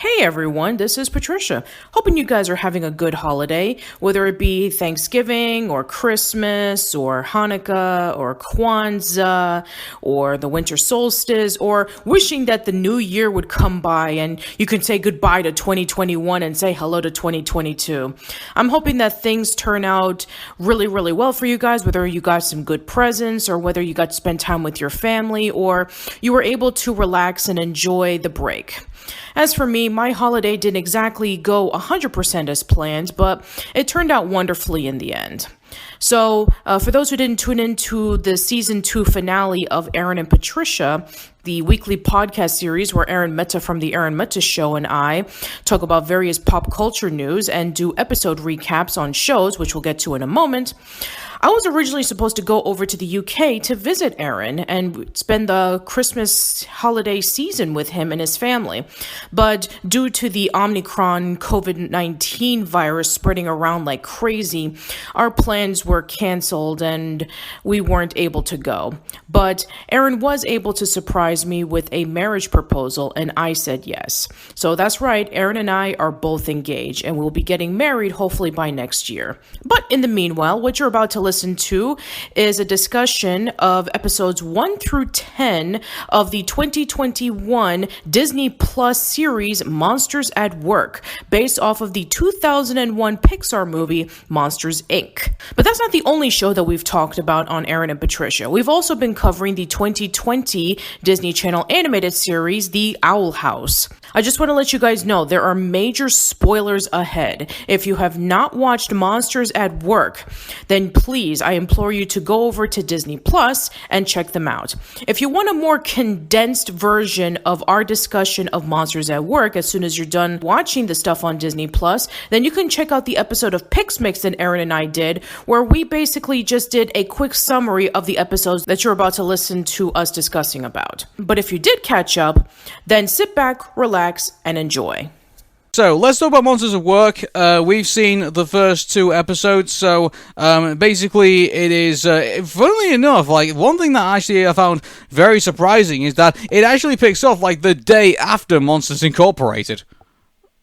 Hey everyone, this is Patricia. Hoping you guys are having a good holiday, whether it be Thanksgiving or Christmas or Hanukkah or Kwanzaa or the winter solstice, or wishing that the new year would come by and you can say goodbye to 2021 and say hello to 2022. I'm hoping that things turn out really, really well for you guys, whether you got some good presents or whether you got to spend time with your family or you were able to relax and enjoy the break. As for me, my holiday didn't exactly go 100% as planned, but it turned out wonderfully in the end. So, for those who didn't tune into the season 2 finale of Arun and Patricia, the weekly podcast series where Aaron Mehta from the Aaron Mehta Show and I talk about various pop culture news and do episode recaps on shows, which we'll get to in a moment, I was originally supposed to go over to the UK to visit Aaron and spend the Christmas holiday season with him and his family. But due to the Omicron COVID-19 virus spreading around like crazy, our plans were canceled and we weren't able to go. But Aaron was able to surprise me with a marriage proposal and I said yes. So that's right, Aaron and I are both engaged and we'll be getting married hopefully by next year. But in the meanwhile, what you're about to listen to is a discussion of episodes 1 through 10 of the 2021 Disney Plus series Monsters at Work, based off of the 2001 Pixar movie Monsters, Inc. But that's not the only show that we've talked about on Arun and Patricia. We've also been covering the 2020 Disney Channel animated series The Owl House. I just want to let you guys know there are major spoilers ahead. If you have not watched Monsters at Work, then please, I implore you to go over to Disney Plus and check them out. If you want a more condensed version of our discussion of Monsters at Work as soon as you're done watching the stuff on Disney Plus, then you can check out the episode of Pix Mix that Aaron and I did, where we basically just did a quick summary of the episodes that you're about to listen to us discussing about. But if you did catch up, then sit back, relax, and enjoy. So, let's talk about Monsters at Work. We've seen the first 2 episodes, so basically it is, funnily enough, like, one thing that actually I found very surprising is that it actually picks up, like, the day after Monsters Incorporated.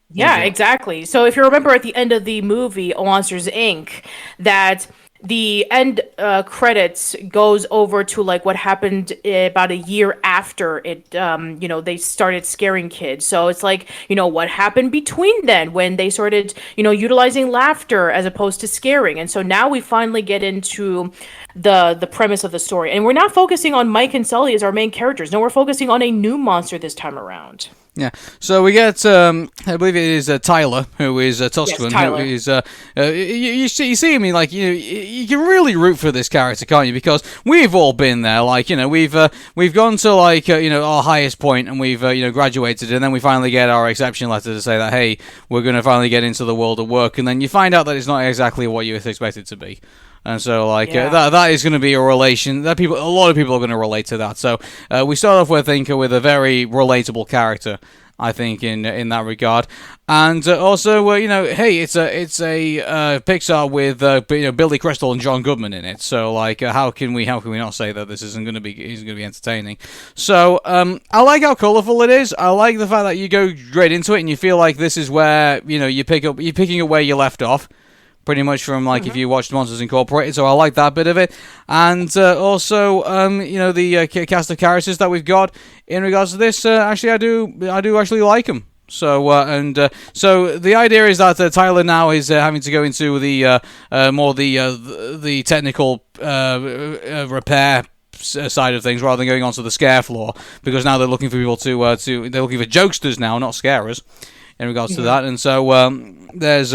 Yeah, exactly. So if you remember at the end of the movie, Monsters, Inc., that the end credits goes over to like what happened about a year after it, they started scaring kids. So it's like, what happened between then when they started, utilizing laughter as opposed to scaring. And so now we finally get into the premise of the story. And we're not focusing on Mike and Sully as our main characters. No, we're focusing on a new monster this time around. Yeah, so we get, I believe it is Tyler, who is Tuscan, yes, who is, you see him, like, you can really root for this character, can't you? Because we've all been there, like, we've gone to, like, our highest point, and we've, graduated, and then we finally get our exception letter to say that, hey, we're going to finally get into the world of work, and then you find out that it's not exactly what you expect it to be. And so, like, that is going to be a relation that a lot of people are going to relate to that. So, we start off with a very relatable character, I think, in that regard. And also, hey, it's a Pixar with Billy Crystal and John Goodman in it. So, like, how can we not say that this isn't going to be entertaining? So, I like how colorful it is. I like the fact that you go straight into it and you feel like this is where you're picking up where you left off. Pretty much from, like, if you watched Monsters Incorporated, so I like that bit of it. And also, the cast of characters that we've got in regards to this, actually, I do actually like them. So, so the idea is that Tyler now is having to go into the the technical repair side of things rather than going onto the scare floor, because now they're looking for people they're looking for jokesters now, not scarers, in regards to that. And so, there's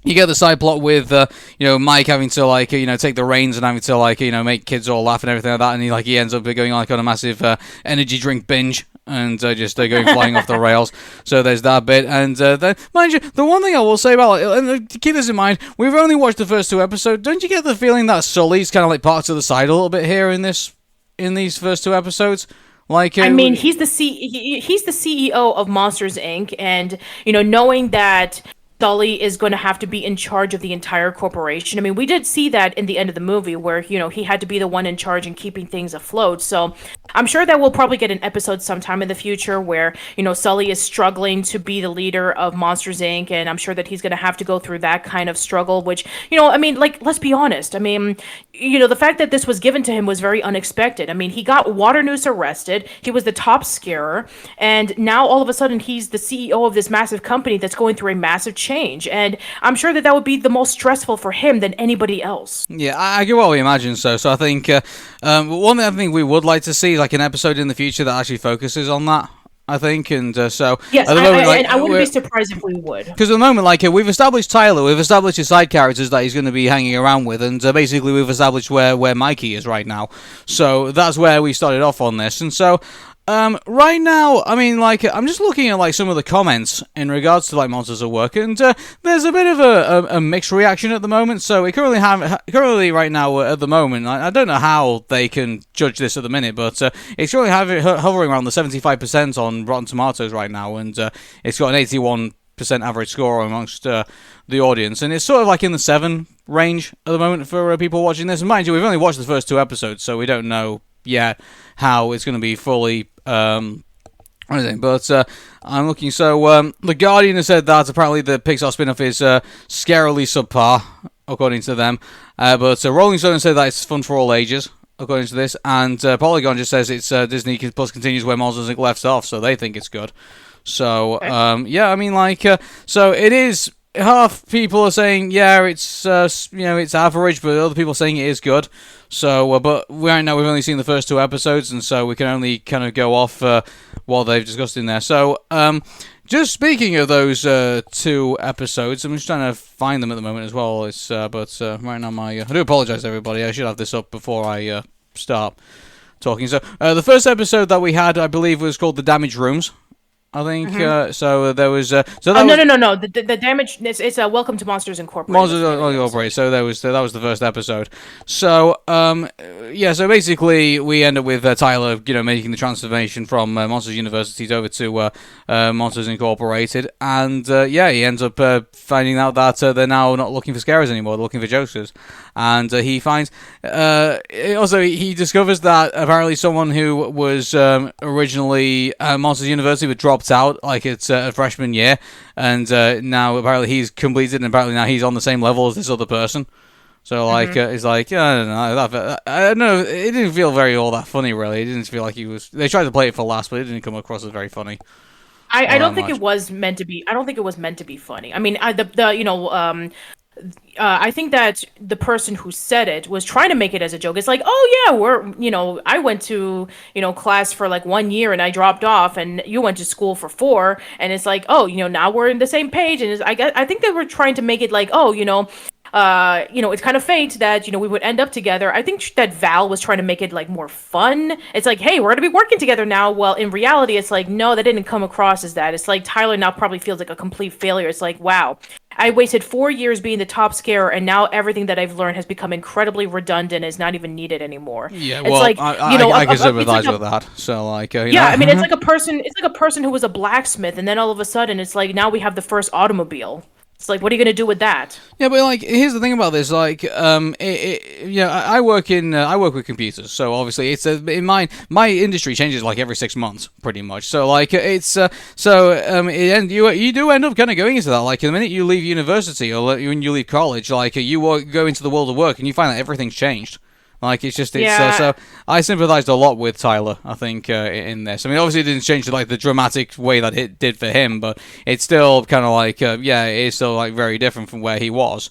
you get the side plot with, Mike having to, like, take the reins and having to, like, make kids all laugh and everything like that, and he ends up going on a massive energy drink binge and just going flying off the rails. So there's that bit, and then, mind you, the one thing I will say about it, and keep this in mind, we've only watched the first 2 episodes. Don't you get the feeling that Sully's kind of like parked to the side a little bit here in these first 2 episodes? Like, I mean, he's the CEO of Monsters Inc., and knowing that Sully is going to have to be in charge of the entire corporation. I mean, we did see that in the end of the movie where, he had to be the one in charge and keeping things afloat. So I'm sure that we'll probably get an episode sometime in the future where, Sully is struggling to be the leader of Monsters, Inc. And I'm sure that he's going to have to go through that kind of struggle, which, I mean, like, let's be honest. I mean, the fact that this was given to him was very unexpected. I mean, he got Waternoose arrested. He was the top scarer. And now all of a sudden he's the CEO of this massive company that's going through a massive change, and I'm sure that would be the most stressful for him than anybody else. Yeah, I can well imagine so. So I think one thing I think we would like to see, like an episode in the future that actually focuses on that. I think, and so yes, at the moment, and I wouldn't be surprised if we would. Because at the moment, like we've established Tyler, we've established his side characters that he's going to be hanging around with, and basically we've established where Mikey is right now. So that's where we started off on this, and so. Right now, I mean, like, I'm just looking at, like, some of the comments in regards to, like, Monsters at Work, and, there's a bit of a mixed reaction at the moment, so we currently right now, at the moment, I don't know how they can judge this at the minute, but, it's currently hovering around the 75% on Rotten Tomatoes right now, and, it's got an 81% average score amongst, the audience, and it's sort of, like, in the 7 range at the moment for, people watching this, and mind you, we've only watched the first 2 episodes, so we don't know yet how it's going to be fully but I'm looking. So the Guardian has said that apparently the Pixar spin-off is scarily subpar, according to them. But Rolling Stone said that it's fun for all ages, according to this. And Polygon just says it's Disney Plus continues where Monsters Inc. left off, so they think it's good. So yeah, I mean, like, so it is. Half people are saying, yeah, it's it's average, but other people are saying it is good. So, but right now we've only seen the first 2 episodes, and so we can only kind of go off what they've discussed in there. So, just speaking of those 2 episodes, I'm just trying to find them at the moment as well. It's but right now I do apologize, everybody. I should have this up before I start talking. So, the first episode that we had, I believe, was called The Damaged Rooms. I think so. There was no. The damage. It's Welcome to Monsters Incorporated. Monsters Incorporated. So that was the first episode. So yeah. So basically, we end up with Tyler, making the transformation from Monsters University over to Monsters Incorporated, and yeah, he ends up finding out that they're now not looking for scarers anymore; they're looking for jokesters, and he finds. Also, he discovers that apparently someone who was originally at Monsters University but dropped out like it's a freshman year, and now apparently he's completed, and apparently now he's on the same level as this other person. So like it's like I don't know. It didn't feel very all that funny really. It didn't feel like he was. They tried to play it for laughs, but it didn't come across as very funny. I don't think it was meant to be. I don't think it was meant to be funny. I mean, I think that the person who said it was trying to make it as a joke. It's like, oh yeah, I went to, class for like 1 year and I dropped off, and you went to school for 4, and it's like, oh, now we're in the same page, and I think they were trying to make it like, oh, it's kind of fate that, we would end up together. I think that Val was trying to make it like more fun. It's like, hey, we're going to be working together now. Well, in reality, it's like, no, that didn't come across as that. It's like Tyler now probably feels like a complete failure. It's like, wow, I wasted 4 years being the top scarer, and now everything that I've learned has become incredibly redundant and is not even needed anymore. Yeah, well, it's like, I can sympathize with that. So, like, yeah, I mean, it's like a person who was a blacksmith, and then all of a sudden, it's like now we have the first automobile. It's like, what are you going to do with that? Yeah, but like, here's the thing about this. Like, I work with computers, so obviously it's in my industry changes like every 6 months, pretty much. So like, it's you do end up kind of going into that. Like, the minute you leave university or when you leave college, like you go into the world of work and you find that everything's changed. Like, so I sympathized a lot with Tyler, I think, in this. I mean, obviously it didn't change like the dramatic way that it did for him, but it's still kind of like, it is still like very different from where he was,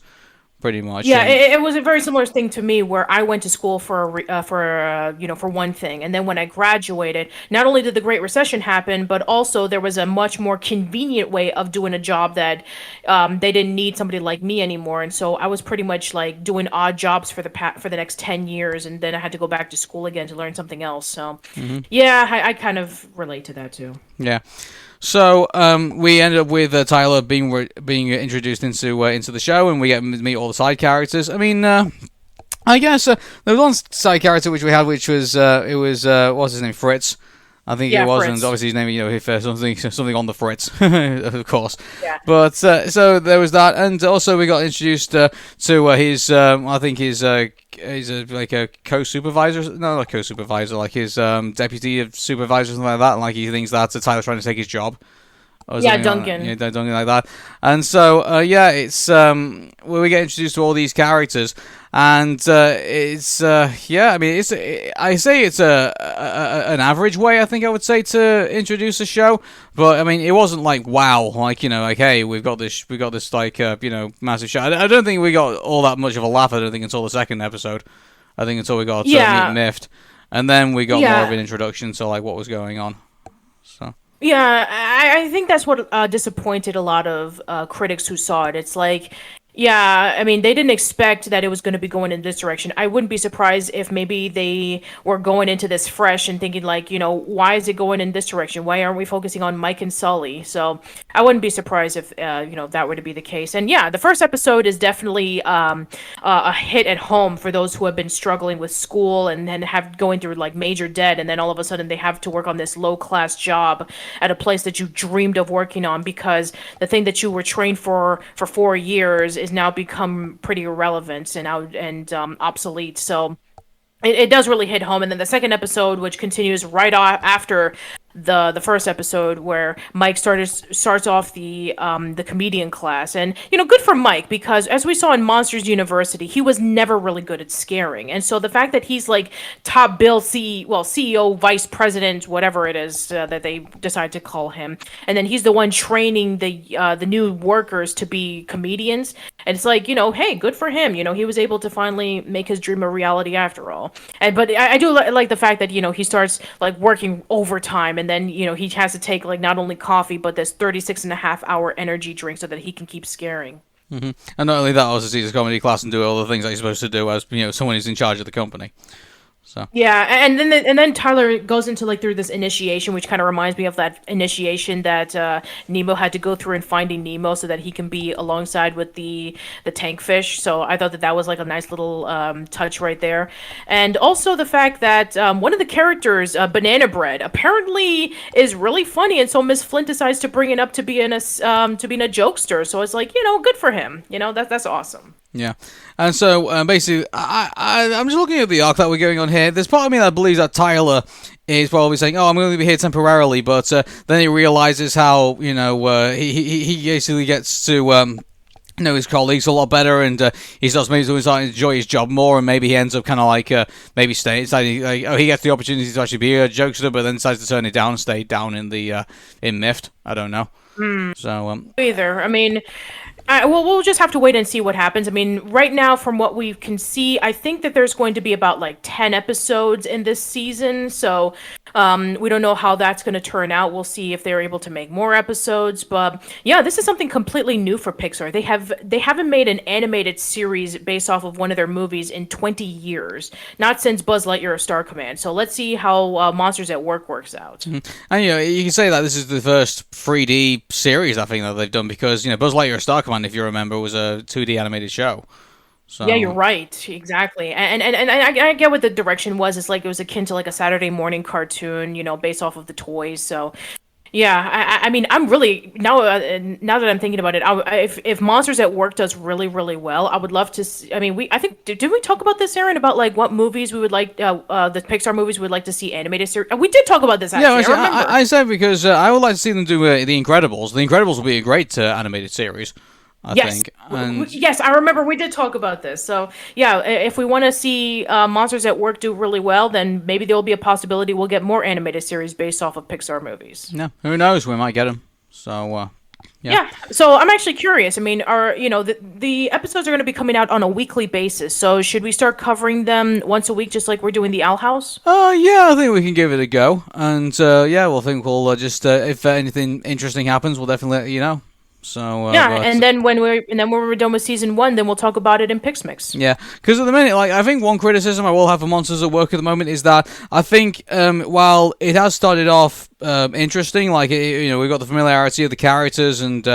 pretty much. Yeah, it was a very similar thing to me, where I went to school for one thing, and then when I graduated, not only did the Great Recession happen, but also there was a much more convenient way of doing a job that they didn't need somebody like me anymore, and so I was pretty much like doing odd jobs for the next 10 years, and then I had to go back to school again to learn something else. So, yeah, I kind of relate to that too. Yeah. So we ended up with Tyler being introduced into the show, and we get to meet all the side characters. I mean, I guess there was one side character which we had, which was what's his name, Fritz. I think Yeah, it was, and Fritz. obviously his name, if something on the Fritz, of course. Yeah. But so there was that, and also we got introduced to his, I think he's like a co-supervisor, no, not co-supervisor, like his deputy supervisor, something like that. And like he thinks that Tyler's trying to take his job. Or Yeah, something like Duncan. that. Yeah, Duncan like that. And so, it's where we get introduced to all these characters, and it's I mean, I say it's an average way, I think I would say, to introduce a show, but I mean, it wasn't like wow, like like hey, we've got this like massive show. I don't think we got all that much of a laugh. I don't think until the second episode. I think until we got meet Yeah. Mift, and then we got more of Yeah. an introduction to like what was going on. So. Yeah, I think that's what disappointed a lot of critics who saw it. It's like, yeah, I mean, they didn't expect that it was going to be going in this direction. I wouldn't be surprised if maybe they were going into this fresh and thinking, like, why is it going in this direction? Why aren't we focusing on Mike and Sully? So I wouldn't be surprised if, that were to be the case. And yeah, the first episode is definitely a hit at home for those who have been struggling with school and then have going through like major debt, and then all of a sudden they have to work on this low class job at a place that you dreamed of working on because the thing that you were trained for 4 years is now become pretty irrelevant and obsolete. So it does really hit home. And then the second episode, which continues right off after the first episode, where Mike starts off the comedian class, and good for Mike, because as we saw in Monsters University, he was never really good at scaring, and so the fact that he's like top bill CEO, vice president, whatever it is that they decide to call him, and then he's the one training the new workers to be comedians, and it's like, hey, good for him. He was able to finally make his dream a reality after all. But I do like the fact that he starts like working overtime, and then he has to take like not only coffee but this 36.5 hour energy drink so that he can keep scaring. And not only that, also sees his comedy class and do all the things that he's supposed to do as someone who's in charge of the company. So. Yeah, and then Tyler goes into like through this initiation, which kind of reminds me of that initiation that Nemo had to go through in Finding Nemo, so that he can be alongside with the tank fish. So I thought that was like a nice little touch right there, and also the fact that one of the characters, Banana Bread, apparently is really funny, and so Miss Flint decides to bring it up to being a jokester. So it's like, good for him. That's awesome. Yeah, and so basically, I'm just looking at the arc that we're going on here. There's part of me that believes that Tyler is probably saying, "Oh, I'm going to be here temporarily," but then he realizes how he basically gets to know his colleagues a lot better, and he starts maybe starting to enjoy his job more, and maybe he ends up kind of like maybe deciding like, he gets the opportunity to actually be a jokester, but then decides to turn it down and stay down in the in Mift. I don't know. So Either. I mean, we'll just have to wait and see what happens. I mean, right now, from what we can see, I think that there's going to be about like 10 episodes in this season. So we don't know how that's going to turn out. We'll see if they're able to make more episodes. But yeah, this is something completely new for Pixar. They haven't made an animated series based off of one of their movies in 20 years. Not since Buzz Lightyear: A Star Command. So let's see how Monsters at Work works out. and you can say that this is the first 3D series I think that they've done, because Buzz Lightyear: Star Command, if you remember, was a 2D animated show. So Yeah, you're right. Exactly. And I get what the direction was. It's like it was akin to like a Saturday morning cartoon, based off of the toys. So yeah, I mean, I'm really now that I'm thinking about it, if Monsters at Work does really really well, I would love to see, I mean, I think did we talk about this, Aaron, about like what movies we would like the Pixar movies we would like to see animated series? We did talk about this, actually. yeah, I remember. I said because I would like to see them do The Incredibles. The Incredibles will be a great animated series, I Yes. think. And Yes, I remember we did talk about this. So, yeah, if we want to see Monsters at Work do really well, then maybe there will be a possibility we'll get more animated series based off of Pixar movies. yeah, who knows? We might get them. So Yeah. So I'm actually curious. I mean, the episodes are going to be coming out on a weekly basis. So should we start covering them once a week, just like we're doing the Owl House? yeah, I think we can give it a go. And we'll just if anything interesting happens, we'll definitely let you know. So Yeah, but, and then when we're done with season 1, then we'll talk about it in Pixmix. yeah, because at the minute, like, I think one criticism I will have for Monsters at Work at the moment is that I think while it has started off interesting, like, we've got the familiarity of the characters and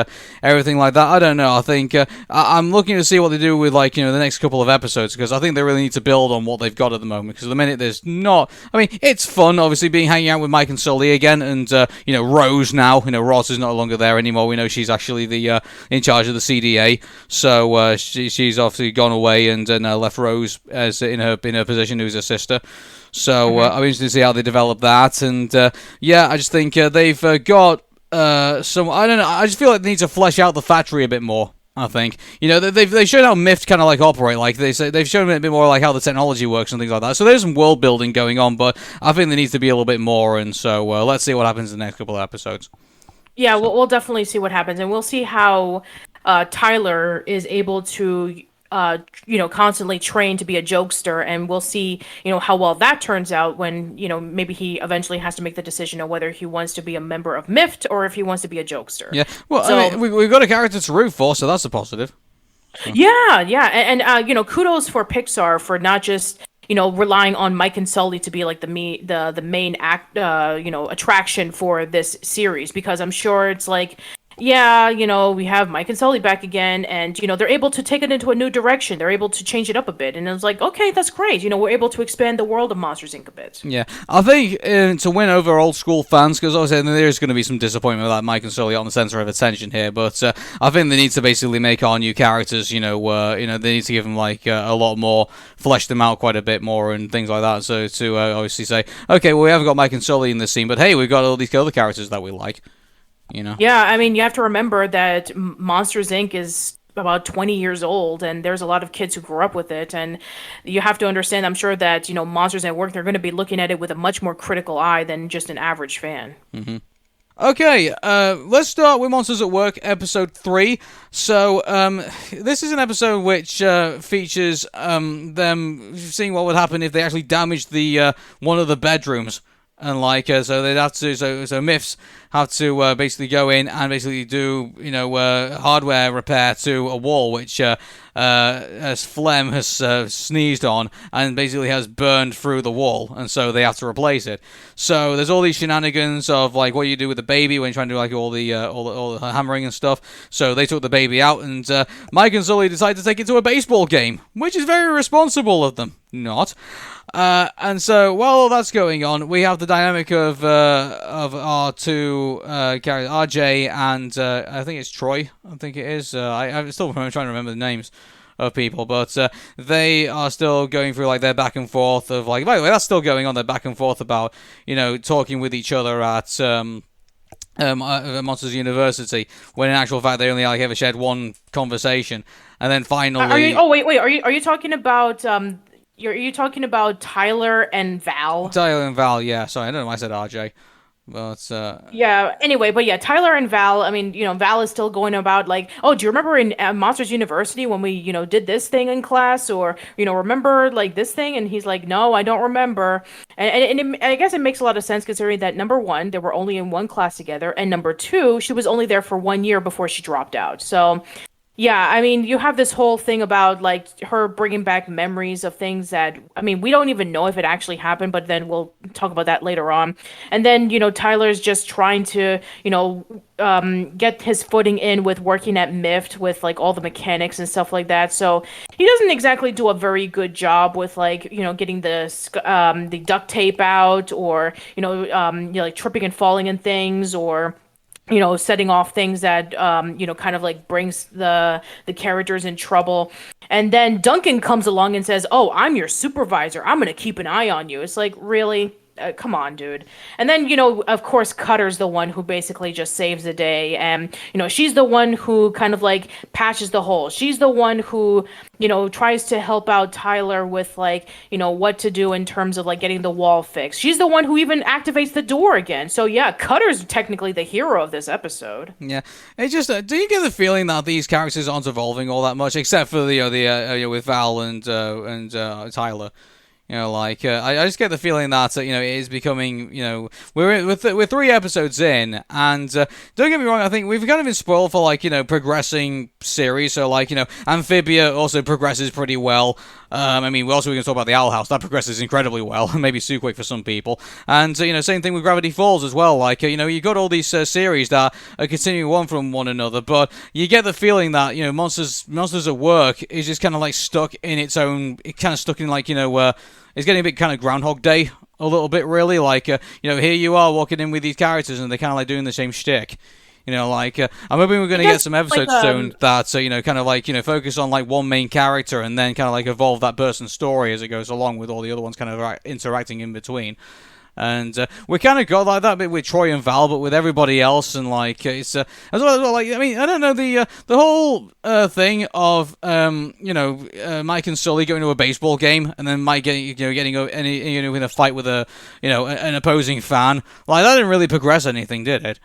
everything like that. I don't know. I think I'm looking to see what they do with, like, the next couple of episodes, because I think they really need to build on what they've got at the moment. Because at the minute, there's not. I mean, it's fun, obviously, hanging out with Mike and Sully again, and Rose now. Ross is no longer there anymore. We know she's actually the in charge of the CDA, so she's obviously gone away and left Rose as in her position, who's her sister. So I'm interested to see how they develop that, and I just think they've got some. I don't know. I just feel like they need to flesh out the factory a bit more. I think they've shown how Mift kind of like operate. Like they've shown a bit more like how the technology works and things like that. So there's some world building going on, but I think there needs to be a little bit more. And so let's see what happens in the next couple of episodes. Yeah, we'll definitely see what happens, and we'll see how Tyler is able to, constantly train to be a jokester, and we'll see, how well that turns out when, maybe he eventually has to make the decision of whether he wants to be a member of Mift or if he wants to be a jokester. Yeah, well, so, I mean, we've got a character to root for, so that's a positive. So. Yeah, and kudos for Pixar for not just relying on Mike and Sully to be like the main attraction for this series, because I'm sure it's like, yeah, we have Mike and Sully back again, and they're able to take it into a new direction. They're able to change it up a bit, and it's like, okay, that's great. We're able to expand the world of Monsters Inc. a bit. Yeah, I think to win over old school fans, because obviously there's going to be some disappointment with that Mike and Sully on the center of attention here, but I think they need to basically make our new characters. They need to give them like a lot more, flesh them out quite a bit more, and things like that. So to obviously say, okay, well, we haven't got Mike and Sully in this scene, but hey, we've got all these other characters that we like. Yeah, I mean, you have to remember that Monsters Inc. is about 20 years old, and there's a lot of kids who grew up with it, and you have to understand, I'm sure that, Monsters at Work, they're going to be looking at it with a much more critical eye than just an average fan. Mm-hmm. Okay, let's start with Monsters at Work, episode 3. So, this is an episode which features them seeing what would happen if they actually damaged the one of the bedrooms. And so they'd have to, so Mifts have to basically go in and basically do, hardware repair to a wall which as Phlegm has sneezed on and basically has burned through the wall, and so they have to replace it. So there's all these shenanigans of like what you do with the baby when you're trying to do like all the hammering and stuff. So they took the baby out, and Mike and Sully decided to take it to a baseball game, which is very responsible of them. Not. And so while all that's going on, we have the dynamic of our two characters, RJ and I think it's Troy. I think it is. I'm still trying to remember the names of people, but they are still going through like their back and forth of like. By the way, that's still going on. Their back and forth about talking with each other at Monsters University, when in actual fact they only like ever shared one conversation, and then finally. Wait. Are you talking about Are you talking about Tyler and Val? Tyler and Val, yeah. Sorry, I don't know why I said RJ. But, yeah, anyway, but yeah, Tyler and Val, I mean, Val is still going about like, oh, do you remember in Monsters University when we, did this thing in class, or, remember like this thing? And he's like, no, I don't remember. And I guess it makes a lot of sense considering that, number one, they were only in one class together, and number two, she was only there for 1 year before she dropped out. So yeah, I mean, you have this whole thing about, like, her bringing back memories of things that, I mean, we don't even know if it actually happened, but then we'll talk about that later on. And then, Tyler's just trying to, get his footing in with working at Mift with, like, all the mechanics and stuff like that. So he doesn't exactly do a very good job with, like, getting the duct tape out, or, like, tripping and falling and things, or setting off things that, kind of like brings the characters in trouble. And then Duncan comes along and says, oh, I'm your supervisor. I'm going to keep an eye on you. It's like, really? Come on, dude. And then, of course, Cutter's the one who basically just saves the day. And, she's the one who kind of like patches the hole. She's the one who, tries to help out Tyler with like, what to do in terms of like getting the wall fixed. She's the one who even activates the door again. So yeah, Cutter's technically the hero of this episode. Yeah. It just, do you get the feeling that these characters aren't evolving all that much, except for the with Val and Tyler? I just get the feeling that it is becoming, we're 3 episodes in, and don't get me wrong, I think we've kind of been spoiled for progressing series. So Amphibia also progresses pretty well. I mean, we're going to talk about the Owl House. That progresses incredibly well. Maybe too quick for some people. And same thing with Gravity Falls as well. You got all these series that are continuing one from one another, but you get the feeling that Monsters at Work is just kind of stuck in its own, kind of stuck in it's getting a bit kind of Groundhog Day a little bit, really. Here you are walking in with these characters, and they're kind of doing the same shtick. I'm hoping we're going to get some episodes soon that, focus on one main character and then kind of evolve that person's story as it goes along with all the other ones kind of interacting in between. And we kind of got that bit with Troy and Val, but with everybody else, and it's as well. I mean, I don't know, the whole thing of Mike and Sully going to a baseball game, and then Mike getting in a fight with an opposing fan. That didn't really progress anything, did it?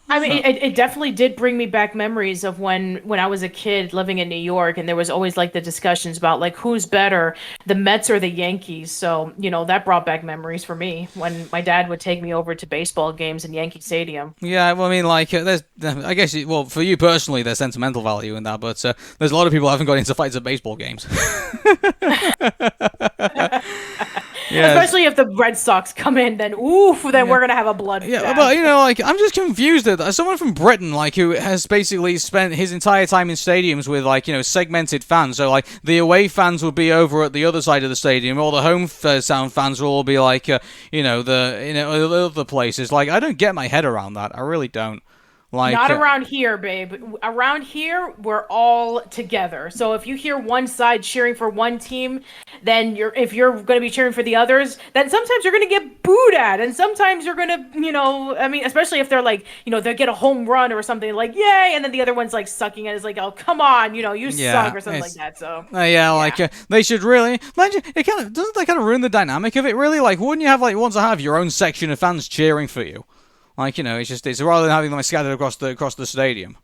I mean, it definitely did bring me back memories of when I was a kid living in New York, and there was always the discussions about who's better, the Mets or the Yankees. So that brought back memories for me when my dad would take me over to baseball games in Yankee Stadium. Yeah, well, I mean, there's, I guess, for you personally, there's sentimental value in that, but there's a lot of people who haven't got into fights at baseball games. Yeah. Especially if the Red Sox come in, then we're gonna have a blood. Yeah, but I'm just confused that someone from Britain, who has basically spent his entire time in stadiums with segmented fans. So the away fans will be over at the other side of the stadium, all the home sound fans will all be the other places. I don't get my head around that. I really don't. Not around here, babe. Around here, we're all together. So if you hear one side cheering for one team, then if you're going to be cheering for the others, then sometimes you're going to get booed at, and sometimes you're going to, I mean, especially if they're they get a home run or something yay, and then the other one's sucking it. It's oh, come on, you suck or something like that. So they should really. It kind of doesn't that kind of ruin the dynamic of it, really? Wouldn't you want to have your own section of fans cheering for you? It's rather than having them scattered across the stadium.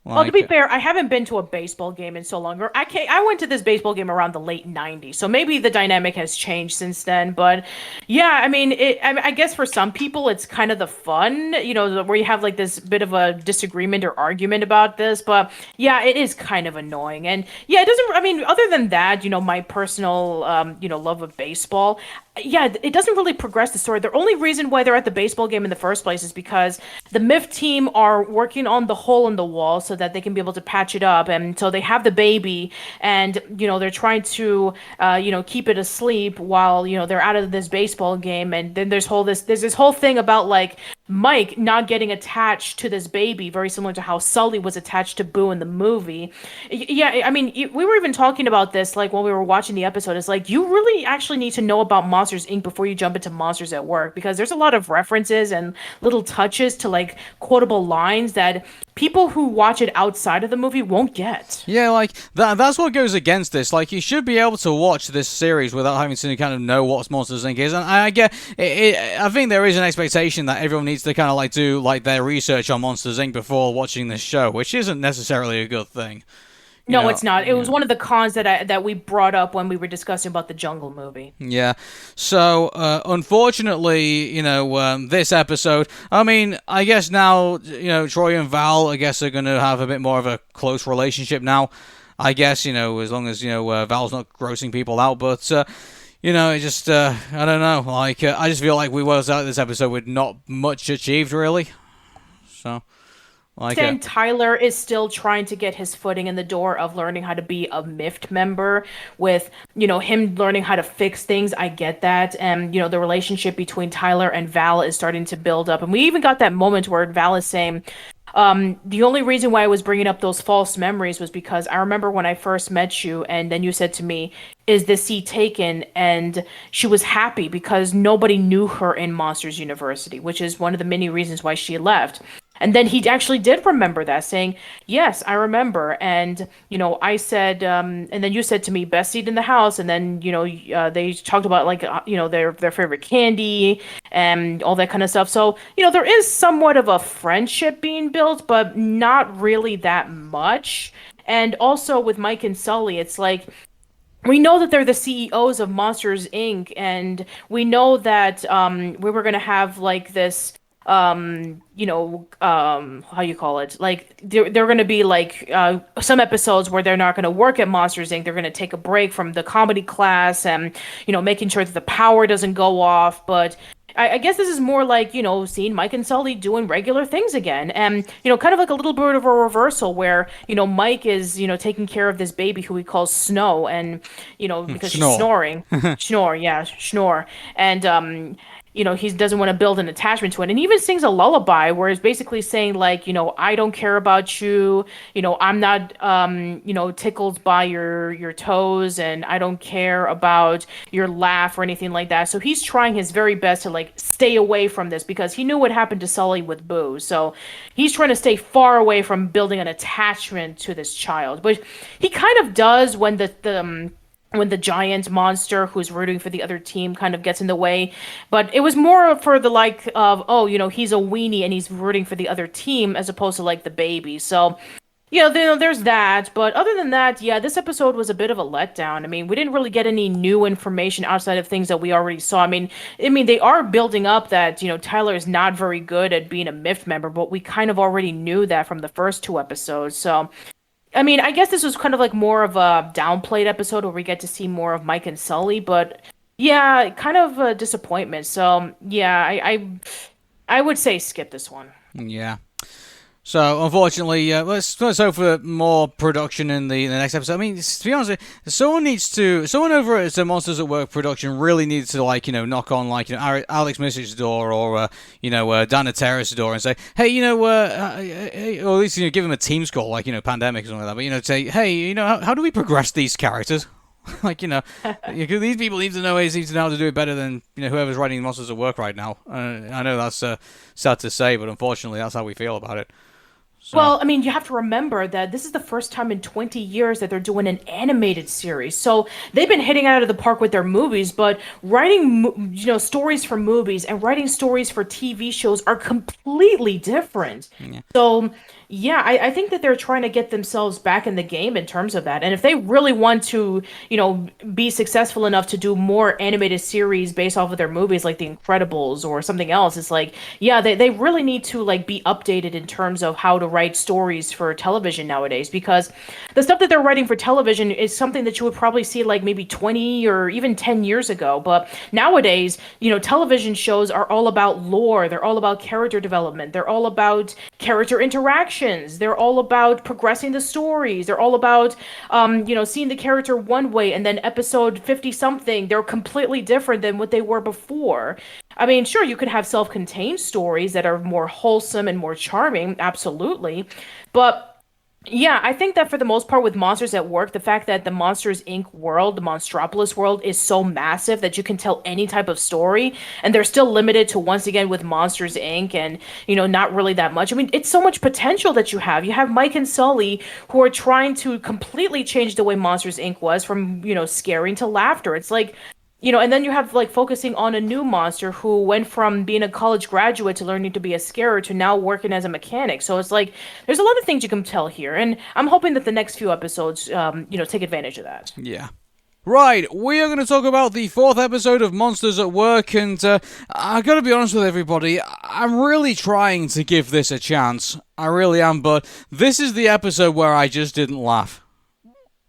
Well, to be fair, I haven't been to a baseball game in so long. I went to this baseball game around the late 90s, so maybe the dynamic has changed since then. But yeah, I mean, I guess for some people, it's kind of the fun, where you have this bit of a disagreement or argument about this. But yeah, it is kind of annoying. And yeah, it doesn't, I mean, other than that, my personal, love of baseball, yeah, it doesn't really progress the story. The only reason why they're at the baseball game in the first place is because the Mift team are working on the hole in the wall so that they can be able to patch it up. And so they have the baby, and, they're trying to, keep it asleep while, they're out of this baseball game. And then there's this whole thing about Mike not getting attached to this baby, very similar to how Sully was attached to Boo in the movie. Yeah, I mean, we were even talking about this, when we were watching the episode. It's you really actually need to know about Monsters, Inc. before you jump into Monsters at Work, because there's a lot of references and little touches to, quotable lines that people who watch it outside of the movie won't get. Yeah, that's what goes against this. You should be able to watch this series without having to kind of know what Monsters, Inc. is. And I get I think there is an expectation that everyone needs to kind of do their research on Monsters, Inc. before watching this show, which isn't necessarily a good thing. No, it's not. It was one of the cons that we brought up when we were discussing about the Jungle movie. Yeah. So, unfortunately, this episode, I mean, I guess now, Troy and Val, I guess, are going to have a bit more of a close relationship now. I guess, as long as, Val's not grossing people out. But, it just, I don't know. I just feel like we was out this episode with not much achieved, really. So... And Tyler is still trying to get his footing in the door of learning how to be a Mift member with, him learning how to fix things. I get that. And, the relationship between Tyler and Val is starting to build up. And we even got that moment where Val is saying, the only reason why I was bringing up those false memories was because I remember when I first met you, and then you said to me, is the seat taken? And she was happy because nobody knew her in Monsters University, which is one of the many reasons why she left. And then he actually did remember that, saying, yes, I remember. And, I said, and then you said to me, best seat in the house. And then, they talked about their favorite candy and all that kind of stuff. So, there is somewhat of a friendship being built, but not really that much. And also with Mike and Sully, it's we know that they're the CEOs of Monsters Inc. and we know that we were gonna have like this how you call it, like they're gonna be like some episodes where they're not gonna work at Monsters Inc. They're gonna take a break from the comedy class and making sure that the power doesn't go off. But I guess this is more like, seeing Mike and Sully doing regular things again. And, kind of like a little bit of a reversal where, Mike is, taking care of this baby who he calls Snow and, because she's Snore. snoring. Snore, yeah, snore. And, he doesn't want to build an attachment to it. And he even sings a lullaby where it's basically saying like, I don't care about you. I'm not, tickled by your toes, and I don't care about your laugh or anything like that. So he's trying his very best to like stay away from this because he knew what happened to Sully with Boo. So he's trying to stay far away from building an attachment to this child. But he kind of does when when the giant monster who's rooting for the other team kind of gets in the way. But it was more for the like of, oh, he's a weenie and he's rooting for the other team as opposed to like the baby. So, there's that. But other than that, yeah, this episode was a bit of a letdown. I mean, we didn't really get any new information outside of things that we already saw. I mean, they are building up that, Tyler is not very good at being a Mift member, but we kind of already knew that from the first two episodes. So, I mean, I guess this was kind of like more of a downplayed episode where we get to see more of Mike and Sully, but yeah, kind of a disappointment. So yeah, I would say skip this one. Yeah. So, unfortunately, let's hope for more production in the next episode. I mean, to be honest, someone over at Monsters at Work production really needs to, like, knock on, like, Alex Misich's door or, Dana Terrace's door and say, hey, or at least, give him a Teams call, like, Pandemic or something like that, but, say, hey, how do we progress these characters? Like, these people need to know how to do it better than, whoever's writing Monsters at Work right now. I know that's sad to say, but unfortunately, that's how we feel about it. So. Well, I mean, you have to remember that this is the first time in 20 years that they're doing an animated series. So they've been hitting out of the park with their movies, but writing, stories for movies and writing stories for TV shows are completely different. Yeah. So, yeah, I think that they're trying to get themselves back in the game in terms of that. And if they really want to, be successful enough to do more animated series based off of their movies, like The Incredibles or something else, it's like, yeah, they really need to like be updated in terms of how to write stories for television nowadays, because the stuff that they're writing for television is something that you would probably see like maybe 20 or even 10 years ago. But nowadays, television shows are all about lore. They're all about character development. They're all about character interaction. They're all about progressing the stories. They're all about, seeing the character one way and then episode 50 something, they're completely different than what they were before. I mean, sure, you could have self-contained stories that are more wholesome and more charming, absolutely. But yeah, I think that for the most part with Monsters at Work, the fact that the Monsters Inc. world, the Monstropolis world, is so massive that you can tell any type of story, and they're still limited to, once again, with Monsters Inc. and, not really that much. I mean, it's so much potential that you have. You have Mike and Sully who are trying to completely change the way Monsters Inc. was from, scaring to laughter. It's like, and then you have like focusing on a new monster who went from being a college graduate to learning to be a scarer to now working as a mechanic. So it's like there's a lot of things you can tell here, and I'm hoping that the next few episodes, take advantage of that. Yeah. Right, we are going to talk about the fourth episode of Monsters at Work, and I got to be honest with everybody, I'm really trying to give this a chance. I really am, but this is the episode where I just didn't laugh.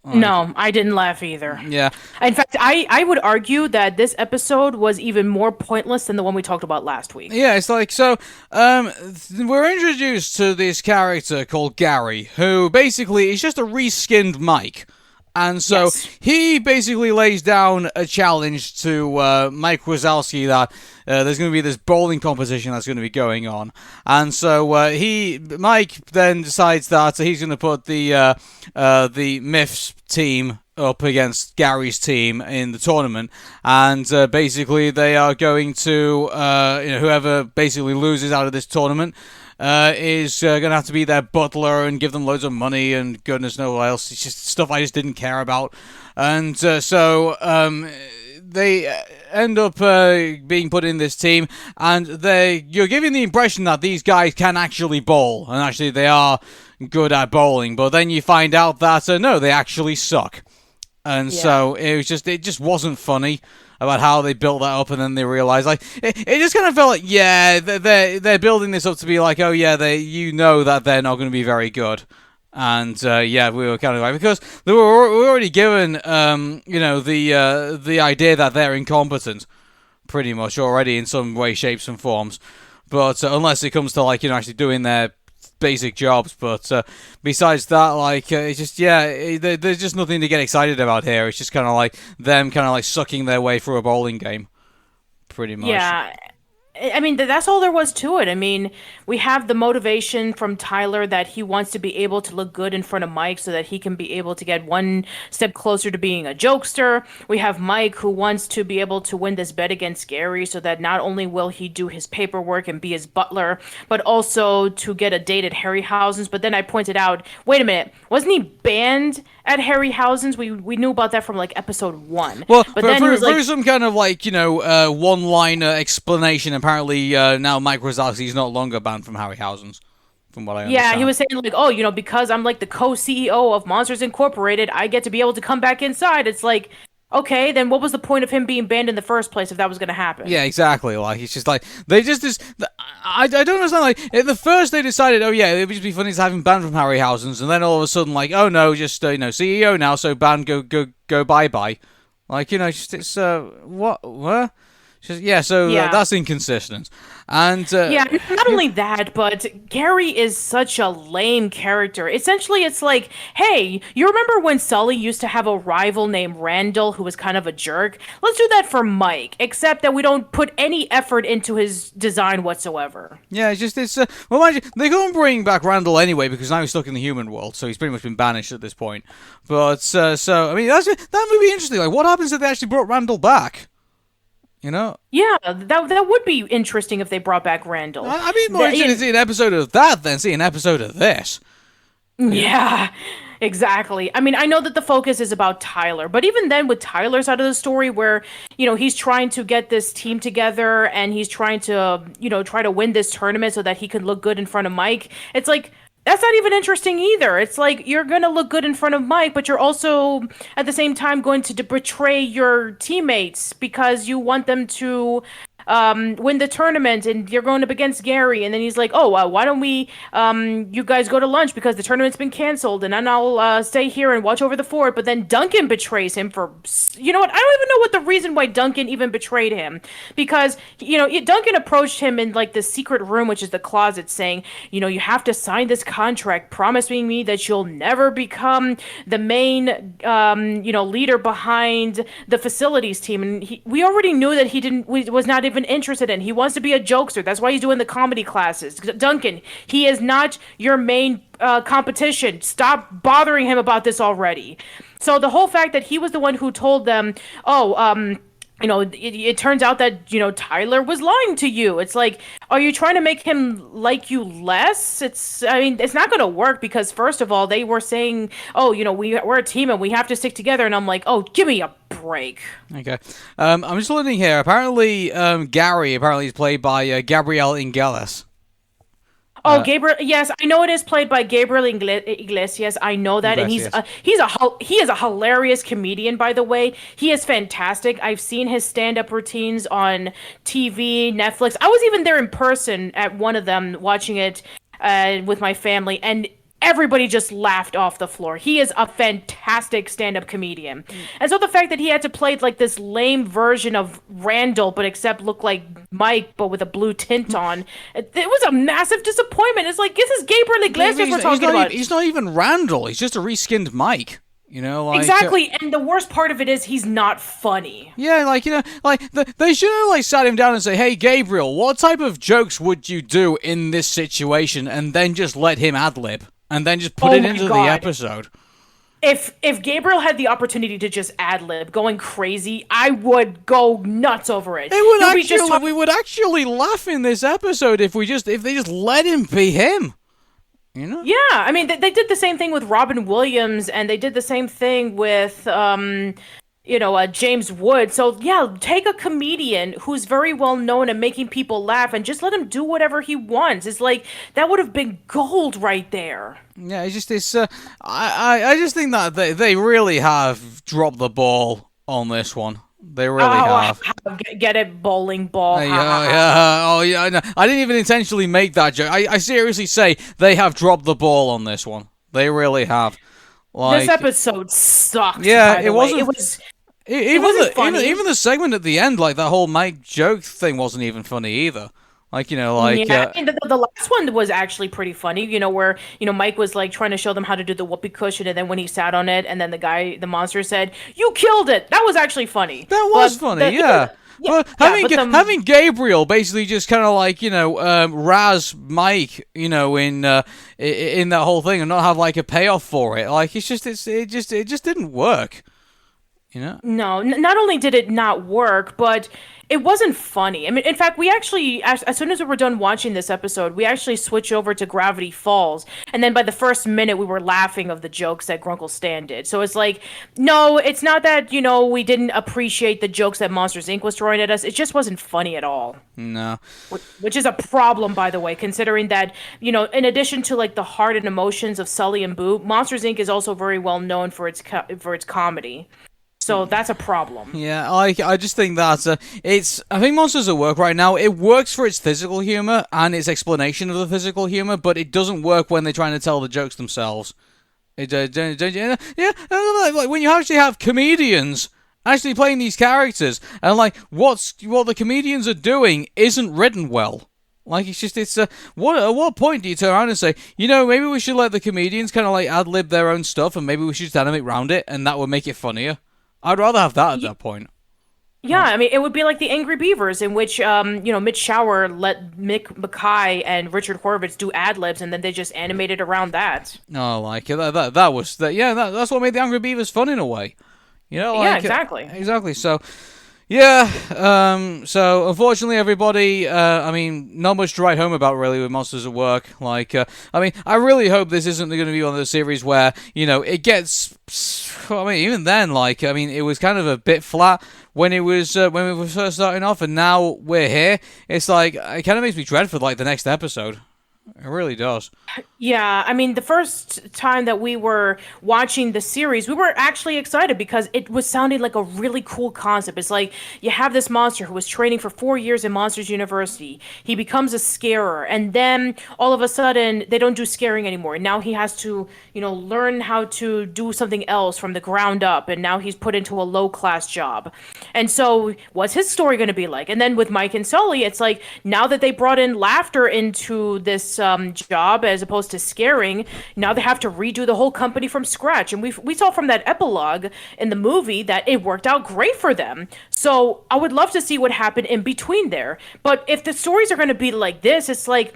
No, I didn't laugh either. Yeah. In fact, I would argue that this episode was even more pointless than the one we talked about last week. Yeah, it's like, so, we're introduced to this character called Gary, who basically is just a reskinned Mike. And so Yes. he basically lays down a challenge to Mike Wazowski that there's going to be this bowling competition that's going to be going on. And so Mike then decides that he's going to put the Mift team up against Gary's team in the tournament, and basically they are going to whoever basically loses out of this tournament is going to have to be their butler and give them loads of money and goodness knows what else. It's just stuff I just didn't care about. And so they end up being put in this team, and you're giving the impression that these guys can actually bowl, and actually they are good at bowling, but then you find out that, no, they actually suck. And Yeah. so it just wasn't funny about how they built that up, and then they realized like it just kind of felt like they're building this up to be like, oh yeah, that they're not going to be very good. And yeah, we were kind of like, because we were already given the idea that they're incompetent pretty much already in some way, shapes and forms. But unless it comes to like actually doing their basic jobs, but besides that, like it's just there's just nothing to get excited about here. It's just kind of like them kind of like sucking their way through a bowling game, pretty much. Yeah. I mean, that's all there was to it. I mean, we have the motivation from Tyler that he wants to be able to look good in front of Mike so that he can be able to get one step closer to being a jokester. We have Mike who wants to be able to win this bet against Gary so that not only will he do his paperwork and be his butler, but also to get a date at Harryhausen's. But then I pointed out, wait a minute, wasn't he banned at Harryhausen's? We knew about that from like episode 1. Well, but then he was like, some kind of like one-liner explanation. Apparently, now Mike Wazowski is no longer banned from Harryhausen's, from what I understand. yeah, he was saying like, oh, because I'm like the co-CEO of Monsters Incorporated, I get to be able to come back inside. It's like, okay, then what was the point of him being banned in the first place if that was going to happen? Yeah, exactly. Like, it's just like, they just, I don't understand, like, at the first they decided, oh yeah, it would just be funny to have him banned from Harryhausen's, and then all of a sudden, like, oh no, just, CEO now, so ban, go bye-bye. Like, it's, what? Just, yeah, so that's inconsistent. And yeah, not only that, but Gary is such a lame character. Essentially, it's like, hey, you remember when Sully used to have a rival named Randall who was kind of a jerk? Let's do that for Mike, except that we don't put any effort into his design whatsoever. Yeah, well, mind you, they couldn't bring back Randall anyway because now he's stuck in the human world, so he's pretty much been banished at this point. But so I mean, that would be interesting. Like, what happens if they actually brought Randall back? Yeah, that would be interesting if they brought back Randall. I'd be more interested to see an episode of that than see an episode of this. Yeah, exactly. I mean, I know that the focus is about Tyler, but even then with Tyler's side of the story where, he's trying to get this team together and he's trying to, try to win this tournament so that he can look good in front of Mike, it's like, that's not even interesting either. It's like you're going to look good in front of Mike, but you're also at the same time going to betray your teammates because you want them to win the tournament, and you're going up against Gary, and then he's like, oh, why don't we, you guys go to lunch because the tournament's been canceled, and then I'll stay here and watch over the fort. But then Duncan betrays him for, you know what? I don't even know what the reason why Duncan even betrayed him, because Duncan approached him in like this secret room, which is the closet, saying, you have to sign this contract promising me that you'll never become the main leader behind the facilities team. And we already knew that was not even interested in. He wants to be a jokester. That's why he's doing the comedy classes. Duncan, he is not your main competition. Stop bothering him about this already. So the whole fact that he was the one who told them, it turns out that, Tyler was lying to you. It's like, are you trying to make him like you less? It's not going to work because, first of all, they were saying, oh, we're a team and we have to stick together. And I'm like, oh, give me a break. Okay. I'm just looking here. Apparently, Gary is played by Gabriel Ingeles. Oh, Gabriel! Yes, I know it is played by Gabriel Iglesias. I know that, and he is a hilarious comedian. By the way, he is fantastic. I've seen his stand-up routines on TV, Netflix. I was even there in person at one of them, watching it with my family, and everybody just laughed off the floor. He is a fantastic stand-up comedian. And so the fact that he had to play like this lame version of Randall, but except look like Mike, but with a blue tint on, it was a massive disappointment. It's like, this is Gabriel Iglesias we're talking about. He's not even Randall. He's just a reskinned Mike. Exactly, and the worst part of it is he's not funny. Yeah, they should have sat him down and say, "Hey, Gabriel, what type of jokes would you do in this situation?" And then just let him ad lib. And then just put it into the episode. If Gabriel had the opportunity to just ad-lib, going crazy, I would go nuts over it. We would actually laugh in this episode if they just let him be him. Yeah, they did the same thing with Robin Williams, and they did the same thing with James Wood. So yeah, take a comedian who's very well known and making people laugh, and just let him do whatever he wants. It's like that would have been gold right there. Yeah, it's just it's. I just think that they really have dropped the ball on this one. They really Oh, have. get it, bowling ball. Ha ha Yeah, ha. yeah. Oh, yeah. I didn't even intentionally make that joke. I seriously say they have dropped the ball on this one. They really have. This Like, episode sucked. yeah, By it the way, wasn't. it Even wasn't funny. even the segment at the end, like that whole Mike joke thing, wasn't even funny either. Like, Yeah, I mean, the last one was actually pretty funny, where, Mike was like trying to show them how to do the whoopee cushion, and then when he sat on it, and then the monster said, "You killed it." That was actually funny. that was But funny, yeah. yeah, But yeah, but the having Gabriel basically just kind of like razz Mike, in that whole thing and not have like a payoff for it, like it just didn't work, you know. No, not only did it not work, but it wasn't funny. I mean, in fact, we actually, as soon as we were done watching this episode, we actually switched over to Gravity Falls. And then by the first minute, we were laughing of the jokes that Grunkle Stan did. So it's like, no, it's not that, we didn't appreciate the jokes that Monsters Inc. was throwing at us. It just wasn't funny at all. No. Which is a problem, by the way, considering that, in addition to like the heart and emotions of Sully and Boo, Monsters Inc. is also very well known for for its comedy. So that's a problem. Yeah, I just think that I think Monsters at Work right now, it works for its physical humor and its explanation of the physical humor, but it doesn't work when they're trying to tell the jokes themselves. Yeah, like when you actually have comedians actually playing these characters, and like what the comedians are doing isn't written well. Like at what point do you turn around and say, maybe we should let the comedians kind of like ad lib their own stuff, and maybe we should just animate around it, and that would make it funnier. I'd rather have that at that point. Yeah, I mean, it would be like the Angry Beavers, in which, Mitch Shower let Mick Mackay and Richard Horvitz do ad libs, and then they just animated around that. Oh, like that was that. Yeah, that's what made the Angry Beavers fun in a way. Yeah, exactly. Exactly. So, yeah. So unfortunately, everybody. I mean, not much to write home about really with Monsters at Work. Like, I mean, I really hope this isn't going to be one of those series where it gets. I mean, even then, like, I mean, it was kind of a bit flat when it was when we were first starting off, and now we're here. It's like it kind of makes me dread for like the next episode. It really does. Yeah, I mean, the first time that we were watching the series, we were actually excited because it was sounding like a really cool concept. It's like you have this monster who was training for 4 years in Monsters University. He becomes a scarer, and then all of a sudden they don't do scaring anymore. And now he has to, learn how to do something else from the ground up, and now he's put into a low-class job. And so, what's his story going to be like? And then with Mike and Sully, it's like now that they brought in laughter into this job as opposed to scaring, now they have to redo the whole company from scratch. And we saw from that epilogue in the movie that it worked out great for them. So I would love to see what happened in between there. But if the stories are going to be like this, it's like,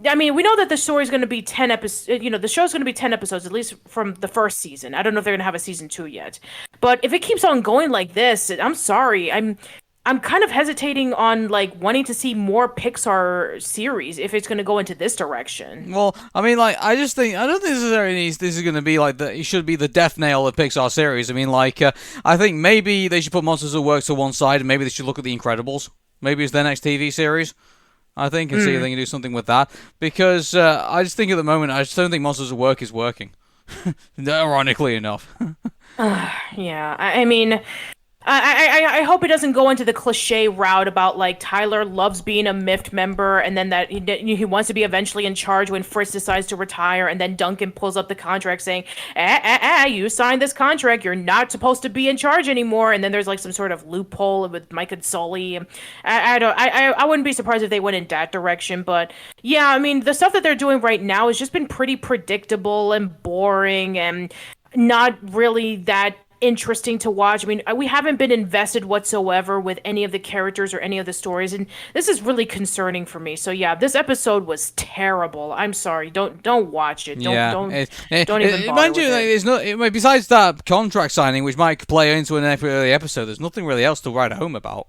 I mean, we know that the story's going to be 10 episodes, the show's going to be 10 episodes, at least from the first season. I don't know if they're going to have a season 2 yet. But if it keeps on going like this, I'm sorry. I'm kind of hesitating on like wanting to see more Pixar series if it's going to go into this direction. Well, I mean, like, I don't think this is going to be like it should be the death nail of Pixar series. I mean, like, I think maybe they should put Monsters at Work to one side, and maybe they should look at The Incredibles. Maybe it's their next TV series. I think, and see if they can do something with that. Because I just think at the moment, I just don't think Monsters at Work is working. Ironically enough. Yeah, I mean, I hope it doesn't go into the cliche route about like Tyler loves being a Mift member, and then that he wants to be eventually in charge when Fritz decides to retire, and then Duncan pulls up the contract saying, you signed this contract, you're not supposed to be in charge anymore, and then there's like some sort of loophole with Mike and Sully. I wouldn't be surprised if they went in that direction, but yeah, I mean, the stuff that they're doing right now has just been pretty predictable and boring and not really that interesting to watch. I mean, we haven't been invested whatsoever with any of the characters or any of the stories, and this is really concerning for me. So yeah, this episode was terrible. I'm sorry. Don't watch it. Don't even bother mind with you, it. like, there's no besides that contract signing, which might play into an early episode. There's nothing really else to write home about.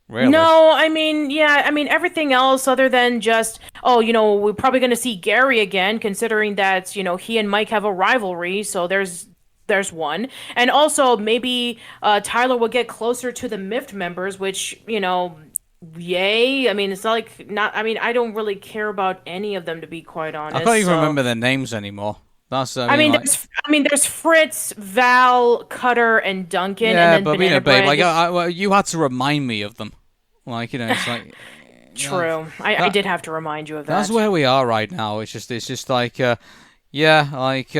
Really? No, I mean, yeah, I mean, everything else other than just, we're probably going to see Gary again, considering that, he and Mike have a rivalry, so there's there's one. And also maybe Tyler will get closer to the Mift members, which, yay. I mean, it's not like not I mean, I don't really care about any of them to be quite I can't honest. even So remember their names anymore. That's I I mean mean, like. there's Fritz, Val, Cutter, and Duncan, and Yeah, then but Banana babe, Bread. well, you had to remind me of them. Like, it's like, like True. I that. did have to remind you of That's that. where we are right now. It's just like, yeah, like,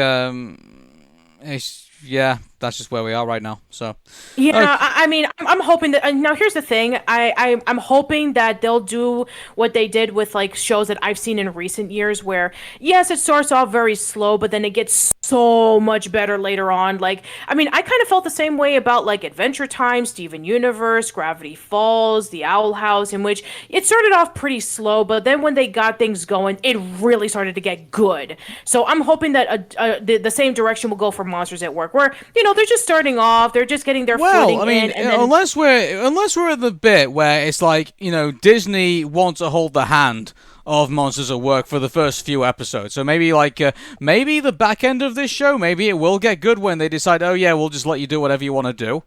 yeah, that's just where we are right now. So, Yeah, okay. I mean, I'm hoping that now. Here's the thing. I'm hoping that they'll do what they did with like shows that I've seen in recent years, where yes, it starts off very slow, but then it gets so much better later on. Like, I mean, I kind of felt the same way about like Adventure Time, Steven Universe, Gravity Falls, The Owl House, in which it started off pretty slow, but then when they got things going, it really started to get good. So I'm hoping that the same direction will go for Monsters at Work, where they're just starting off, they're just getting their Well, footing I mean, in, and then unless we're at the bit where it's like Disney wants to hold the hand of Monsters at Work for the first few episodes. So maybe maybe the back end of this show, maybe it will get good when they decide, oh yeah, we'll just let you do whatever you want to do,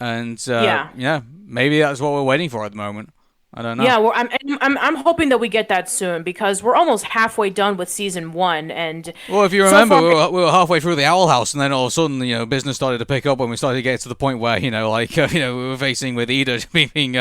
and yeah. yeah, maybe that's what we're waiting for at the moment. I don't know. Yeah, well, I'm hoping that we get that soon because we're almost halfway done with season one, and Well, if you so remember, far, we were halfway through the Owl House, and then all of a sudden, business started to pick up when we started to get to the point where, we were facing with Ida being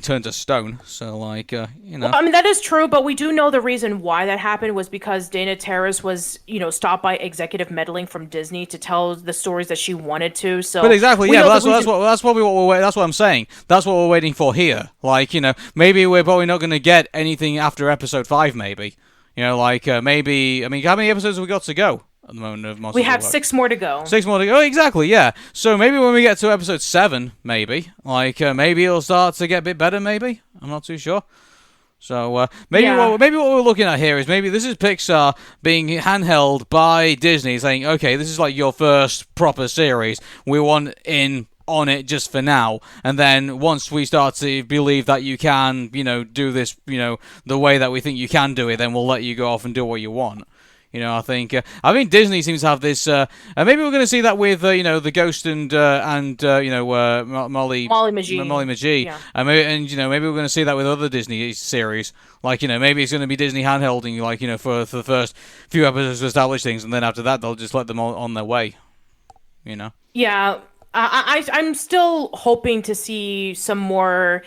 turned to stone. So, well, I mean that is true, but we do know the reason why that happened was because Dana Terrace was, stopped by executive meddling from Disney to tell the stories that she wanted to. But So exactly, we yeah. know But the reason. that's what I'm saying. That's what we're waiting for here. Maybe we're probably not going to get anything after episode 5. Maybe, maybe. I mean, how many episodes have we got to go at the moment of We Monsters at have Work? 6 more to go. 6 more to go. Oh, exactly, yeah. So maybe when we get to episode 7, maybe, maybe it'll start to get a bit better. Maybe I'm not too sure. So Yeah. maybe what we're looking at here is maybe this is Pixar being handheld by Disney, saying, okay, this is like your first proper series. We want in on it just for now, and then once we start to believe that you can, do this, the way that we think you can do it, then we'll let you go off and do what you want. I think Disney seems to have this. Maybe we're going to see that with the Ghost and Molly McGee. Molly McGee, Yeah. maybe we're going to see that with other Disney series. Maybe it's going to be Disney handholding, for the first few episodes to establish things, and then after that they'll just let them on their way. Yeah, I'm still hoping to see some more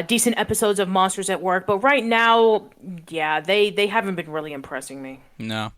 decent episodes of Monsters at Work, but right now, yeah, they haven't been really impressing me. No.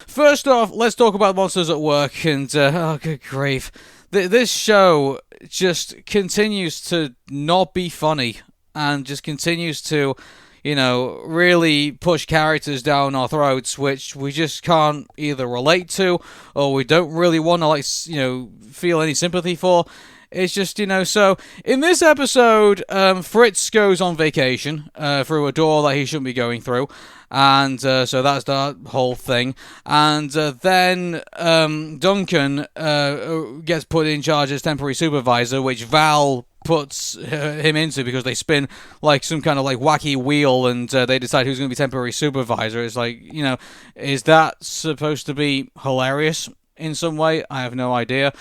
First off, let's talk about Monsters at Work, and oh, good grief, this show just continues to not be funny, and just continues to, really push characters down our throats, which we just can't either relate to, or we don't really want to, feel any sympathy for. It's just, so in this episode, Fritz goes on vacation through a door that he shouldn't be going through, and so that's the whole thing. And then Duncan gets put in charge as temporary supervisor, which Val puts him into because they spin like some kind of like wacky wheel, and they decide who's going to be temporary supervisor. It's like, is that supposed to be hilarious in some way? I have no idea.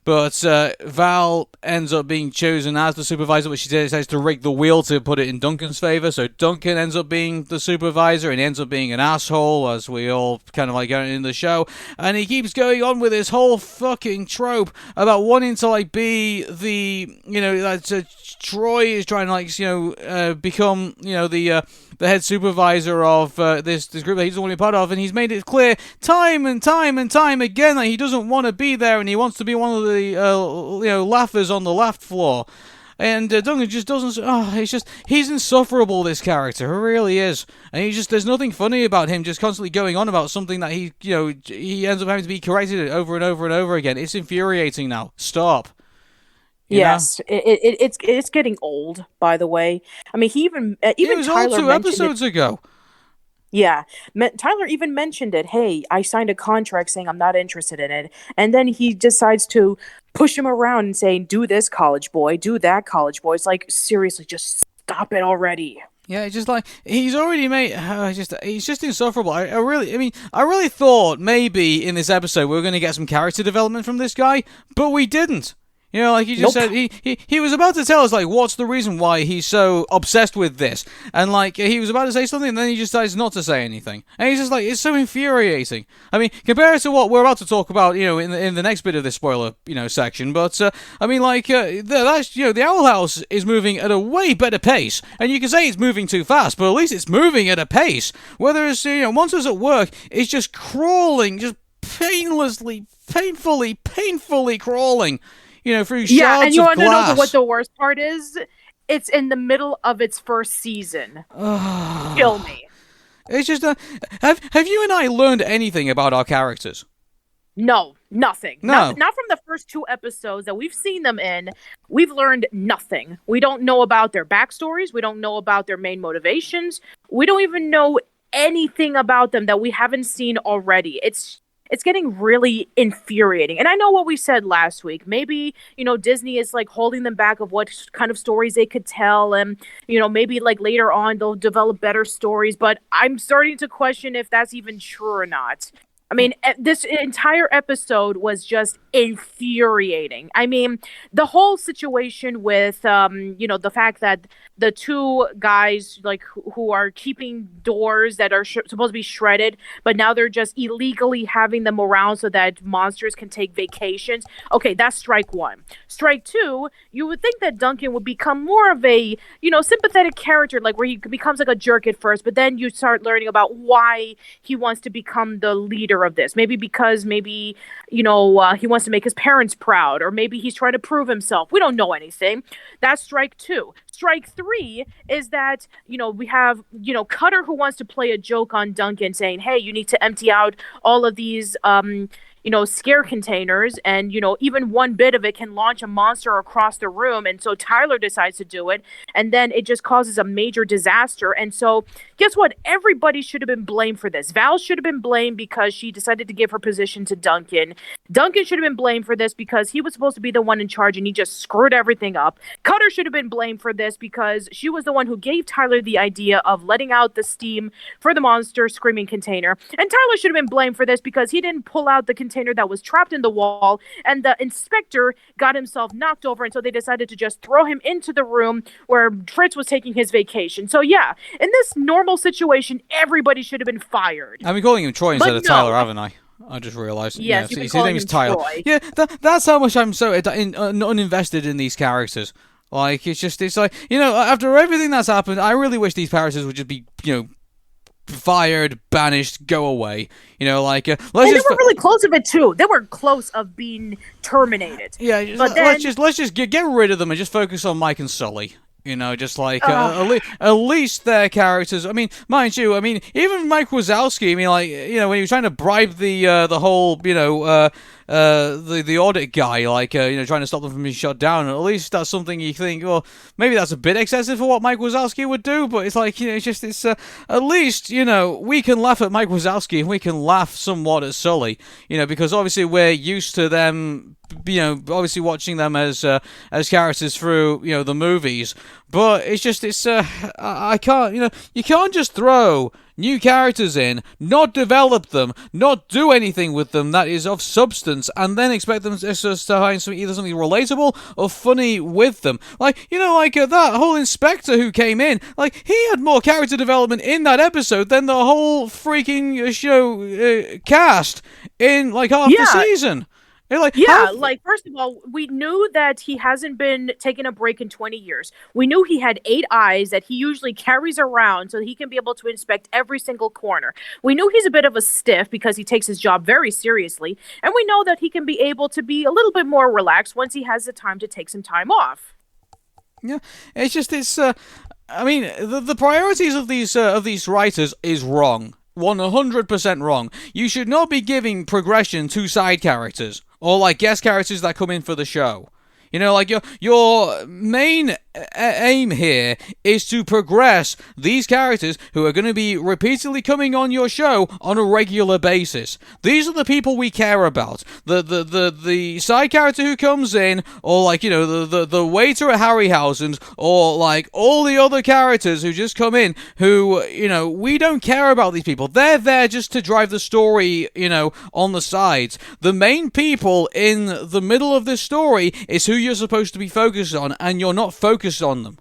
But Val ends up being chosen as the supervisor, but she decides to rig the wheel to put it in Duncan's favor. So Duncan ends up being the supervisor, and he ends up being an asshole, as we all kind of like going in the show. And he keeps going on with this whole fucking trope about wanting to be the, Troy is trying to become, the head supervisor of this group that he doesn't want to be part of, and he's made it clear time and time and time again that he doesn't want to be there, and he wants to be one of the laughers on the laugh floor. And Duncan just doesn't. Oh, he's insufferable. This character, he really is, and there's nothing funny about him just constantly going on about something that he ends up having to be corrected over and over and over again. It's infuriating now. Stop. Yes, it's getting old. By the way, I mean he even It was all Tyler 2 mentioned episodes ago. Yeah, Tyler even mentioned it. Hey, I signed a contract saying I'm not interested in it, and then he decides to push him around and saying, "Do this, college boy. Do that, college boy." It's like seriously, just stop it already. Yeah, it's just like he's already made. He's just insufferable. I really thought maybe in this episode we were going to get some character development from this guy, but we didn't. You know, like you just said, he was about to tell us, like, what's the reason why he's so obsessed with this. And, like, he was about to say something, and then he just decides not to say anything. And he's just like, it's so infuriating. I mean, compared to what we're about to talk about, you know, in the next bit of this spoiler, you know, section. But, I mean, like, that's, you know, the Owl House is moving at a way better pace. And you can say it's moving too fast, but at least it's moving at a pace. Whereas, you know, Monsters at Work is just crawling, just painfully crawling. You know, through shards of glass. Yeah, and you want to know what the worst part is? It's in the middle of its first season. Kill me. It's just have you and I learned anything about our characters? No, nothing. No. Not from the first 2 episodes that we've seen them in. We've learned nothing. We don't know about their backstories. We don't know about their main motivations. We don't even know anything about them that we haven't seen already. It's getting really infuriating. And I know what we said last week. Maybe, you know, Disney is like holding them back of what kind of stories they could tell. And, you know, maybe like later on they'll develop better stories. But I'm starting to question if that's even true or not. I mean, this entire episode was just infuriating. I mean, the whole situation with, you know, the fact that the 2 guys, like, who are keeping doors that are supposed to be shredded, but now they're just illegally having them around so that monsters can take vacations. Okay, that's strike 1. Strike 2, you would think that Duncan would become more of a, you know, sympathetic character, like where he becomes like a jerk at first, but then you start learning about why he wants to become the leader of this. Maybe because you know, he wants to make his parents proud, or maybe he's trying to prove himself. We don't know anything. That's strike 2. Strike 3 is that, you know, we have, you know, Cutter, who wants to play a joke on Duncan, saying, hey, you need to empty out all of these you know, scare containers, and, you know, even one bit of it can launch a monster across the room. And so Tyler decides to do it, and then it just causes a major disaster. And so guess what? Everybody should have been blamed for this. Val should have been blamed because she decided to give her position to Duncan. Duncan should have been blamed for this because he was supposed to be the one in charge and he just screwed everything up. Cutter should have been blamed for this because she was the one who gave Tyler the idea of letting out the steam for the monster screaming container. And Tyler should have been blamed for this because he didn't pull out the container that was trapped in the wall, and the inspector got himself knocked over, and so they decided to just throw him into the room where Fritz was taking his vacation. So yeah, in this normal situation, everybody should have been fired. I've been calling him Troy instead of Tyler, haven't I? I just realised. Yes, yeah, his name is Tyler. Troy. Yeah, that's how much I'm so uninvested in these characters. Like, it's like, you know, after everything that's happened, I really wish these characters would just be, you know, fired, banished, go away. You know, like, they were really close of it too. They were close of being terminated. Yeah, but let's just get rid of them and just focus on Mike and Sully. You know, just like at least their characters. I mean, mind you, I mean, even Mike Wazowski. I mean, like, you know, when he was trying to bribe the whole, you know, the audit guy, like, you know, trying to stop them from being shut down. At least that's something you think, well, maybe that's a bit excessive for what Mike Wazowski would do. But it's like, you know, it's at least, you know, we can laugh at Mike Wazowski and we can laugh somewhat at Sully. You know, because obviously we're used to them. You know, obviously watching them as characters through, you know, the movies, but I can't, you know, you can't just throw new characters in, not develop them, not do anything with them that is of substance, and then expect them to find either something relatable or funny with them. Like, you know, like that whole inspector who came in, like, he had more character development in that episode than the whole freaking show cast in like half the season. Like, first of all, we knew that he hasn't been taking a break in 20 years. We knew he had 8 eyes that he usually carries around so he can be able to inspect every single corner. We knew he's a bit of a stiff because he takes his job very seriously. And we know that he can be able to be a little bit more relaxed once he has the time to take some time off. Yeah, I mean, the priorities of these writers is wrong. 100% wrong. You should not be giving progression to side characters or like guest characters that come in for the show. You know, like your main aim here is to progress these characters who are going to be repeatedly coming on your show on a regular basis. These are the people we care about. The side character who comes in, or like, you know, the waiter at Harryhausen's, or like all the other characters who just come in who, you know, we don't care about these people. They're there just to drive the story, you know, on the sides. The main people in the middle of this story is who you're supposed to be focused on, and you're not focused on them.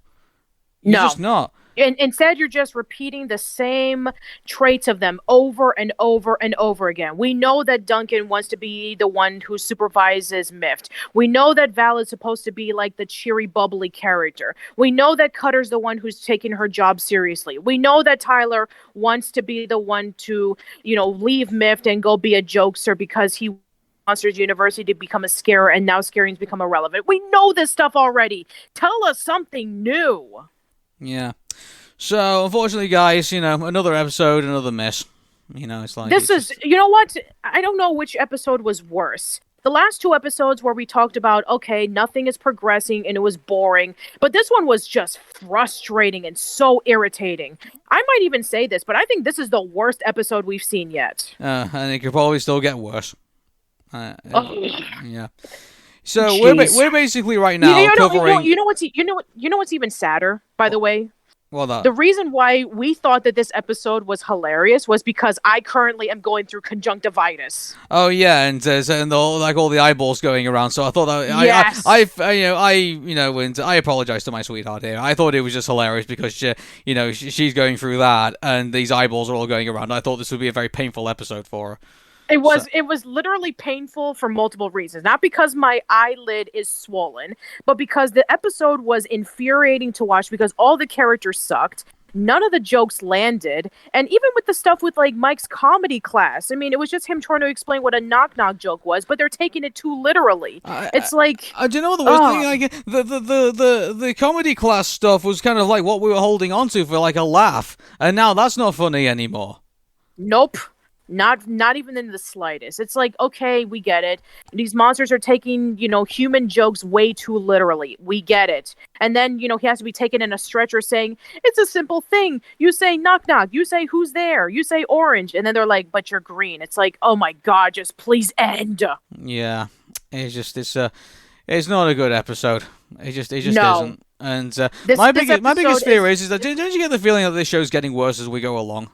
You're just not. And instead, you're just repeating the same traits of them over and over and over again. We know that Duncan wants to be the one who supervises Mift. We know that Val is supposed to be like the cheery, bubbly character. We know that Cutter's the one who's taking her job seriously. We know that Tyler wants to be the one to, you know, leave Mift and go be a jokester because he Monsters University to become a scarer, and now scaring's become irrelevant. We know this stuff already. Tell us something new. Yeah. So, unfortunately, guys, you know, another episode, another miss. You know, it's like... You know what? I don't know which episode was worse. The last two episodes where we talked about, okay, nothing is progressing and it was boring, but this one was just frustrating and so irritating. I might even say this, but I think this is the worst episode we've seen yet. And it could probably still get worse. Yeah. So Jeez. we're basically right now covering. You know what's even sadder, by the way. Well, the reason why we thought that this episode was hilarious was because I currently am going through conjunctivitis. Oh yeah, and all the eyeballs going around. So I thought that yes. I apologize to my sweetheart here. I thought it was just hilarious because she's going through that, and these eyeballs are all going around. I thought this would be a very painful episode for her. It was literally painful for multiple reasons. Not because my eyelid is swollen, but because the episode was infuriating to watch because all the characters sucked. None of the jokes landed. And even with the stuff with like Mike's comedy class, I mean, it was just him trying to explain what a knock-knock joke was, but they're taking it too literally. It's like... do you know what the worst thing? Like, the comedy class stuff was kind of like what we were holding on to for like a laugh. And now that's not funny anymore. Nope. Not even in the slightest. It's like, okay, we get it. These monsters are taking, you know, human jokes way too literally. We get it. And then, you know, he has to be taken in a stretcher saying, it's a simple thing. You say knock knock. You say who's there. You say orange. And then they're like, but you're green. It's like, oh my God, just please end. Yeah. It's not a good episode. It just no. isn't. And my biggest fear is that don't you get the feeling that this show's getting worse as we go along?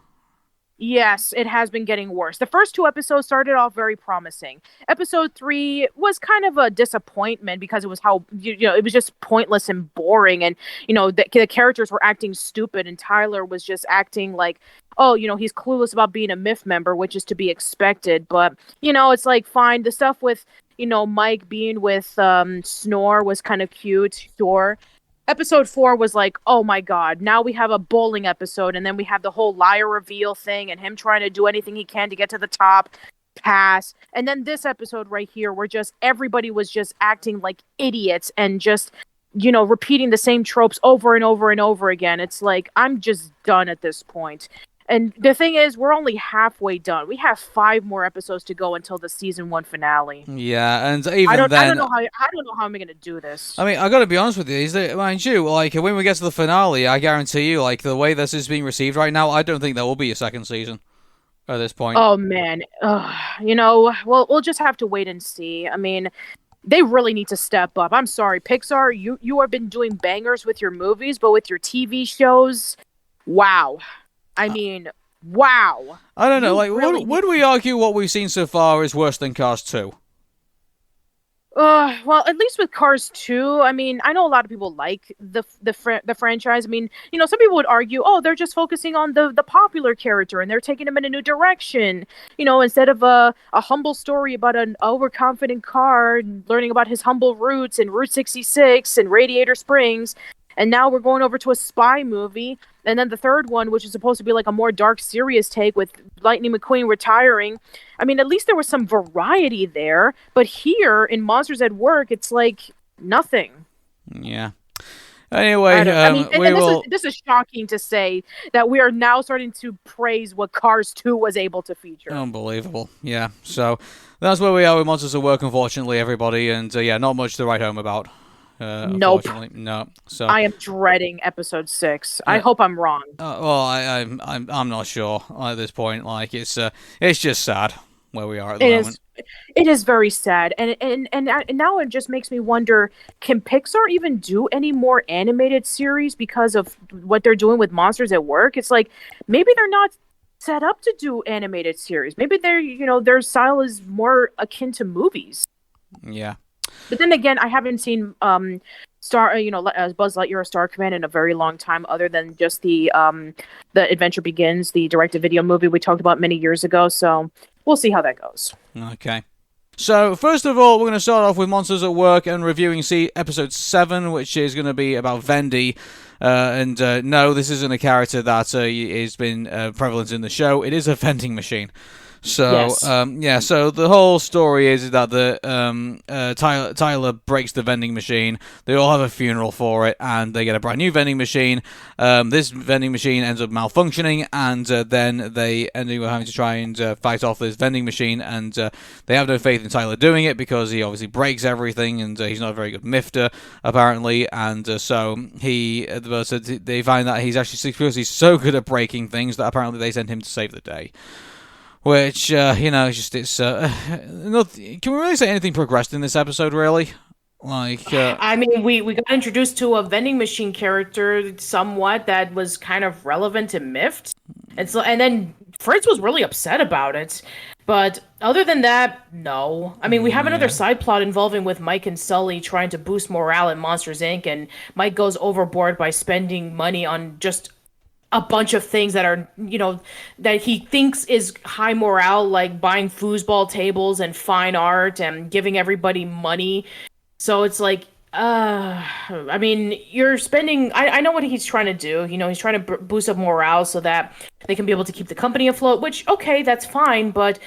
Yes, it has been getting worse. The first two episodes started off very promising. Episode 3 was kind of a disappointment because it was it was just pointless and boring. And, you know, the characters were acting stupid and Tyler was just acting like, oh, you know, he's clueless about being a Mift member, which is to be expected. But, you know, it's like, fine. The stuff with, you know, Mike being with Snore was kind of cute, sure. Episode 4 was like, oh my God, now we have a bowling episode, and then we have the whole liar reveal thing and him trying to do anything he can to get to the top. Pass. And then this episode right here where just everybody was just acting like idiots and just, you know, repeating the same tropes over and over and over again. It's like, I'm just done at this point. And the thing is, we're only halfway done. We have 5 more episodes to go until the season 1 finale. Yeah, and even I don't then, know how I'm going to do this. I mean, I got to be honest with you. Is that, mind you, like when we get to the finale, I guarantee you, like the way this is being received right now, I don't think there will be a second season at this point. Oh man, you know, we'll just have to wait and see. I mean, they really need to step up. I'm sorry, Pixar, you have been doing bangers with your movies, but with your TV shows, wow. I mean, wow. I don't know. Like, would we argue what we've seen so far is worse than Cars 2? Well, at least with Cars 2, I mean, I know a lot of people like the franchise. I mean, you know, some people would argue, oh, they're just focusing on the popular character and they're taking him in a new direction. You know, instead of a humble story about an overconfident car, learning about his humble roots and Route 66 and Radiator Springs. And now we're going over to a spy movie. And then the third one, which is supposed to be like a more dark, serious take with Lightning McQueen retiring. I mean, at least there was some variety there. But here in Monsters at Work, it's like nothing. Yeah. Anyway, this is shocking to say that we are now starting to praise what Cars 2 was able to feature. Unbelievable. Yeah. So that's where we are with Monsters at Work, unfortunately, everybody. And yeah, not much to write home about. Nope. Unfortunately, no. So I am dreading episode 6. I hope I'm wrong. well, I'm not sure at this point. Like it's just sad where we are at the It moment. is. It is very sad, and now it just makes me wonder: can Pixar even do any more animated series because of what they're doing with Monsters at Work? It's like maybe they're not set up to do animated series. Maybe their style is more akin to movies. Yeah. But then again, I haven't seen Buzz Lightyear: Star Command in a very long time, other than just the Adventure Begins, the direct-to-video movie we talked about many years ago. So we'll see how that goes. Okay. So, first of all, we're going to start off with Monsters at Work and reviewing episode 7, which is going to be about Vendy. No, this isn't a character that has been prevalent in the show. It is a vending machine. So, Yes. So the whole story is that Tyler breaks the vending machine. They all have a funeral for it, and they get a brand new vending machine. This vending machine ends up malfunctioning, and then they end up having to try and fight off this vending machine, and they have no faith in Tyler doing it because he obviously breaks everything, and he's not a very good mifter, apparently, and so they find that he's so good at breaking things that apparently they send him to save the day. Which, can we really say anything progressed in this episode, really? I mean, we got introduced to a vending machine character somewhat that was kind of relevant to Mift. And then Fritz was really upset about it. But other than that, no. I mean, we have another side plot involving with Mike and Sully trying to boost morale at Monsters, Inc., and Mike goes overboard by spending money on just a bunch of things that are, that he thinks is high morale, like buying foosball tables and fine art and giving everybody money. So it's like, I mean, you're spending, I know what he's trying to do. He's trying to boost up morale so that they can be able to keep the company afloat, which, okay, that's fine, but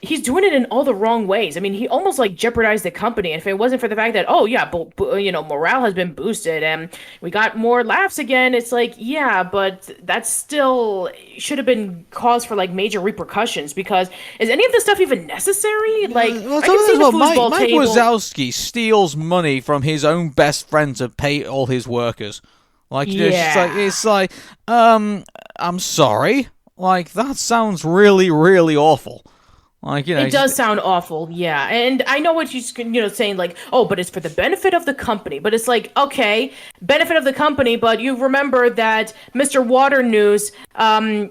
he's doing it in all the wrong ways. I mean, he almost jeopardized the company. And if it wasn't for the fact that, morale has been boosted and we got more laughs again, it's like, yeah, but that still should have been cause for major repercussions, because is any of this stuff even necessary? I can see the foosball Mike table. Wazowski steals money from his own best friend to pay all his workers. I'm sorry. That sounds really, really awful. It does sound awful, yeah. And I know what he's saying, but it's for the benefit of the company. But it's okay, benefit of the company, but you remember that Mr. Water News, he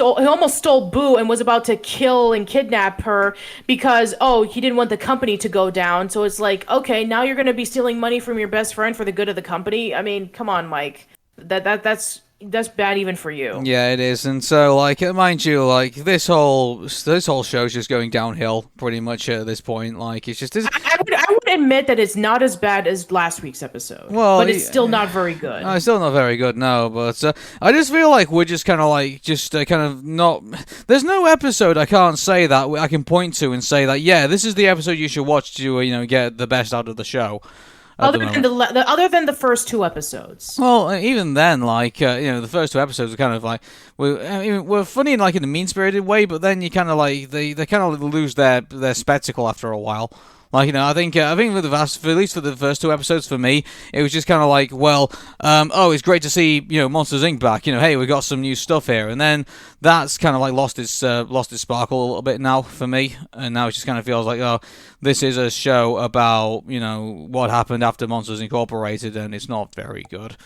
almost stole Boo and was about to kill and kidnap her because, he didn't want the company to go down. So it's okay, now you're going to be stealing money from your best friend for the good of the company? I mean, come on, Mike. That's bad even for you. Yeah, it is. And so, mind you, this whole show is just going downhill pretty much at this point. It's just... I would admit that it's not as bad as last week's episode. Well, but it's still not very good. It's still not very good, no. But I just feel like we're just kind of not... There's no episode I can't say that I can point to and say that, yeah, this is the episode you should watch to, get the best out of the show. Other than the first 2 episodes. Well, even then, the first 2 episodes are kind of we're funny in in a mean-spirited way, but then you kind of they kind of lose their spectacle after a while. I think with at least for the first 2 episodes for me, it was just kind of it's great to see Monsters Inc. back. Hey, we got some new stuff here, and then that's kind of lost its sparkle a little bit now for me, and now it just kind of feels this is a show about what happened after Monsters Incorporated, and it's not very good.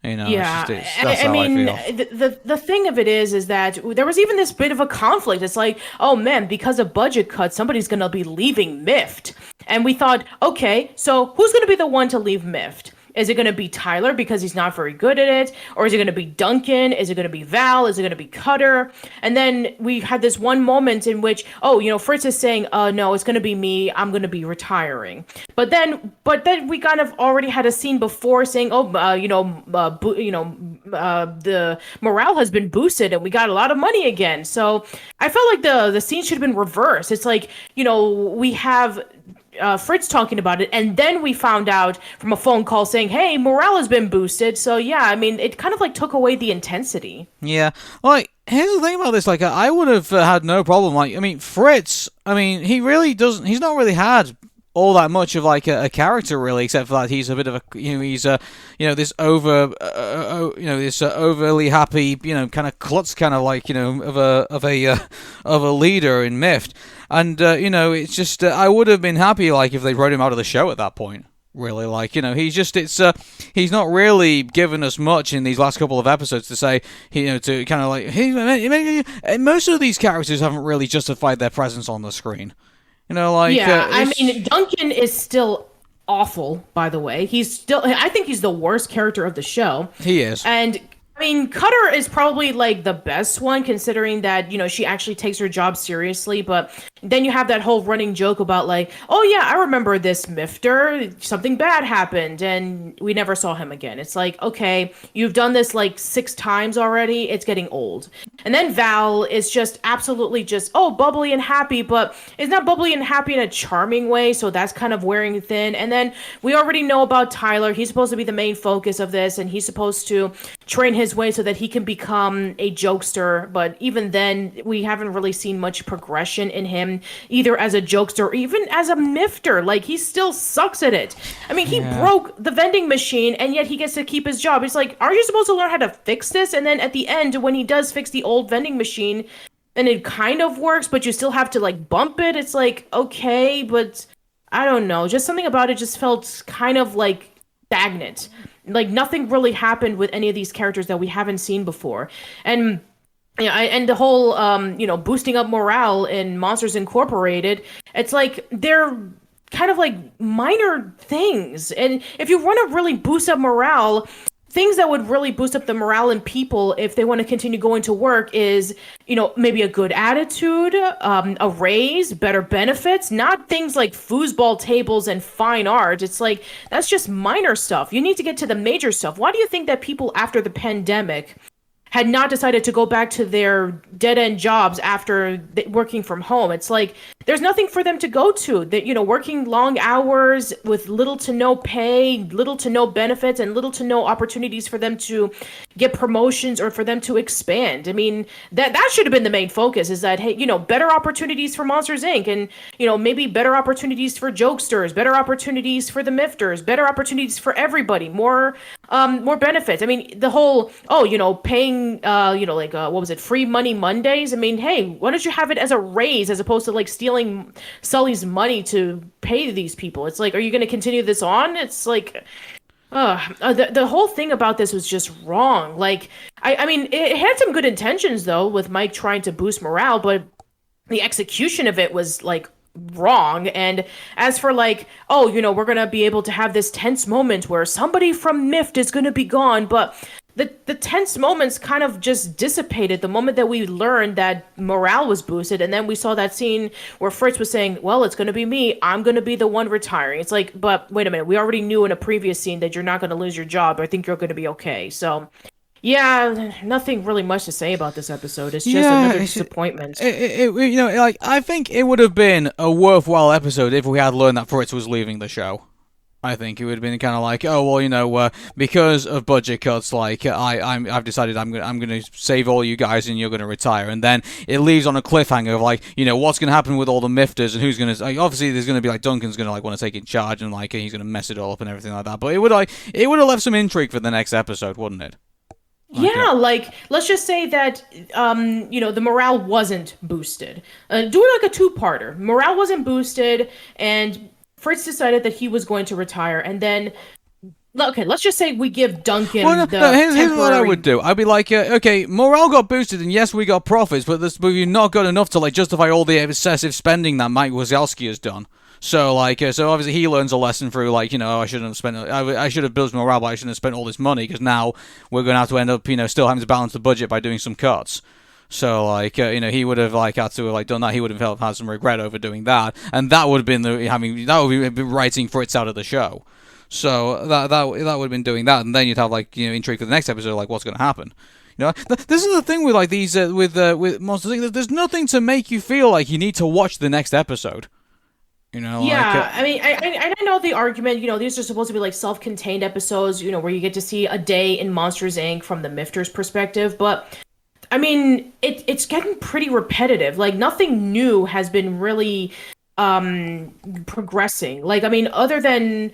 Yeah, that's how I feel. The thing of it is that there was even this bit of a conflict. It's oh man, because of budget cuts, somebody's going to be leaving Mift. And we thought, okay, so who's going to be the one to leave Mift? Is it going to be Tyler because he's not very good at it? Or is it going to be Duncan? Is it going to be Val? Is it going to be Cutter? And then we had this one moment in which, Fritz is saying, no, it's going to be me. I'm going to be retiring. But then we kind of already had a scene before saying, the morale has been boosted and we got a lot of money again. So I felt like the scene should have been reversed. It's we have Fritz talking about it, and then we found out from a phone call saying, hey, morale has been boosted. So yeah, I mean, it kind of took away the intensity. Yeah, here's the thing about this, I would have had no problem, Fritz, he really doesn't, he's not really had all that much of like a character really, except for that he's a bit of a he's this overly happy kind of klutz kind of like of a leader in Mift, and it's just I would have been happy like if they wrote him out of the show at that point. Really, like he's not really given us much in these last couple of episodes to say to kind of like most of these characters haven't really justified their presence on the screen. I mean, Duncan is still awful, by the way. I think he's the worst character of the show. He is. And I mean, Cutter is probably like the best one, considering that, she actually takes her job seriously. But then you have that whole running joke about like, oh yeah, I remember this Mifter, something bad happened and we never saw him again. It's like, okay, you've done this like 6 times already. It's getting old. And then Val is just absolutely just, bubbly and happy, but it's not bubbly and happy in a charming way. So that's kind of wearing thin. And then we already know about Tyler. He's supposed to be the main focus of this, and he's supposed to train his way so that he can become a jokester. But even then, we haven't really seen much progression in him, either as a jokester or even as a Mifter. Like, he still sucks at it. I mean, he broke the vending machine, and yet he gets to keep his job. It's like, are you supposed to learn how to fix this? And then at the end, when he does fix the old vending machine, and it kind of works, but you still have to like bump it. It's like, okay, but I don't know. Just something about it just felt kind of like stagnant. Like nothing really happened with any of these characters that we haven't seen before. And and the whole boosting up morale in Monsters Incorporated, it's like they're kind of like minor things. And if you want to really boost up morale, things that would really boost up the morale in people if they want to continue going to work is, maybe a good attitude, a raise, better benefits, not things like foosball tables and fine art. It's like, that's just minor stuff. You need to get to the major stuff. Why do you think that people after the pandemic had not decided to go back to their dead-end jobs after working from home? It's like there's nothing for them to go to. That working long hours with little to no pay, little to no benefits, and little to no opportunities for them to get promotions or for them to expand. I mean, that should have been the main focus. Is that, hey, better opportunities for Monsters Inc. and maybe better opportunities for jokesters, better opportunities for the Mifters, better opportunities for everybody, more benefits. I mean, the whole paying what was it, free money Mondays? I mean, hey, why don't you have it as a raise as opposed to like stealing Sully's money to pay these people? It's like, are you going to continue this on? It's like, the whole thing about this was just wrong. Like, I mean, it had some good intentions though, with Mike trying to boost morale, but the execution of it was like wrong. And as for like, we're going to be able to have this tense moment where somebody from Mift is going to be gone, but the tense moments kind of just dissipated the moment that we learned that morale was boosted. And then we saw that scene where Fritz was saying, well, it's going to be me. I'm going to be the one retiring. It's like, but wait a minute. We already knew in a previous scene that you're not going to lose your job. I think you're going to be okay. So yeah, nothing really much to say about this episode. It's just another disappointment. I think it would have been a worthwhile episode if we had learned that Fritz was leaving the show. I think it would have been kind of like, because of budget cuts, like I've decided I'm gonna save all you guys and you're gonna retire, and then it leaves on a cliffhanger of like, what's gonna happen with all the Mifters and who's gonna obviously there's gonna be like Duncan's gonna like want to take in charge and like he's gonna mess it all up and everything like that. But it would have left some intrigue for the next episode, wouldn't it? Yeah, like, let's just say that, the morale wasn't boosted. Do it like a 2-parter. Morale wasn't boosted, and Fritz decided that he was going to retire, and then, okay, let's just say we give Duncan here's what I would do. I'd be like, okay, morale got boosted, and yes, we got profits, but we've not got enough to, like, justify all the excessive spending that Mike Wazowski has done. So, so obviously he learns a lesson through, like, I shouldn't have spent, I should have built morale, but I shouldn't have spent all this money, because now we're going to have to end up, still having to balance the budget by doing some cuts. So, he would have, had to, done that. He would have had some regret over doing that. And that would have been that would be writing Fritz out of the show. So, that would have been doing that. And then you'd have, intrigue for the next episode, what's going to happen. This is the thing with, these, with Monsters Inc. There's nothing to make you feel like you need to watch the next episode. I mean, I know the argument, these are supposed to be self-contained episodes, where you get to see a day in Monsters Inc. from the Mifter's perspective, but I mean, it's getting pretty repetitive. Like, nothing new has been really progressing. Like, I mean, other than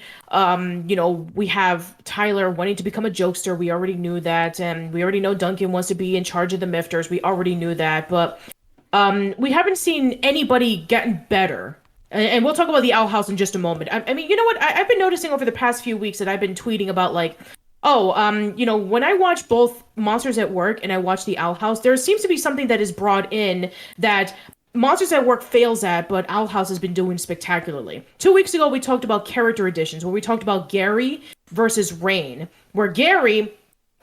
we have Tyler wanting to become a jokester. We already knew that, and we already know Duncan wants to be in charge of the Mifters. We already knew that, but we haven't seen anybody getting better. And we'll talk about the Owl House in just a moment. I mean, you know what? I've been noticing over the past few weeks that I've been tweeting about like, oh, when I watch both Monsters at Work and I watch the Owl House, there seems to be something that is brought in that Monsters at Work fails at, but Owl House has been doing spectacularly. 2 weeks ago, we talked about character additions, where we talked about Gary versus Rain, where Gary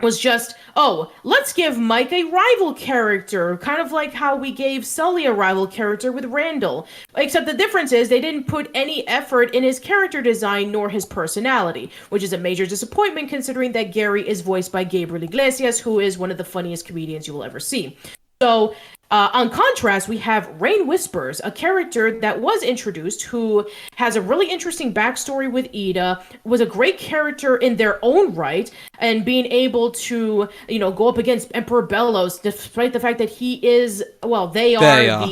was just, oh, let's give Mike a rival character, kind of like how we gave Sully a rival character with Randall. Except the difference is they didn't put any effort in his character design nor his personality, which is a major disappointment considering that Gary is voiced by Gabriel Iglesias, who is one of the funniest comedians you will ever see. So, on contrast, we have Rain Whispers, a character that was introduced who has a really interesting backstory with Ida, was a great character in their own right, and being able to, go up against Emperor Bellows, despite the fact that he is, well, they are.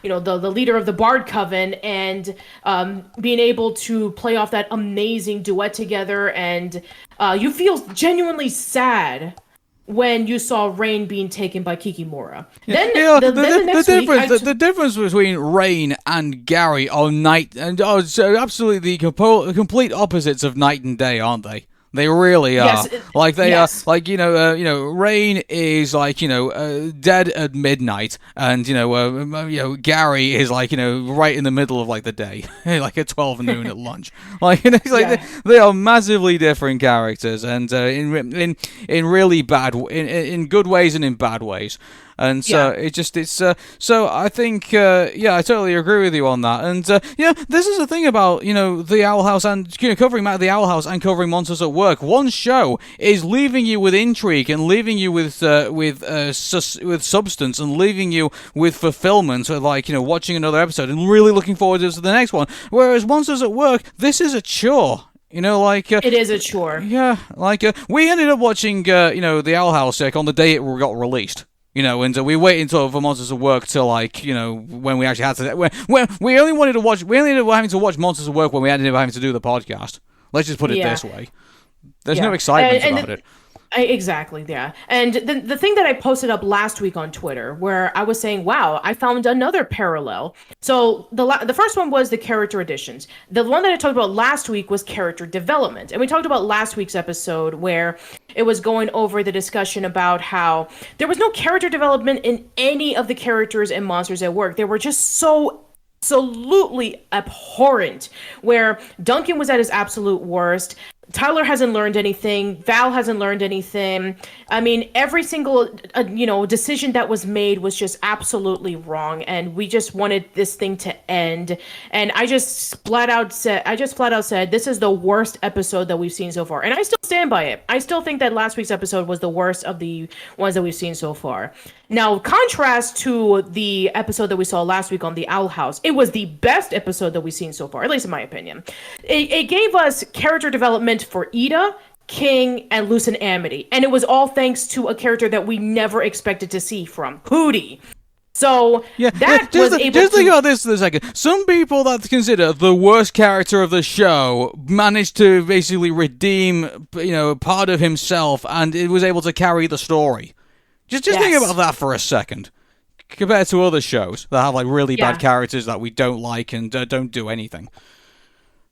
The, the leader of the Bard Coven, and being able to play off that amazing duet together, and you feel genuinely sad when you saw Rain being taken by Kikimora. The difference between Rain and Gary are absolutely the complete opposites of night and day, aren't they? They really are. Yes, are. Rain is dead at midnight, and Gary is right in the middle of the day, like at 12 noon at lunch. They are massively different characters, and in really bad, in good ways and in bad ways. And so so I think I totally agree with you on that. And this is the thing about the Owl House and covering Matt the Owl House and covering Monsters at Work. One show is leaving you with intrigue and leaving you with substance and leaving you with fulfillment, watching another episode and really looking forward to the next one. Whereas Monsters at Work, this is a chore. It is a chore. Yeah, we ended up watching the Owl House on the day it got released. And we waited until for Monsters at Work till when we actually had to. When we only wanted to watch. We only ended up having to watch Monsters at Work when we ended up having to do the podcast. Let's just put it this way. There's no excitement about it. Exactly, yeah. And the thing that I posted up last week on Twitter, where I was saying, wow, I found another parallel. So the first one was the character additions. The one that I talked about last week was character development. And we talked about last week's episode where it was going over the discussion about how there was no character development in any of the characters in Monsters at Work. They were just so absolutely abhorrent, where Duncan was at his absolute worst. Tyler hasn't learned anything. Val hasn't learned anything. I mean, every single, decision that was made was just absolutely wrong. And we just wanted this thing to end. And I just flat out said, this is the worst episode that we've seen so far. And I still stand by it. I still think that last week's episode was the worst of the ones that we've seen so far. Now, contrast to the episode that we saw last week on the Owl House, it was the best episode that we've seen so far, at least in my opinion. It gave us character development for Ida, King, and Luce and Amity. And it was all thanks to a character that we never expected to see from Hootie. So just think about this for a second. Some people that consider the worst character of the show managed to basically redeem, part of himself, and it was able to carry the story. Just think about that for a second. Compared to other shows that have really bad characters that we don't like and don't do anything.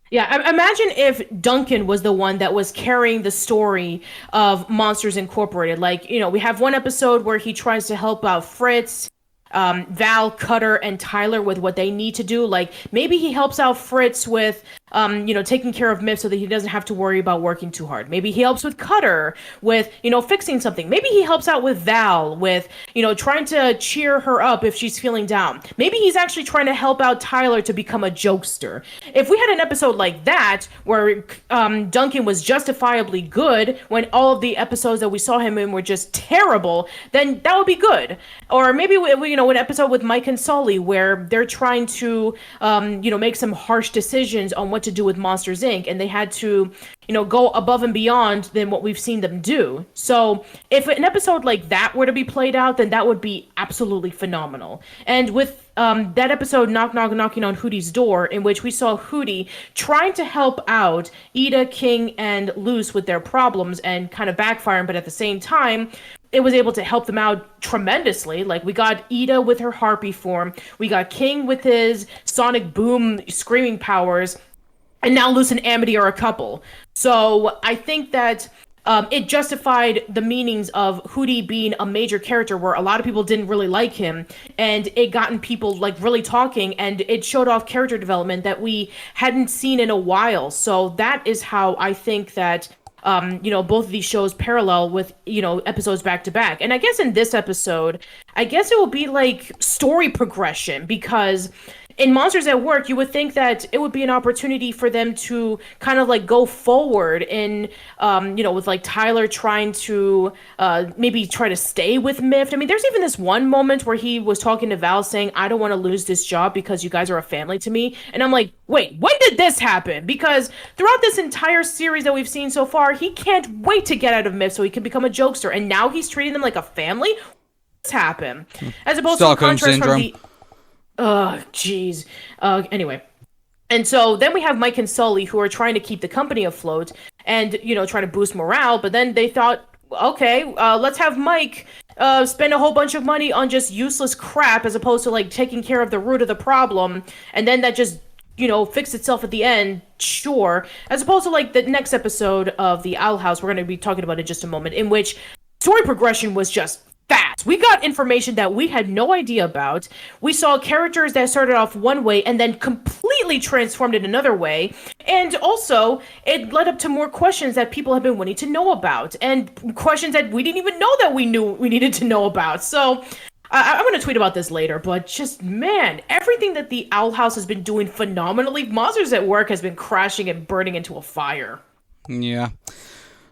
Yeah, imagine if Duncan was the one that was carrying the story of Monsters Incorporated. We have one episode where he tries to help out Fritz, Val, Cutter, and Tyler with what they need to do. Maybe he helps out Fritz with, taking care of Mift so that he doesn't have to worry about working too hard. Maybe he helps with Cutter with, fixing something. Maybe he helps out with Val with, trying to cheer her up if she's feeling down. Maybe he's actually trying to help out Tyler to become a jokester. If we had an episode like that where Duncan was justifiably good when all of the episodes that we saw him in were just terrible, then that would be good. Or maybe an episode with Mike and Sully where they're trying to make some harsh decisions on what to do with Monsters Inc. and they had to, go above and beyond than what we've seen them do. So if an episode like that were to be played out, then that would be absolutely phenomenal. And with that episode, Knocking on Hootie's Door, in which we saw Hootie trying to help out Ida, King, and Luce with their problems and kind of backfiring, but at the same time, it was able to help them out tremendously. Like, we got Ida with her harpy form, we got King with his sonic boom screaming powers, and now Luce and Amity are a couple. So I think that it justified the meanings of Hootie being a major character where a lot of people didn't really like him, and it gotten people like really talking, and it showed off character development that we hadn't seen in a while. So that is how I think that both of these shows parallel with, episodes back to back. And I guess in this episode, I guess it will be like story progression, because in Monsters at Work, you would think that it would be an opportunity for them to kind of like go forward in, with like Tyler trying to maybe try to stay with Mift. I mean, there's even this one moment where he was talking to Val saying, I don't want to lose this job because you guys are a family to me. And I'm like, wait, when did this happen? Because throughout this entire series that we've seen so far, he can't wait to get out of Mift so he can become a jokester. And now he's treating them like a family? What's happened? As opposed to the contrast syndrome. from the... Oh, jeez. Anyway. And so then we have Mike and Sully, who are trying to keep the company afloat and, trying to boost morale. But then they thought, okay, let's have Mike spend a whole bunch of money on just useless crap as opposed to, like, taking care of the root of the problem. And then that just, fix itself at the end, sure. As opposed to, like, the next episode of The Owl House, we're going to be talking about in just a moment, in which story progression was just fast. We got information that we had no idea about. We saw characters that started off one way and then completely transformed in another way. And also, it led up to more questions that people have been wanting to know about, and questions that we didn't even know that we knew we needed to know about. So I'm going to tweet about this later, but just, man, everything that the Owl House has been doing phenomenally, Monsters at Work has been crashing and burning into a fire. Yeah.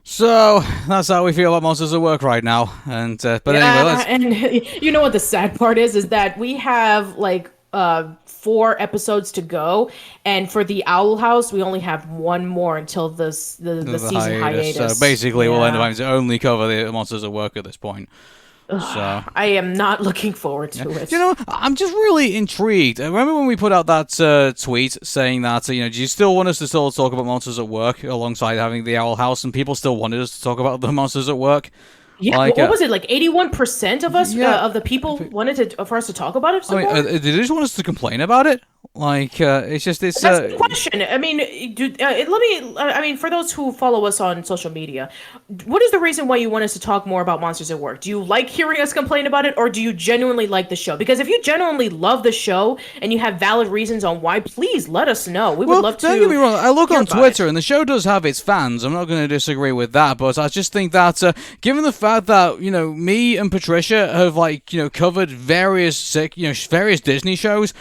So that's how we feel about Monsters at Work right now. And but anyway, let's... and you know what the sad part is that we have like 4 episodes to go, and for the Owl House, we only have one more until the season hiatus. So basically, we'll end up having to only cover the Monsters at Work at this point. So I am not looking forward to it. I'm just really intrigued. Remember when we put out that tweet saying that, do you still want us to still talk about Monsters at Work alongside having the Owl House, and people still wanted us to talk about the Monsters at Work? Yeah, like, what was it, like 81% of us, of the people wanted for us to talk about it? Did they just want us to complain about it? Like, it's just this... That's the question. I mean, for those who follow us on social media, what is the reason why you want us to talk more about Monsters at Work? Do you like hearing us complain about it, or do you genuinely like the show? Because if you genuinely love the show, and you have valid reasons on why, please let us know. We would love to... Don't get me wrong, I look on Twitter, and the show does have its fans. I'm not going to disagree with that, but I just think that, given the fact that, me and Patricia have, covered various Disney shows,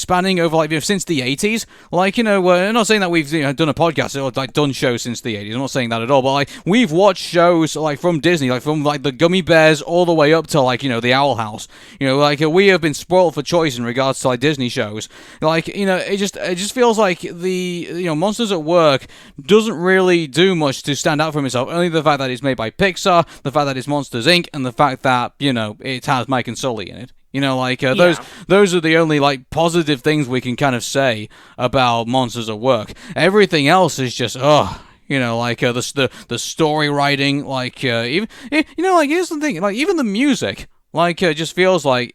spanning over, since the 80s. We're not saying that we've, done a podcast or, done shows since the 80s. I'm not saying that at all, but, we've watched shows, from Disney, from, the Gummy Bears all the way up to, the Owl House. We have been spoiled for choice in regards to, Disney shows. It just feels like the, Monsters at Work doesn't really do much to stand out from itself. Only the fact that it's made by Pixar, the fact that it's Monsters Inc., and the fact that, it has Mike and Sully in it. Those are the only, positive things we can kind of say about Monsters at Work. Everything else is just, the story writing, even, here's the thing, even the music, it just feels like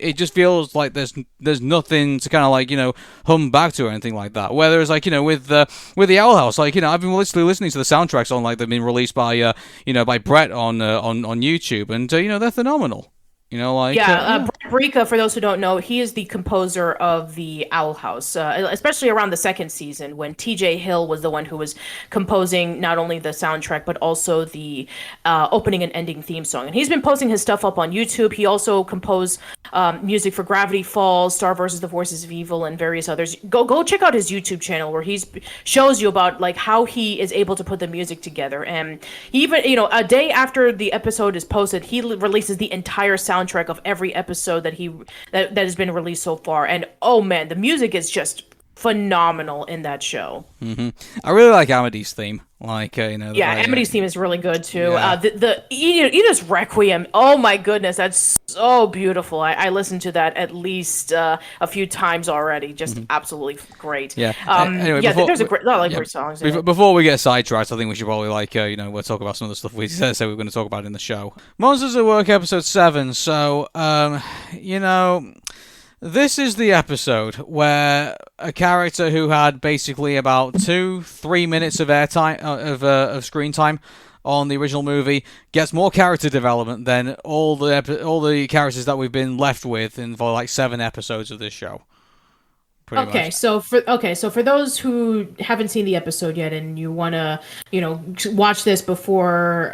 there's nothing to kind of hum back to or anything like that. Whereas with the Owl House, I've been literally listening to the soundtracks on they've been released by by Brett on YouTube, and they're phenomenal. Brett Brika, for those who don't know, he is the composer of the Owl House, especially around the second season when TJ Hill was the one who was composing not only the soundtrack but also the opening and ending theme song. And he's been posting his stuff up on YouTube. He also composed music for Gravity Falls, Star vs. the Forces of Evil, and various others. Go check out his YouTube channel where he shows you about how he is able to put the music together. And he even, a day after the episode is posted, he releases the entire soundtrack of every episode that has been released so far. And oh man, the music is just phenomenal in that show. I really like Amity's theme. Like, Yeah, Amity's theme is really good too. Yeah. The Edith's Requiem. Oh my goodness, that's so beautiful. I listened to that at least a few times already. Just absolutely great. Yeah. Anyway, yeah. before, There's a lot of great songs. In it. Before we get sidetracked, I think we should probably we'll talk about some of the stuff we said we were going to talk about in the show. Monsters at Work episode 7. So, this is the episode where a character who had basically about 2-3 minutes of airtime of screen time on the original movie gets more character development than all the characters that we've been left with for like 7 episodes of this show. Okay, so for those who haven't seen the episode yet and you want to, watch this before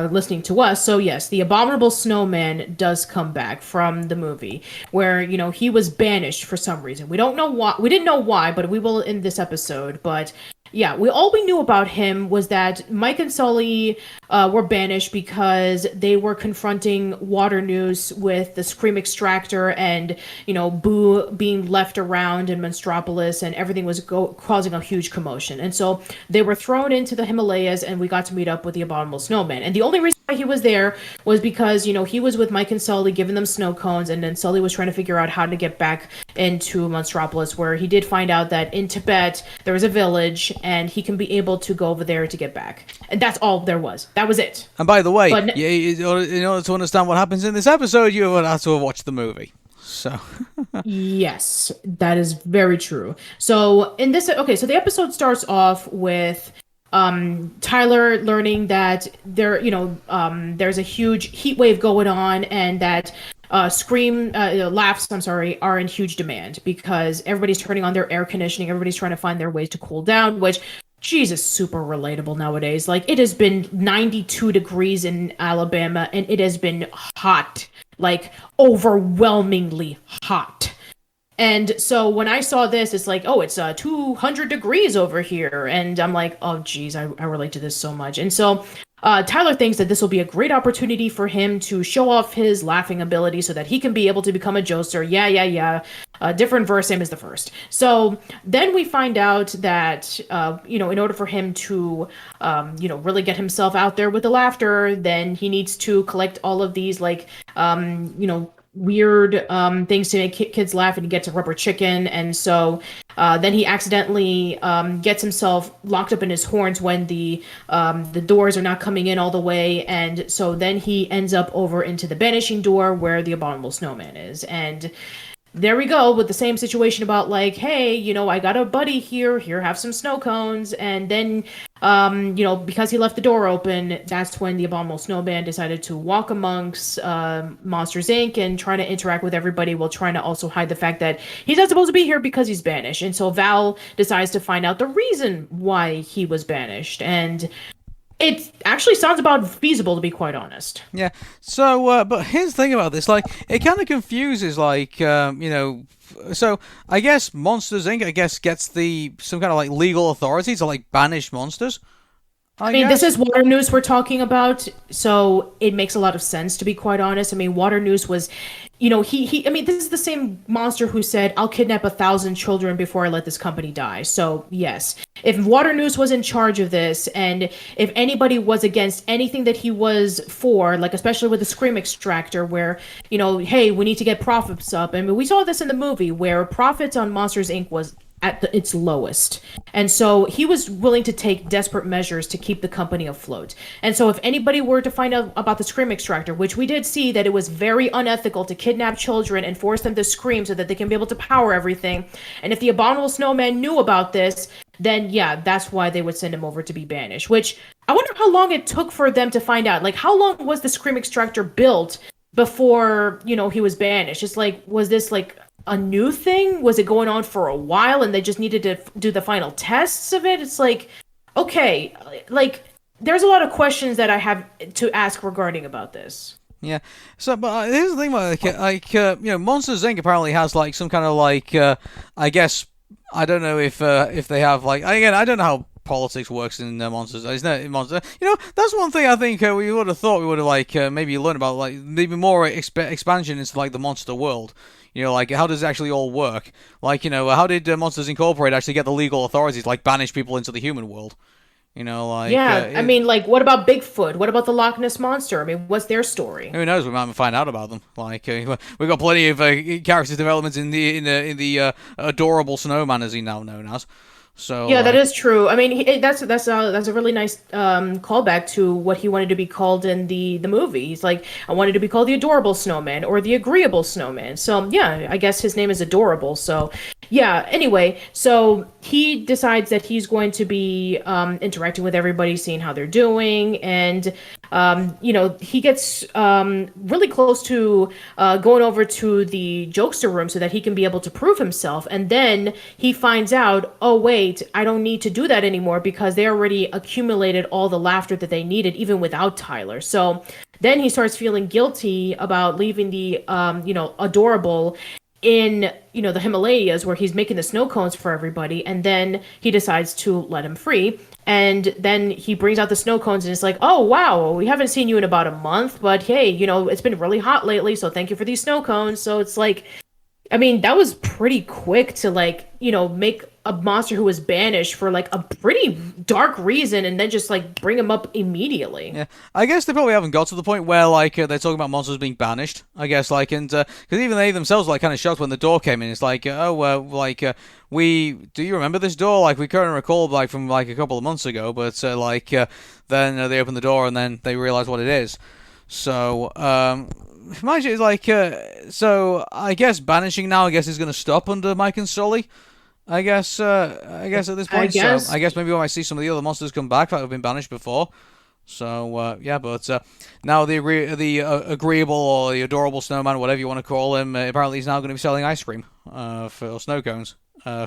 listening to us. So yes, the Abominable Snowman does come back from the movie where, he was banished for some reason. We don't know why. We didn't know why, but we will in this episode. But yeah, all we knew about him was that Mike and Sully were banished because they were confronting Waternoose with the Scream Extractor and, Boo being left around in Monstropolis, and everything was causing a huge commotion. And so they were thrown into the Himalayas, and we got to meet up with the Abominable Snowman. And the only reason why he was there was because, he was with Mike and Sully giving them snow cones, and then Sully was trying to figure out how to get back into Monstropolis, where he did find out that in Tibet there was a village and he can be able to go over there to get back. And that's all there was. That was it. And by the way, in order to understand what happens in this episode, you would have to have watched the movie. So yes, that is very true. So in this, so the episode starts off with Tyler learning that there's a huge heat wave going on, and that laughs are in huge demand because everybody's turning on their air conditioning. Everybody's trying to find their ways to cool down, which, Jesus, super relatable nowadays. Like, it has been 92 degrees in Alabama, and it has been hot, like overwhelmingly hot. And so when I saw this, it's like, oh, it's 200 degrees over here. And I'm like, oh, geez, I relate to this so much. And so Tyler thinks that this will be a great opportunity for him to show off his laughing ability so that he can be able to become a jokester. Yeah. Different verse, same as the first. So then we find out that, in order for him to, really get himself out there with the laughter, then he needs to collect all of these, weird things to make kids laugh, and he gets a rubber chicken. And so then he accidentally gets himself locked up in his horns when the doors are not coming in all the way. And so then he ends up over into the banishing door where the Abominable Snowman is. And there we go with the same situation about like, hey, I got a buddy here, have some snow cones. And then, because he left the door open, that's when the Abominable Snowman decided to walk amongst Monsters, Inc. and try to interact with everybody while trying to also hide the fact that he's not supposed to be here because he's banished. And so Val decides to find out the reason why he was banished. And it actually sounds about feasible, to be quite honest. Yeah. So, but here's the thing about this. Like, it kind of confuses, so I guess Monsters, Inc. gets some kind of, legal authority to, banish monsters. I mean, this is Waternoose we're talking about, so it makes a lot of sense, to be quite honest. I mean, Waternoose was, this is the same monster who said, I'll kidnap 1,000 children before I let this company die. So, yes. If Waternoose was in charge of this, and if anybody was against anything that he was for, especially with the Scream Extractor, where, hey, we need to get profits up. I mean, we saw this in the movie, where profits on Monsters, Inc. was at its lowest. And so he was willing to take desperate measures to keep the company afloat. And so if anybody were to find out about the Scream Extractor, which we did see that it was very unethical to kidnap children and force them to scream so that they can be able to power everything, and if the Abominable Snowman knew about this, then yeah, that's why they would send him over to be banished. Which, I wonder how long it took for them to find out. How long was the Scream Extractor built before, he was banished? It's was this a new thing? Was it going on for a while and they just needed to do the final tests of it? It's okay, there's a lot of questions that I have to ask regarding about this. Yeah. So, but here's the thing about Monsters, Inc. apparently has some kind of I guess, I don't know if they have again, I don't know how politics works in monsters. Isn't it? In monsters, that's one thing I think we would have thought we would have maybe learned about, like maybe more expansion into like the monster world. Like how does it actually all work? Like how did Monsters Incorporated actually get the legal authorities to, like, banish people into the human world? I mean, like, what about Bigfoot? What about the Loch Ness Monster? I mean, what's their story? Who knows? We might find out about them. Like, we've got plenty of character developments in the adorable snowman, as he's now known as. So yeah, that is true. I mean, that's a really nice callback to what he wanted to be called in the movie. He's like, I wanted to be called the Adorable Snowman or the Agreeable Snowman. So yeah, I guess his name is Adorable. So yeah. Anyway, so he decides that he's going to be interacting with everybody, seeing how they're doing, and he gets really close to going over to the jokester room so that he can be able to prove himself. And then he finds out, oh wait, I don't need to do that anymore because they already accumulated all the laughter that they needed, even without Tyler. So then he starts feeling guilty about leaving the Adorable in the Himalayas, where he's making the snow cones for everybody, and then he decides to let him free. And then he brings out the snow cones and it's like, oh wow, we haven't seen you in about a month, but hey, it's been really hot lately, so thank you for these snow cones. So it's like, I mean, that was pretty quick to, like, make a monster who was banished for, like, a pretty dark reason and then just, like, bring him up immediately. Yeah, I guess they probably haven't got to the point where, like, they're talking about monsters being banished, I guess, like, and, because even they themselves were, like, kind of shocked when the door came in. It's like, do you remember this door? Like, we couldn't recall, like, from, like, a couple of months ago, but, then they open the door and then they realize what it is. So, mind you, like, so I guess banishing now, I guess, is going to stop under Mike and Sully. I guess at this point. So I guess maybe we might see some of the other monsters come back that have been banished before. So yeah, but now the agreeable or the adorable snowman, whatever you want to call him, apparently he's now going to be selling ice cream for snow cones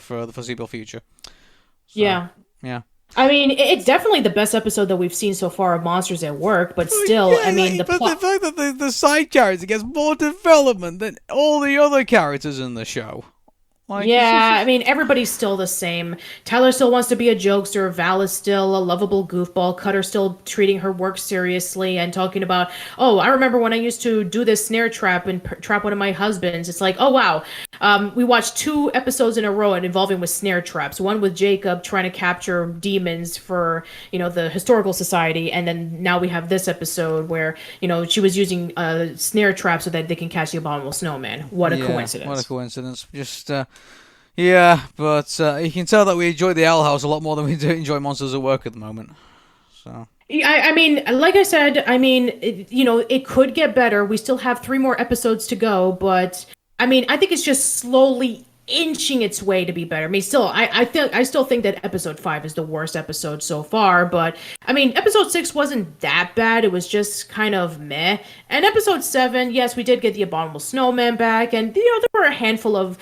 for the foreseeable future. So, yeah. I mean, it's definitely the best episode that we've seen so far of Monsters at Work, but still, yeah, I mean, the fact that the side character gets more development than all the other characters in the show. Like, yeah, I mean, everybody's still the same. Tyler still wants to be a jokester. Val is still a lovable goofball. Cutter's still treating her work seriously and talking about, oh, I remember when I used to do this snare trap and trap one of my husbands. It's like, oh, wow. We watched 2 episodes in a row involving with snare traps. One with Jacob trying to capture demons for, the Historical Society. And then now we have this episode where, she was using a snare trap so that they can catch the Abominable Snowman. What a coincidence. What a coincidence. Just... yeah, but you can tell that we enjoy the Owl House a lot more than we do enjoy Monsters at Work at the moment. So I mean, like I said, I mean, it could get better. We still have 3 more episodes to go, but I mean, I think it's just slowly inching its way to be better. I mean, still, I still think that episode 5 is the worst episode so far, but I mean, episode 6 wasn't that bad. It was just kind of meh. And episode 7, yes, we did get the Abominable Snowman back, and there were a handful of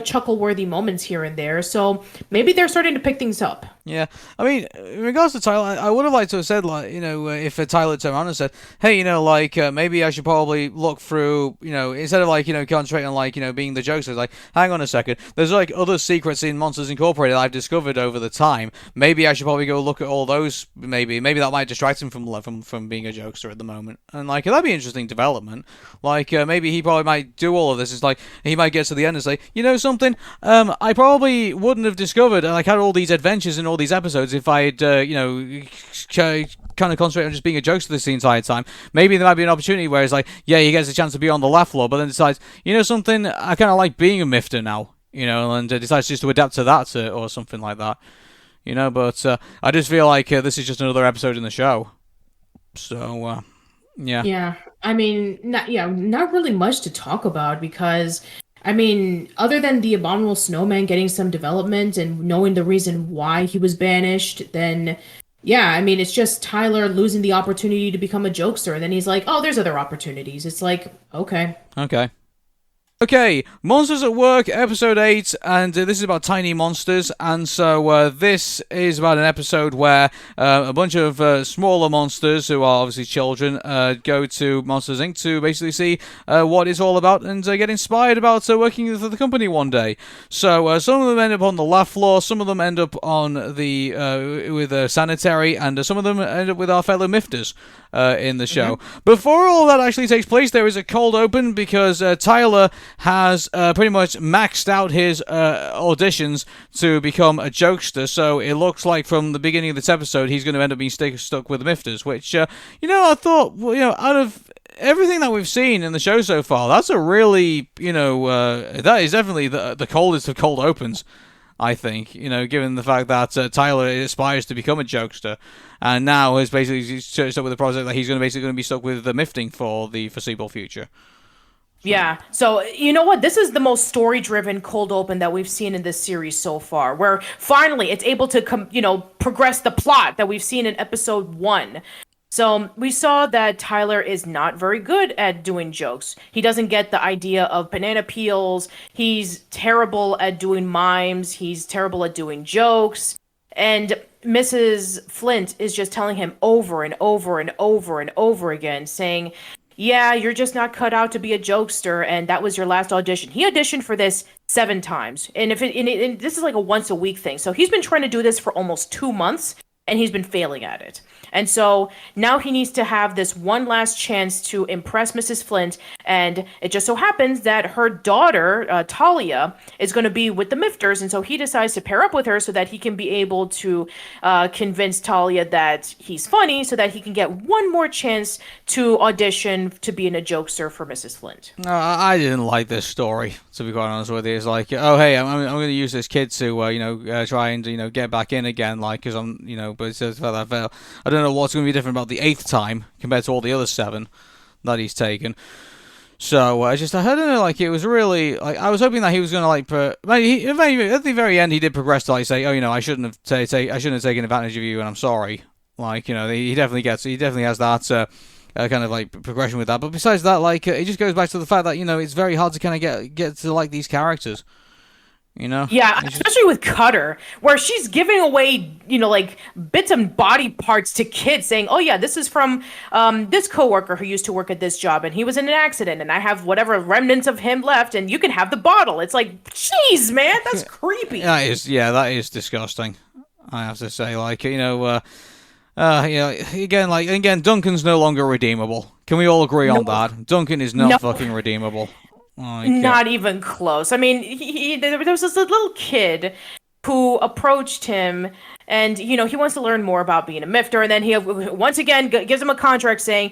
chuckle-worthy moments here and there. So maybe they're starting to pick things up. Yeah, I mean, in regards to Tyler, I would have liked to have said, like, if Tyler turned around and said, hey, maybe I should probably look through, instead of, like, concentrating on, like, being the jokester, like, hang on a second, there's, like, other secrets in Monsters Incorporated I've discovered over the time. Maybe I should probably go look at all those, maybe that might distract him from being a jokester at the moment. And, like, that'd be interesting development. Like, maybe he probably might do all of this. It's like, he might get to the end and say, something, I probably wouldn't have discovered, like, had all these adventures in all these episodes if I'd, kind of concentrate on just being a jokester this the entire time. Maybe there might be an opportunity where it's like, yeah, he gets a chance to be on the laugh floor, but then decides, something, I kind of like being a Mifter now, and decides just to adapt to that or something like that. But I just feel like this is just another episode in the show. So, yeah. Yeah, I mean, not really much to talk about because... I mean, other than the Abominable Snowman getting some development and knowing the reason why he was banished, then, yeah, I mean, it's just Tyler losing the opportunity to become a jokester. And then he's like, oh, there's other opportunities. It's like, okay. Okay, Monsters at Work, episode 8, and this is about tiny monsters, and so this is about an episode where a bunch of smaller monsters, who are obviously children, go to Monsters Inc. to basically see what it's all about and get inspired about working for the company one day. So some of them end up on the laugh floor, some of them end up on the with sanitary, and some of them end up with our fellow Mifters in the show. Before all that actually takes place, there is a cold open because Tyler has pretty much maxed out his auditions to become a jokester, so it looks like from the beginning of this episode he's going to end up being stuck with the Mifters, which, I thought, out of everything that we've seen in the show so far, that's a really, that is definitely the coldest of cold opens, I think, given the fact that Tyler aspires to become a jokester, and now is basically stuck with the project that he's going to be stuck with the Mifting for the foreseeable future. Yeah. So, you know what? This is the most story-driven cold open that we've seen in this series so far, where finally it's able to, progress the plot that we've seen in episode 1. So we saw that Tyler is not very good at doing jokes. He doesn't get the idea of banana peels. He's terrible at doing mimes. He's terrible at doing jokes. And Mrs. Flint is just telling him over and over and over and over again, saying, yeah, you're just not cut out to be a jokester, and that was your last audition. He auditioned for this 7 times, and this is like a once a week thing. So he's been trying to do this for almost 2 months, and he's been failing at it. And so now he needs to have this one last chance to impress Mrs. Flint, and it just so happens that her daughter, Talia, is going to be with the Mifters, and so he decides to pair up with her so that he can be able to convince Talia that he's funny, so that he can get one more chance to audition to be in a jokester for Mrs. Flint. I didn't like this story, to be quite honest with you. It's like, oh, hey, I'm going to use this kid to, try and, get back in again, because I'm, but it's just I don't know what's going to be different about the 8th time compared to all the other 7 that he's taken. So I don't know, it was really, I was hoping that he was going to, at the very end he did progress to say, oh, I shouldn't have taken advantage of you and I'm sorry. He definitely has that kind of progression with that. But besides that, it just goes back to the fact that, it's very hard to kind of get to like these characters. Yeah, especially with Cutter, where she's giving away, bits and body parts to kids, saying, oh, yeah, this is from this coworker who used to work at this job, and he was in an accident, and I have whatever remnants of him left, and you can have the bottle. It's like, jeez, man, that's creepy. That is disgusting, I have to say. Again, Duncan's no longer redeemable. Can we all agree on that? Duncan is not fucking redeemable. Not even close. I mean, there was this little kid who approached him, and, he wants to learn more about being a Mifter, and then he, once again, gives him a contract saying,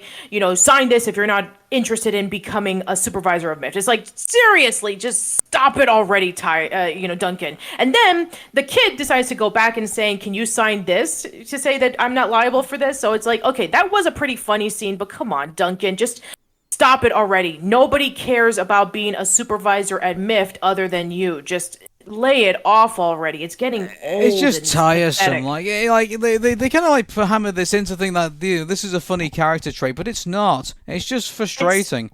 sign this if you're not interested in becoming a supervisor of Mift. It's like, seriously, just stop it already, Duncan. And then the kid decides to go back and saying, can you sign this to say that I'm not liable for this? So it's like, okay, that was a pretty funny scene, but come on, Duncan, just stop it already. Nobody cares about being a supervisor at Mift other than you. Just lay it off already. It's getting old. It's just tiresome. Pathetic. They kind of hammer this into thing that this is a funny character trait, but it's not. It's just frustrating.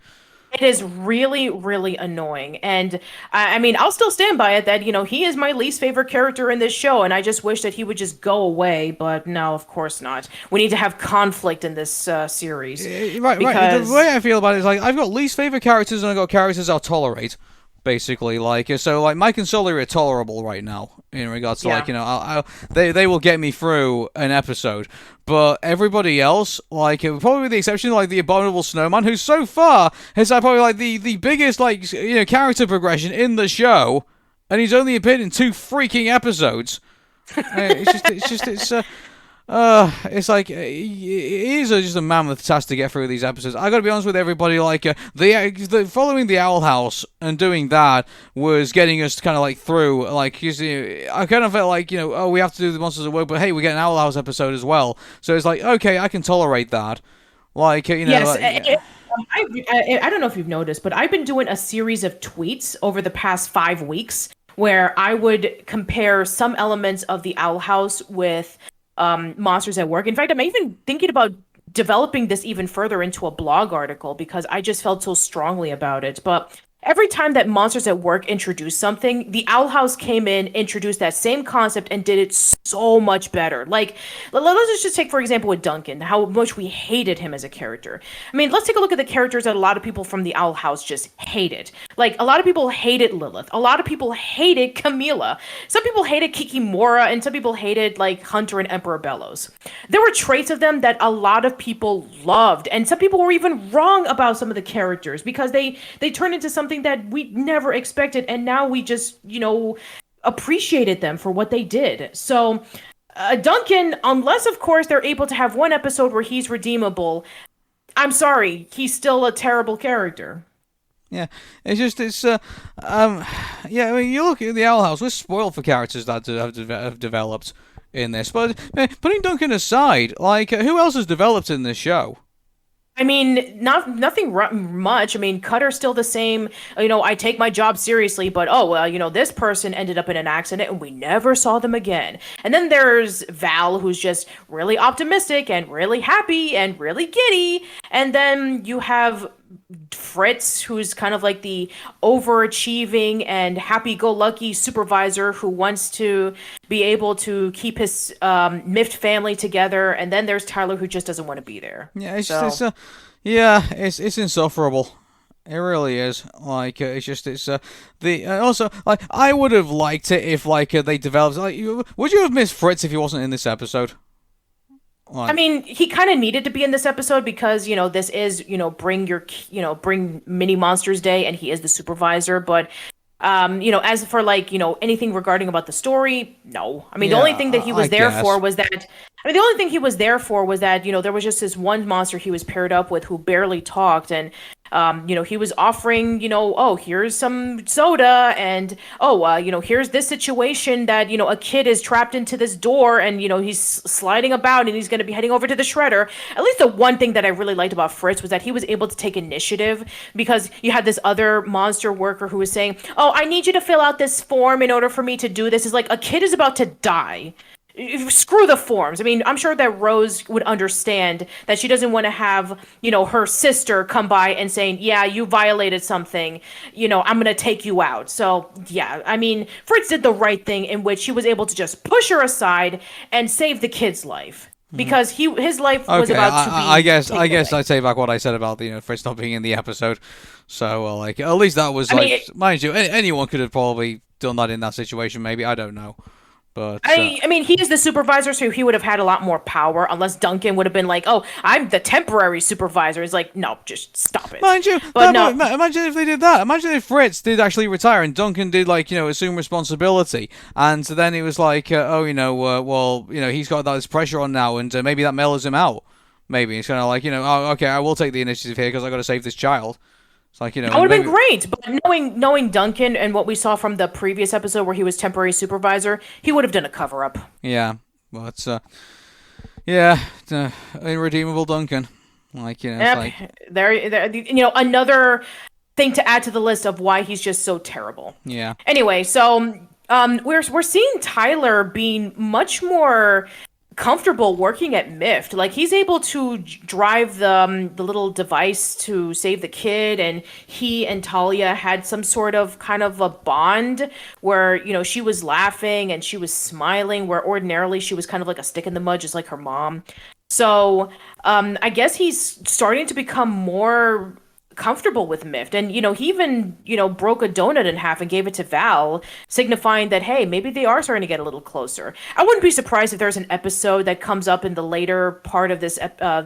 It is really, really annoying. And I mean, I'll still stand by it that, he is my least favorite character in this show. And I just wish that he would just go away. But no, of course not. We need to have conflict in this series. Right. The way I feel about it is I've got least favorite characters and I've got characters I'll tolerate. Basically, so Mike and Sully are tolerable right now in regards to they will get me through an episode, but everybody else, probably with the exception of the Abominable Snowman, who so far has had probably the biggest character progression in the show, and he's only appeared in 2 freaking episodes. It is just a mammoth task to get through these episodes. I gotta be honest with everybody, following the Owl House and doing that was getting us kind of through, I kind of felt we have to do the Monsters at Work, but hey, we get an Owl House episode as well. So it's okay, I can tolerate that. Yes, I don't know if you've noticed, but I've been doing a series of tweets over the past 5 weeks where I would compare some elements of the Owl House with Monsters at Work. In fact, I'm even thinking about developing this even further into a blog article because I just felt so strongly about it. But every time that Monsters at Work introduced something, the Owl House came in, introduced that same concept, and did it so much better. Like, let's just take, for example, with Duncan, how much we hated him as a character. I mean, let's take a look at the characters that a lot of people from the Owl House just hated. Like, a lot of people hated Lilith. A lot of people hated Camila. Some people hated Kikimora, and some people hated, like, Hunter and Emperor Bellows. There were traits of them that a lot of people loved, and some people were even wrong about some of the characters because they turned into something that we never expected, and now we just appreciated them for what they did. So Duncan, unless of course they're able to have one episode where he's redeemable, I'm sorry, he's still a terrible character. Yeah, yeah. I mean, you look at the Owl House. We're spoiled for characters that have developed in this. But putting Duncan aside, like, who else has developed in this show? I mean, nothing much. I mean, Cutter's still the same. I take my job seriously, but this person ended up in an accident and we never saw them again. And then there's Val, who's just really optimistic and really happy and really giddy. And then you have Fritz, who's kind of like the overachieving and happy-go-lucky supervisor who wants to be able to keep his Mift family together, and then there's Tyler, who just doesn't want to be there. Yeah, it's insufferable. It really is. Like, also, like, I would have liked it if, like, they developed. Like, would you have missed Fritz if he wasn't in this episode? Like, I mean, he kind of needed to be in this episode because, this is, bring Mini Monsters Day, and he is the supervisor. But, as for, like, anything regarding about the story, no. I mean, the only thing that he was there for was that, there was just this one monster he was paired up with who barely talked, and he was offering, here's some soda, and here's this situation that, a kid is trapped into this door, and, he's sliding about, and he's going to be heading over to the shredder. At least the one thing that I really liked about Fritz was that he was able to take initiative, because you had this other monster worker who was saying, oh, I need you to fill out this form in order for me to do this. It's like, a kid is about to die. Screw the forms. I mean, I'm sure that Rose would understand that she doesn't want to have, her sister come by and saying, yeah, you violated something, I'm going to take you out. So, yeah, I mean, Fritz did the right thing in which he was able to just push her aside and save the kid's life. Because his life was about to be I guess I'd say back what I said about Fritz not being in the episode. So, like, at least that was, mind you, anyone could have probably done that in that situation, maybe. I don't know. But I mean, he is the supervisor, so he would have had a lot more power, unless Duncan would have been like, oh, I'm the temporary supervisor. It's like, no, just stop it. Mind you, but no. Imagine if they did that. Imagine if Fritz did actually retire and Duncan did, like, assume responsibility. And so then it was like, he's got this pressure on now, and maybe that mellows him out. Maybe it's kind of like, okay, I will take the initiative here because I got to save this child. It's like, that would have been great, but knowing Duncan and what we saw from the previous episode where he was temporary supervisor, he would have done a cover-up. Yeah, but irredeemable Duncan. Like, yep. Another thing to add to the list of why he's just so terrible. Yeah. Anyway, so we're seeing Tyler being much more comfortable working at Mift. Like, he's able to drive the little device to save the kid, and he and Talia had some sort of kind of a bond where, she was laughing and she was smiling, where ordinarily she was kind of like a stick in the mud, just like her mom. So I guess he's starting to become more comfortable with Mift, and he even broke a donut in half and gave it to Val, signifying that, hey, maybe they are starting to get a little closer. I wouldn't be surprised if there's an episode that comes up in the later part of this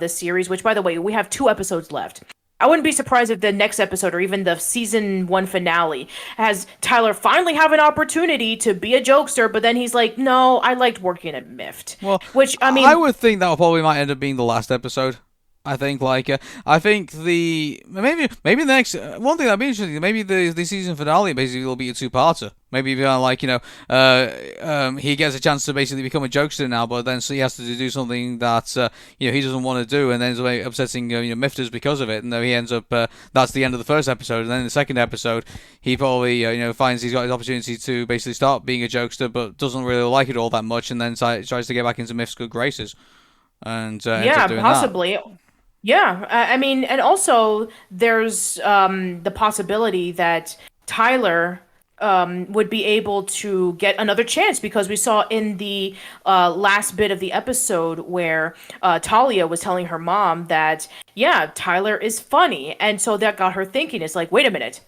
series, which, by the way, we have 2 episodes left. I wouldn't be surprised if the next episode, or even the season 1 finale, has Tyler finally have an opportunity to be a jokester, but then he's like, no, I liked working at Mift. Well, which, I mean, I would think that probably might end up being the last episode. I think, maybe the next one thing that'd be interesting. Maybe the season finale basically will be a 2-parter. Maybe he gets a chance to basically become a jokester now, but then so he has to do something that he doesn't want to do, and then ends up upsetting Mifters because of it. And then he ends up that's the end of the first episode, and then in the second episode he probably finds he's got his opportunity to basically start being a jokester, but doesn't really like it all that much, and then tries to get back into Mift's good graces, and ends up doing possibly. that. Yeah, I mean, and also there's the possibility that Tyler would be able to get another chance because we saw in the last bit of the episode where Talia was telling her mom that, yeah, Tyler is funny. And so that got her thinking. It's like, wait a minute.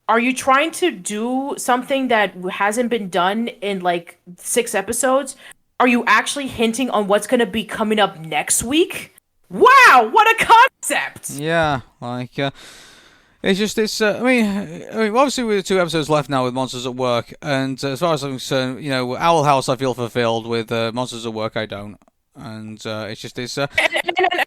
Are you trying to do something that hasn't been done in like 6 episodes? Are you actually hinting on what's going to be coming up next week? Wow, what a concept! Yeah, like it's just it's. I mean, obviously we have 2 episodes left now with Monsters at Work, and as far as I'm concerned, Owl House I feel fulfilled with Monsters at Work I don't, and it's just it's.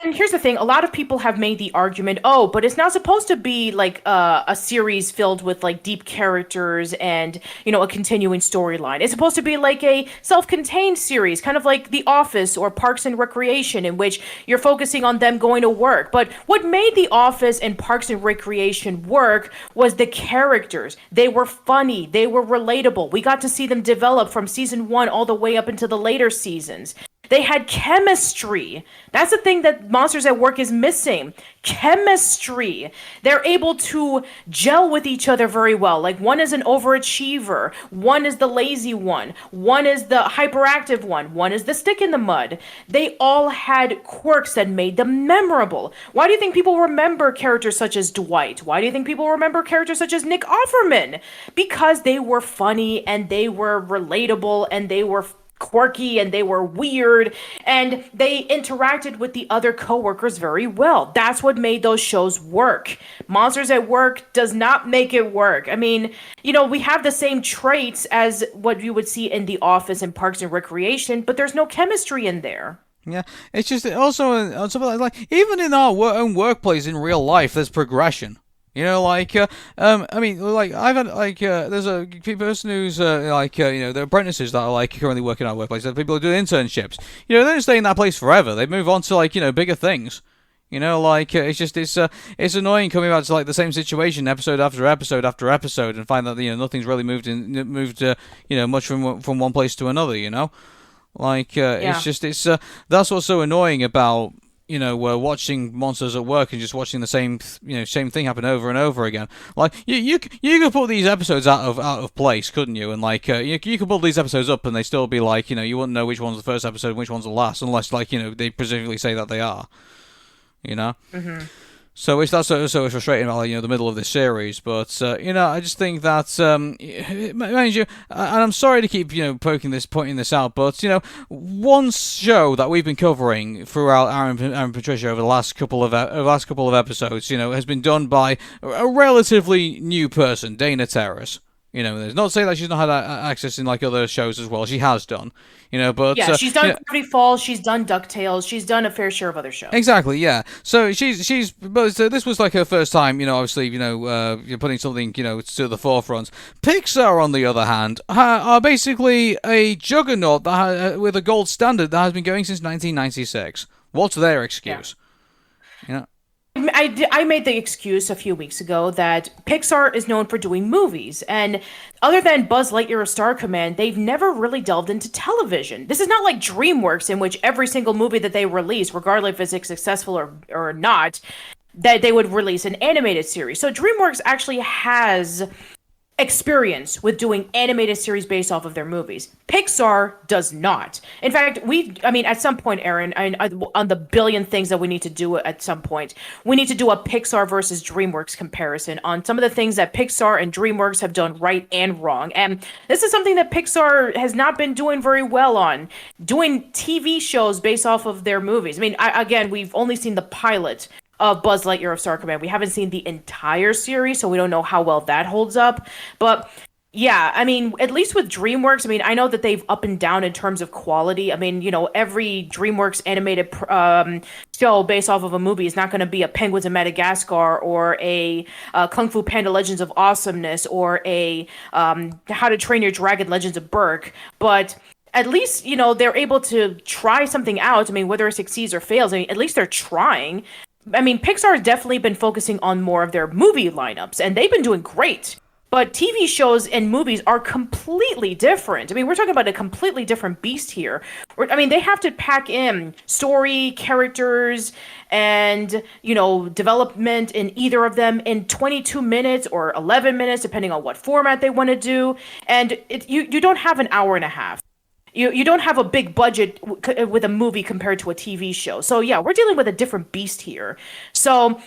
And here's the thing: a lot of people have made the argument, oh, but it's not supposed to be like a series filled with like deep characters and a continuing storyline. It's supposed to be like a self-contained series, kind of like The Office or Parks and Recreation, in which you're focusing on them going to work. But what made The Office and Parks and Recreation work was the characters. They were funny, they were relatable. We got to see them develop from season 1 all the way up into the later seasons. They had chemistry. That's the thing that Monsters at Work is missing. Chemistry. They're able to gel with each other very well. Like one is an overachiever, one is the lazy one is the hyperactive one is the stick in the mud. They all had quirks that made them memorable. Why do you think people remember characters such as Dwight? Why do you think people remember characters such as Nick Offerman? Because they were funny and they were relatable and they were quirky and they were weird and they interacted with the other coworkers very well. That's what made those shows work. Monsters at Work does not make it work. I mean, we have the same traits as what you would see in The Office and Parks and Recreation, but there's no chemistry in there. Yeah, it's just also on top of that, like even in our own workplace in real life, there's progression. I mean, like I've had there's a person who's they're apprentices that are like currently working at our workplace. People who do internships. They don't stay in that place forever. They move on to bigger things. It's annoying coming back to like the same situation episode after episode after episode and find that nothing's really moved much from one place to another. It's that's what's so annoying about watching Monsters at Work and just watching the same thing happen over and over again. Like you could put these episodes out of place, couldn't you? And you could pull these episodes up and they still be like you wouldn't know which one's the first episode and which one's the last unless they presumably say that they are. Mm-hmm. So that's so frustrating about the middle of this series, but I just think that mind you, and I'm sorry to keep pointing this out, but one show that we've been covering throughout Arun and Patricia over the last couple of episodes, has been done by a relatively new person, Dana Terrace. There's not to say that she's not had access in like other shows as well. She has done, but yeah, she's done Gravity Falls, she's done DuckTales, she's done a fair share of other shows. Exactly, yeah. So but this was like her first time, obviously, you're putting something, to the forefront. Pixar, on the other hand, are basically a juggernaut with a gold standard that has been going since 1996. What's their excuse? Yeah. I made the excuse a few weeks ago that Pixar is known for doing movies, and other than Buzz Lightyear or Star Command, they've never really delved into television. This is not like DreamWorks, in which every single movie that they release, regardless if it's successful or not, that they would release an animated series. So DreamWorks actually has experience with doing animated series based off of their movies. Pixar does not. In fact, at some point, Aaron, on the billion things that we need to do at some point, we need to do a Pixar versus DreamWorks comparison on some of the things that Pixar and DreamWorks have done right and wrong. And this is something that Pixar has not been doing very well on, doing TV shows based off of their movies. Again, we've only seen the pilot of Buzz Lightyear of Star Command. We haven't seen the entire series, so we don't know how well that holds up. But yeah, at least with DreamWorks, I know that they've up and down in terms of quality. Every DreamWorks animated show based off of a movie is not going to be a Penguins of Madagascar or a Kung Fu Panda Legends of Awesomeness or a How to Train Your Dragon Legends of Berk. But at least, they're able to try something out. Whether it succeeds or fails, at least they're trying. Pixar has definitely been focusing on more of their movie lineups, and they've been doing great. But TV shows and movies are completely different. I mean, we're talking about a completely different beast here. I mean, they have to pack in story, characters, and, development in either of them in 22 minutes or 11 minutes, depending on what format they want to do. And you don't have an hour and a half. You don't have a big budget with a movie compared to a TV show. So yeah, we're dealing with a different beast here. So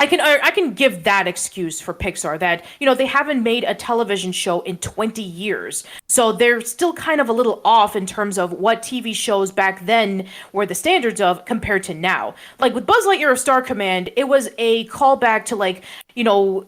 I can give that excuse for Pixar that, they haven't made a television show in 20 years. So they're still kind of a little off in terms of what TV shows back then were the standards of compared to now. Like with Buzz Lightyear of Star Command, it was a callback to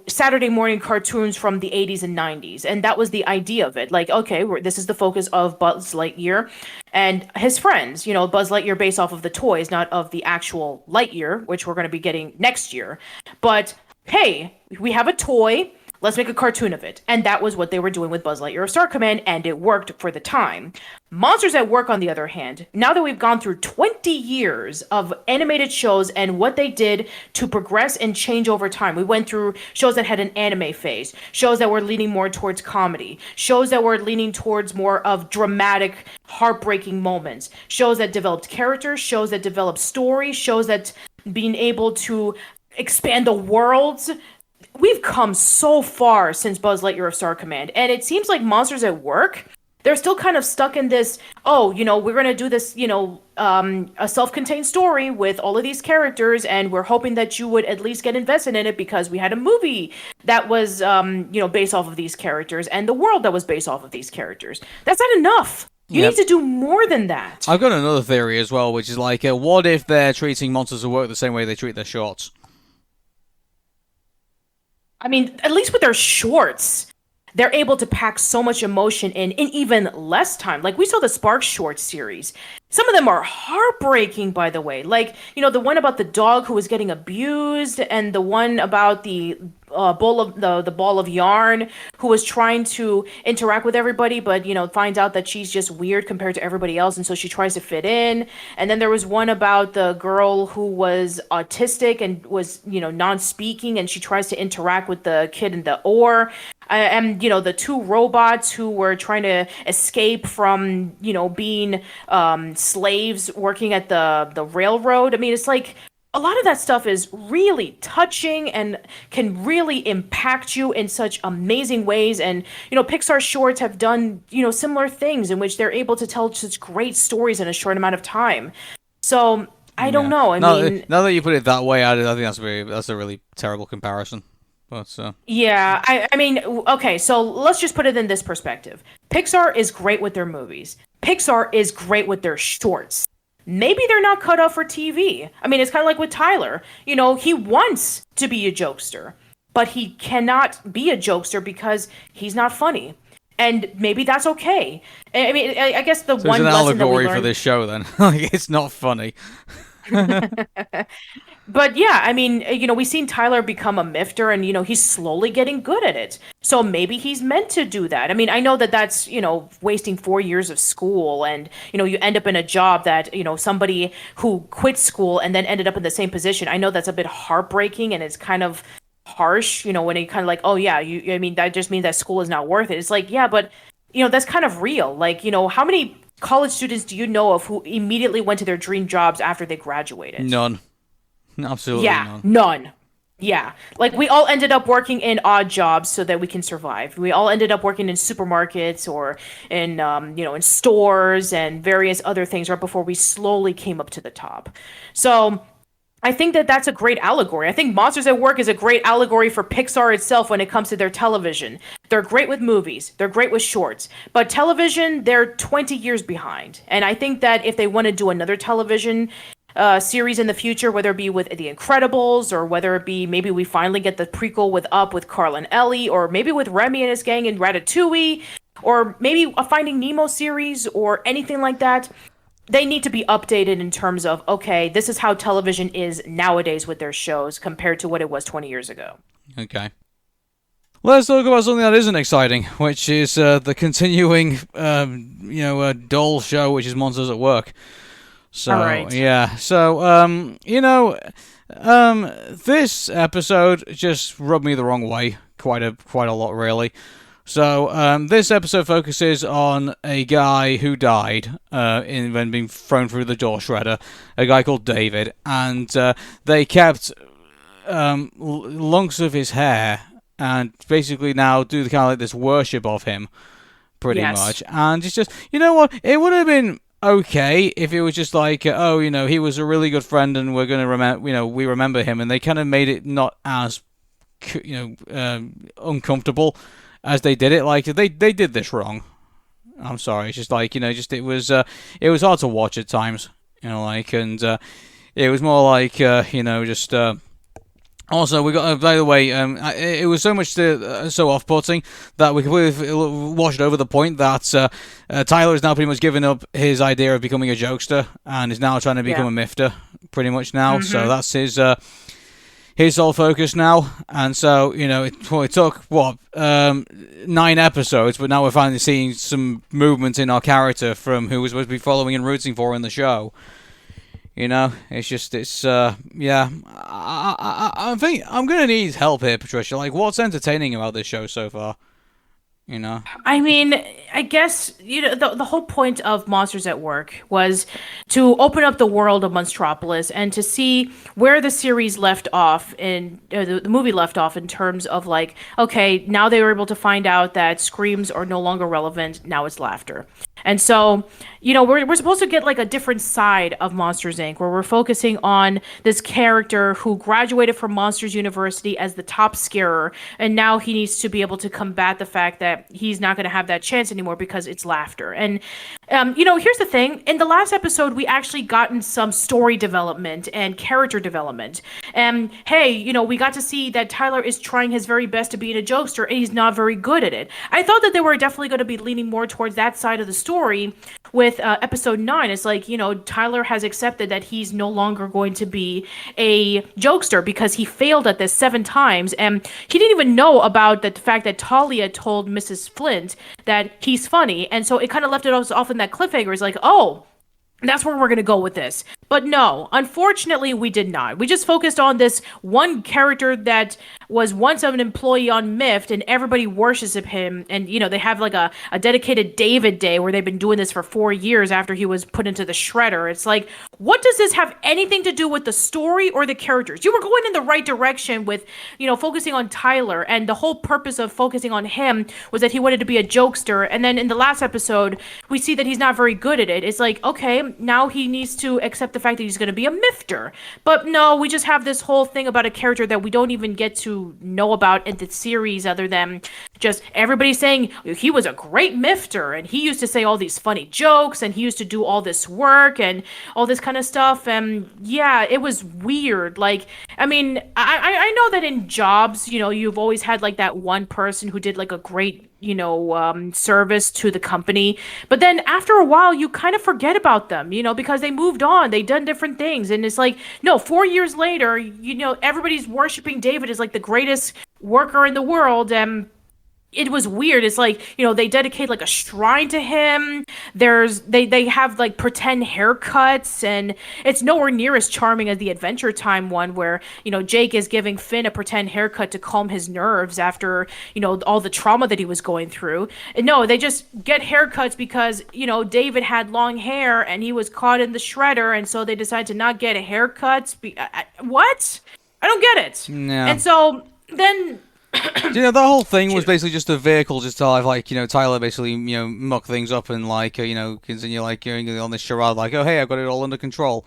Saturday morning cartoons from the 80s and 90s. And that was the idea of it. Like, okay, this is the focus of Buzz Lightyear and his friends. Buzz Lightyear based off of the toys, not of the actual Lightyear, which we're going to be getting next year. But hey, we have a toy. Let's make a cartoon of it. And that was what they were doing with Buzz Lightyear of Star Command, and it worked for the time. Monsters at Work, on the other hand, now that we've gone through 20 years of animated shows and what they did to progress and change over time. We went through shows that had an anime phase, shows that were leaning more towards comedy, shows that were leaning towards more of dramatic, heartbreaking moments, shows that developed characters, shows that developed stories, shows that being able to expand the worlds. We've come so far since Buzz Lightyear of Star Command, and it seems like Monsters at Work, they're still kind of stuck in this, we're going to do this, a self-contained story with all of these characters, and we're hoping that you would at least get invested in it because we had a movie that was, based off of these characters, and the world that was based off of these characters. That's not enough. You need to do more than that. I've got another theory as well, which is like, what if they're treating Monsters at Work the same way they treat their shorts? I mean, at least with their shorts, they're able to pack so much emotion in even less time. Like, we saw the Sparks short series. Some of them are heartbreaking, by the way. Like, the one about the dog who was getting abused, and the one about the ball of yarn who was trying to interact with everybody, but finds out that she's just weird compared to everybody else, and so she tries to fit in. And then there was one about the girl who was autistic and was non-speaking, and she tries to interact with the kid in the oar. And the two robots who were trying to escape from being slaves working at the railroad. I mean, it's like a lot of that stuff is really touching and can really impact you in such amazing ways. And Pixar shorts have done similar things in which they're able to tell such great stories in a short amount of time. So I don't know. I mean, now that you put it that way, I think that's a really terrible comparison. But, yeah, I mean, okay, so let's just put it in this perspective. Pixar is great with their movies. Pixar is great with their shorts. Maybe they're not cut out for TV. I mean, it's kind of like with Tyler. He wants to be a jokester, but he cannot be a jokester because he's not funny. And maybe that's okay. I mean, I guess the one lesson that we learned... It's an allegory for this show, then. Like, it's not funny. But yeah, I mean, we've seen Tyler become a Mifter, and, he's slowly getting good at it. So maybe he's meant to do that. I mean, I know that that's, wasting 4 years of school, and, you end up in a job that, somebody who quit school and then ended up in the same position. I know that's a bit heartbreaking, and it's kind of harsh, when you kind of like, oh yeah, I mean, that just means that school is not worth it. It's like, yeah, but, that's kind of real. Like, how many college students do you know of who immediately went to their dream jobs after they graduated? None. Absolutely none. Yeah. Like, we all ended up working in odd jobs so that we can survive. We all ended up working in supermarkets or in, in stores and various other things right before we slowly came up to the top. So I think that that's a great allegory. I think Monsters at Work is a great allegory for Pixar itself when it comes to their television. They're great with movies. They're great with shorts. But television, they're 20 years behind. And I think that if they want to do another television series in the future, whether it be with The Incredibles, or whether it be maybe we finally get the prequel with Up with Carl and Ellie, or maybe with Remy and his gang in Ratatouille, or maybe a Finding Nemo series or anything like that, they need to be updated in terms of, okay, this is how television is nowadays with their shows compared to what it was 20 years ago. Okay. Let's talk about something that isn't exciting, which is the continuing, dull show, which is Monsters at Work. So, all right. Yeah. So, this episode just rubbed me the wrong way quite a lot, really. So this episode focuses on a guy who died when being thrown through the door shredder, a guy called David, and they kept lunks of his hair and basically now do kind of like this worship of him, pretty much. And it's just, you know what, it would have been okay if it was just like, he was a really good friend and we're going to remember, we remember him, and they kind of made it not as, uncomfortable as they did it. Like, they did this wrong. I'm sorry. It's just like, it was hard to watch at times, and it was more like, just. Also, we got, by the way, it was so much so off-putting that we completely washed over the point that Tyler has now pretty much given up his idea of becoming a jokester and is now trying to become a mifter, pretty much now. Mm-hmm. So that's his sole focus now. And so, it took, 9 episodes, but now we're finally seeing some movement in our character from who we're supposed to be following and rooting for in the show. I think I'm gonna need help here, Patricia. Like, what's entertaining about this show so far? I mean, I guess, the whole point of Monsters at Work was to open up the world of Monstropolis and to see where the series left off the movie left off in terms of like, okay, now they were able to find out that screams are no longer relevant. Now it's laughter. And so, we're supposed to get like a different side of Monsters, Inc., where we're focusing on this character who graduated from Monsters University as the top scarer, and now he needs to be able to combat the fact that he's not going to have that chance anymore because it's laughter. And, here's the thing. In the last episode, we actually gotten some story development and character development. And, hey, we got to see that Tyler is trying his very best to be a jokester, and he's not very good at it. I thought that they were definitely going to be leaning more towards that side of the story with episode 9. It's like, Tyler has accepted that he's no longer going to be a jokester because he failed at this 7 times, and he didn't even know about the fact that Talia told Mrs. Flint that he's funny, and so it kind of left it off in that cliffhanger. It's like, oh, that's where we're going to go with this. But no, unfortunately, we did not. We just focused on this one character that was once an employee on Mift, and everybody worships him. And, they have like a dedicated David Day where they've been doing this for 4 years after he was put into the shredder. It's like, what does this have anything to do with the story or the characters? You were going in the right direction with, focusing on Tyler, and the whole purpose of focusing on him was that he wanted to be a jokester. And then in the last episode, we see that he's not very good at it. It's like, okay, now he needs to accept the fact that he's going to be a mifter. But no, we just have this whole thing about a character that we don't even get to know about in the series, other than just everybody saying he was a great mifter and he used to say all these funny jokes and he used to do all this work and all this kind of stuff. And yeah, it was weird. Like, I mean, I know that in jobs, you've always had like that one person who did like a great service to the company. But then after a while, you kind of forget about them, because they moved on, they done different things. And it's like, no, 4 years later, everybody's worshiping David as like the greatest worker in the world. And it was weird. It's like, they dedicate like a shrine to him. They have like pretend haircuts, and it's nowhere near as charming as the Adventure Time one where, Jake is giving Finn a pretend haircut to calm his nerves after, all the trauma that he was going through. And no, they just get haircuts because, David had long hair and he was caught in the shredder, and so they decided to not get a haircut. What? I don't get it. No. And so then the whole thing was basically just a vehicle just to have, like, Tyler basically, muck things up and, like, continue, like, on this charade, like, oh, hey, I've got it all under control.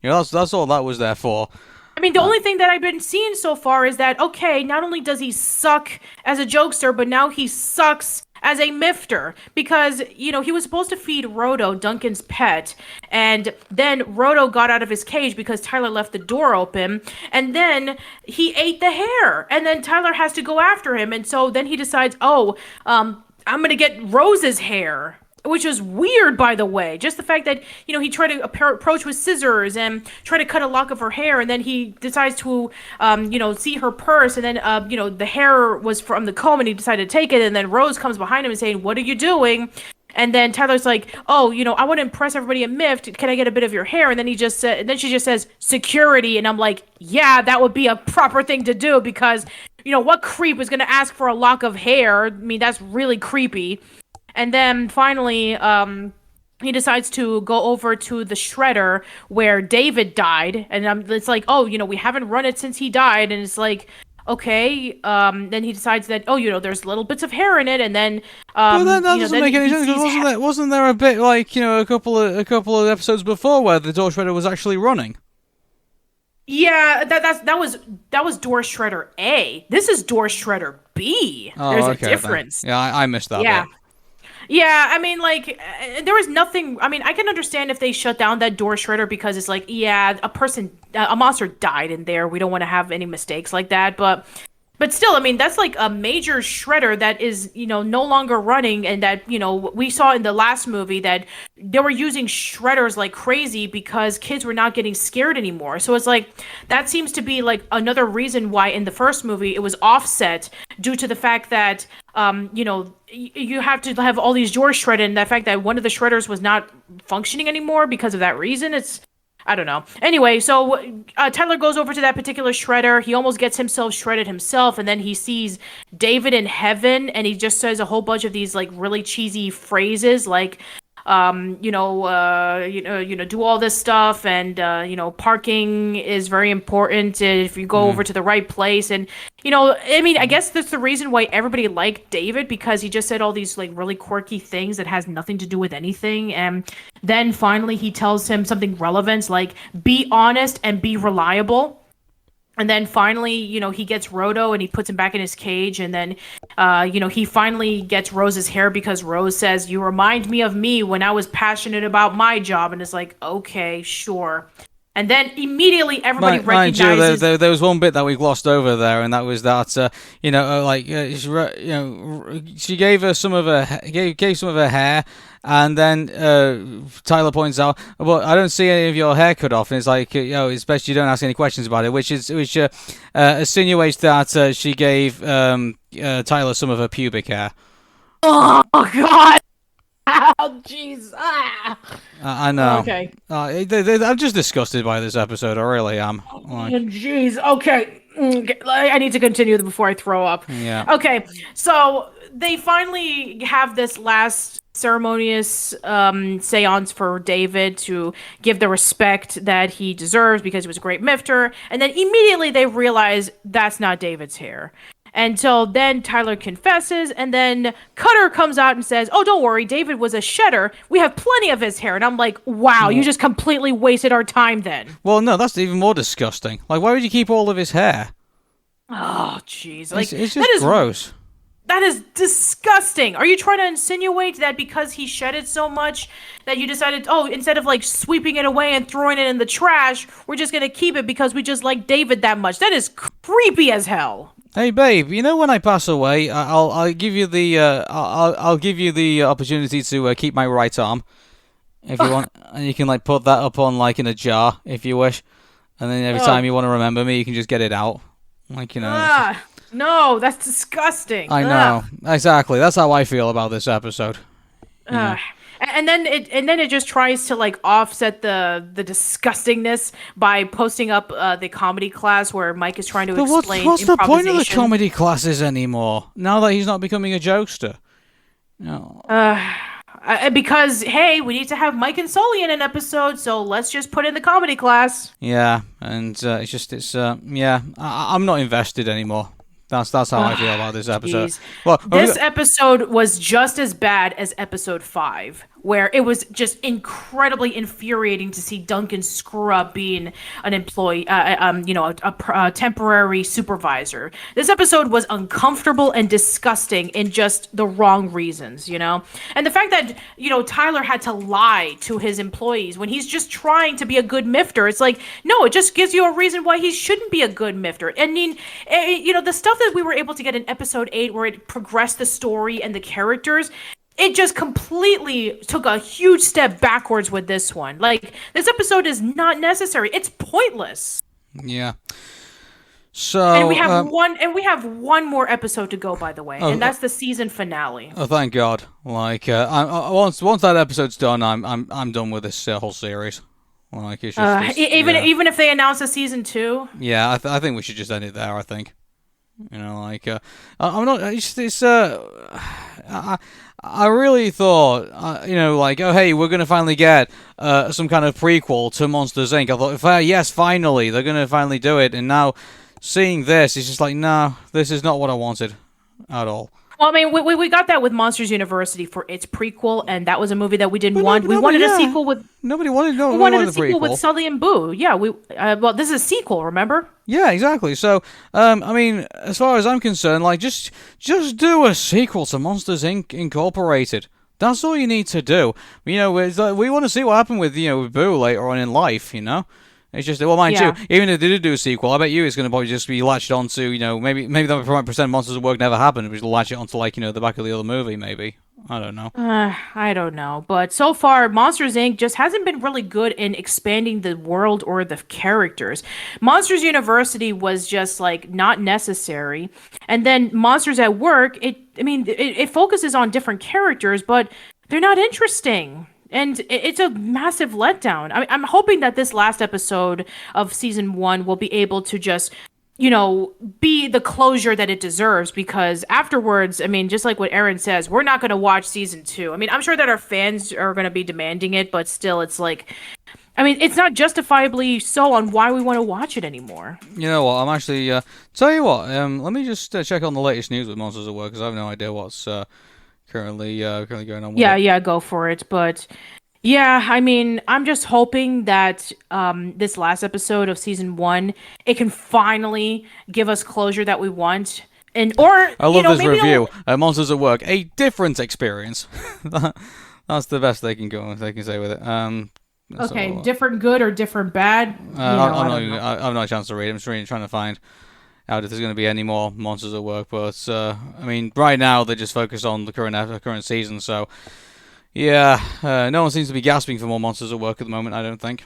That's all that was there for. I mean, the only thing that I've been seeing so far is that, okay, not only does he suck as a jokester, but now he sucks as a mifter, because, he was supposed to feed Roto, Duncan's pet, and then Roto got out of his cage because Tyler left the door open, and then he ate the hair, and then Tyler has to go after him, and so then he decides, I'm gonna get Rose's hair. Which was weird, by the way. Just the fact that, he tried to approach with scissors and try to cut a lock of her hair, and then he decides to, see her purse, and then, the hair was from the comb, and he decided to take it, and then Rose comes behind him and saying, "What are you doing?" And then Tyler's like, "Oh, I want to impress everybody at Mift. Can I get a bit of your hair?" And then he just said, and then she just says, "Security." And I'm like, yeah, that would be a proper thing to do, because what creep is going to ask for a lock of hair? I mean, that's really creepy. And then finally, he decides to go over to the shredder where David died, and it's like, oh, we haven't run it since he died, and it's like, okay. Then he decides that, oh, there's little bits of hair in it, and then But that doesn't make any sense. Wasn't there a bit like a couple of episodes before where the door shredder was actually running? Yeah, that was door shredder A. This is door shredder B. Oh, There's okay, a difference. Yeah, I missed that bit. Yeah, I mean, like, there was nothing. I mean, I can understand if they shut down that door shredder because it's like, yeah, a monster died in there. We don't want to have any mistakes like that. But still, I mean, that's like a major shredder that is, no longer running, and that, we saw in the last movie that they were using shredders like crazy because kids were not getting scared anymore. So it's like, that seems to be like another reason why in the first movie it was offset due to the fact that, you have to have all these doors shredded, and the fact that one of the shredders was not functioning anymore because of that reason. I don't know. Anyway, so Tyler goes over to that particular shredder. He almost gets himself shredded himself, and then he sees David in heaven, and he just says a whole bunch of these like really cheesy phrases, like, do all this stuff, and parking is very important if you go over to the right place, and I mean, I guess that's the reason why everybody liked David, because he just said all these like really quirky things that has nothing to do with anything, and then finally he tells him something relevant, like be honest and be reliable. And then finally, he gets Roto and he puts him back in his cage. And then, he finally gets Rose's hair because Rose says, you remind me of me when I was passionate about my job. And it's like, okay, sure. And then immediately everybody recognizes... There was one bit that we glossed over there, and that was that, she gave her some of her gave some of her hair, and then Tyler points out, "But I don't see any of your hair cut off." And it's like, it's best you don't ask any questions about it, which insinuates that she gave Tyler some of her pubic hair. Oh God. Oh, jeez. I know. Okay. I'm just disgusted by this episode. I really am. Jeez. Okay. I need to continue before I throw up. Yeah. Okay. So they finally have this last ceremonious seance for David to give the respect that he deserves because he was a great mifter. And then immediately they realize that's not David's hair. Until then, Tyler confesses, and then Cutter comes out and says, oh, don't worry, David was a shedder. We have plenty of his hair. And I'm like, wow, you just completely wasted our time then. Well, no, that's even more disgusting. Like, why would you keep all of his hair? Oh, jeez. Like, it's just gross. That is disgusting. Are you trying to insinuate that because he shedded so much that you decided, instead of like sweeping it away and throwing it in the trash, we're just going to keep it because we just like David that much? That is creepy as hell. Hey babe, when I pass away, I'll give you the I'll give you the opportunity to keep my right arm, if you want, and you can like put that up on like in a jar if you wish, and then every time you want to remember me, you can just get it out, like no, that's disgusting. I know exactly. That's how I feel about this episode. And then it just tries to like offset the disgustingness by posting up the comedy class where Mike is trying to explain what's the point of the improvisation. comedy classes anymore now that he's not becoming a jokester? No. Because hey, we need to have Mike and Sully in an episode, so let's just put in the comedy class. Yeah, and I'm not invested anymore. That's how I feel about this episode. Geez. Well, this episode was just as bad as episode 5, where it was just incredibly infuriating to see Duncan screw up being an employee, a temporary supervisor. This episode was uncomfortable and disgusting in just the wrong reasons, And the fact that, Tyler had to lie to his employees when he's just trying to be a good mifter, it's like, no, it just gives you a reason why he shouldn't be a good mifter. I mean, the stuff that we were able to get in episode 8 where it progressed the story and the characters, it just completely took a huge step backwards with this one. Like, this episode is not necessary. It's pointless. Yeah. So and we have one more episode to go, by the way, and that's the season finale. Oh, thank God! Like, once that episode's done, I'm done with this whole series. Like, it's just even if they announce a season 2. Yeah, I think we should just end it there. I think. You know, like I'm not. I really thought, you know, like, oh hey, we're gonna finally get some kind of prequel to Monsters Inc. I thought, yes, finally, they're gonna finally do it. And now seeing this, it's just like, no, this is not what I wanted at all. Well, I mean, we got that with Monsters University for its prequel, and that was a movie that we didn't want. We wanted a sequel with nobody wanted. No, we wanted a sequel with Sully and Boo. Yeah, well, this is a sequel, remember? Yeah, exactly. So, I mean, as far as I'm concerned, like, just do a sequel to Monsters Inc. Incorporated. That's all you need to do. You know, we want to see what happened with, you know, with Boo later on in life. You know. It's just, well, mind you, even if they did do a sequel, I bet you it's going to probably just be latched onto, you know, maybe that pretend Monsters at Work never happened, but just latch it onto, like, you know, the back of the other movie, maybe. I don't know. I don't know. But so far, Monsters Inc. just hasn't been really good in expanding the world or the characters. Monsters University was just, like, not necessary. And then Monsters at Work, it focuses on different characters, but they're not interesting. And it's a massive letdown. I'm hoping that this last episode of season 1 will be able to just, you know, be the closure that it deserves, because afterwards, I mean, just like what Aaron says, we're not going to watch season 2. I mean, I'm sure that our fans are going to be demanding it, but still, it's like, I mean, it's not justifiably so on why we want to watch it anymore. You know what? I'm actually, tell you what, let me just check on the latest news with Monsters at Work, because I have no idea what's currently going on with it. Yeah, go for it. But yeah, I mean, I'm just hoping that this last episode of season 1, it can finally give us closure that we want. I love this review. Monsters at Work, a different experience. That's the best they can say with it. Okay, different good or different bad? I have no chance to read it. I'm just really trying to find out if there's going to be any more Monsters at Work, but I mean, right now they just focus on the current season, so yeah, no one seems to be gasping for more Monsters at Work at the moment, I don't think.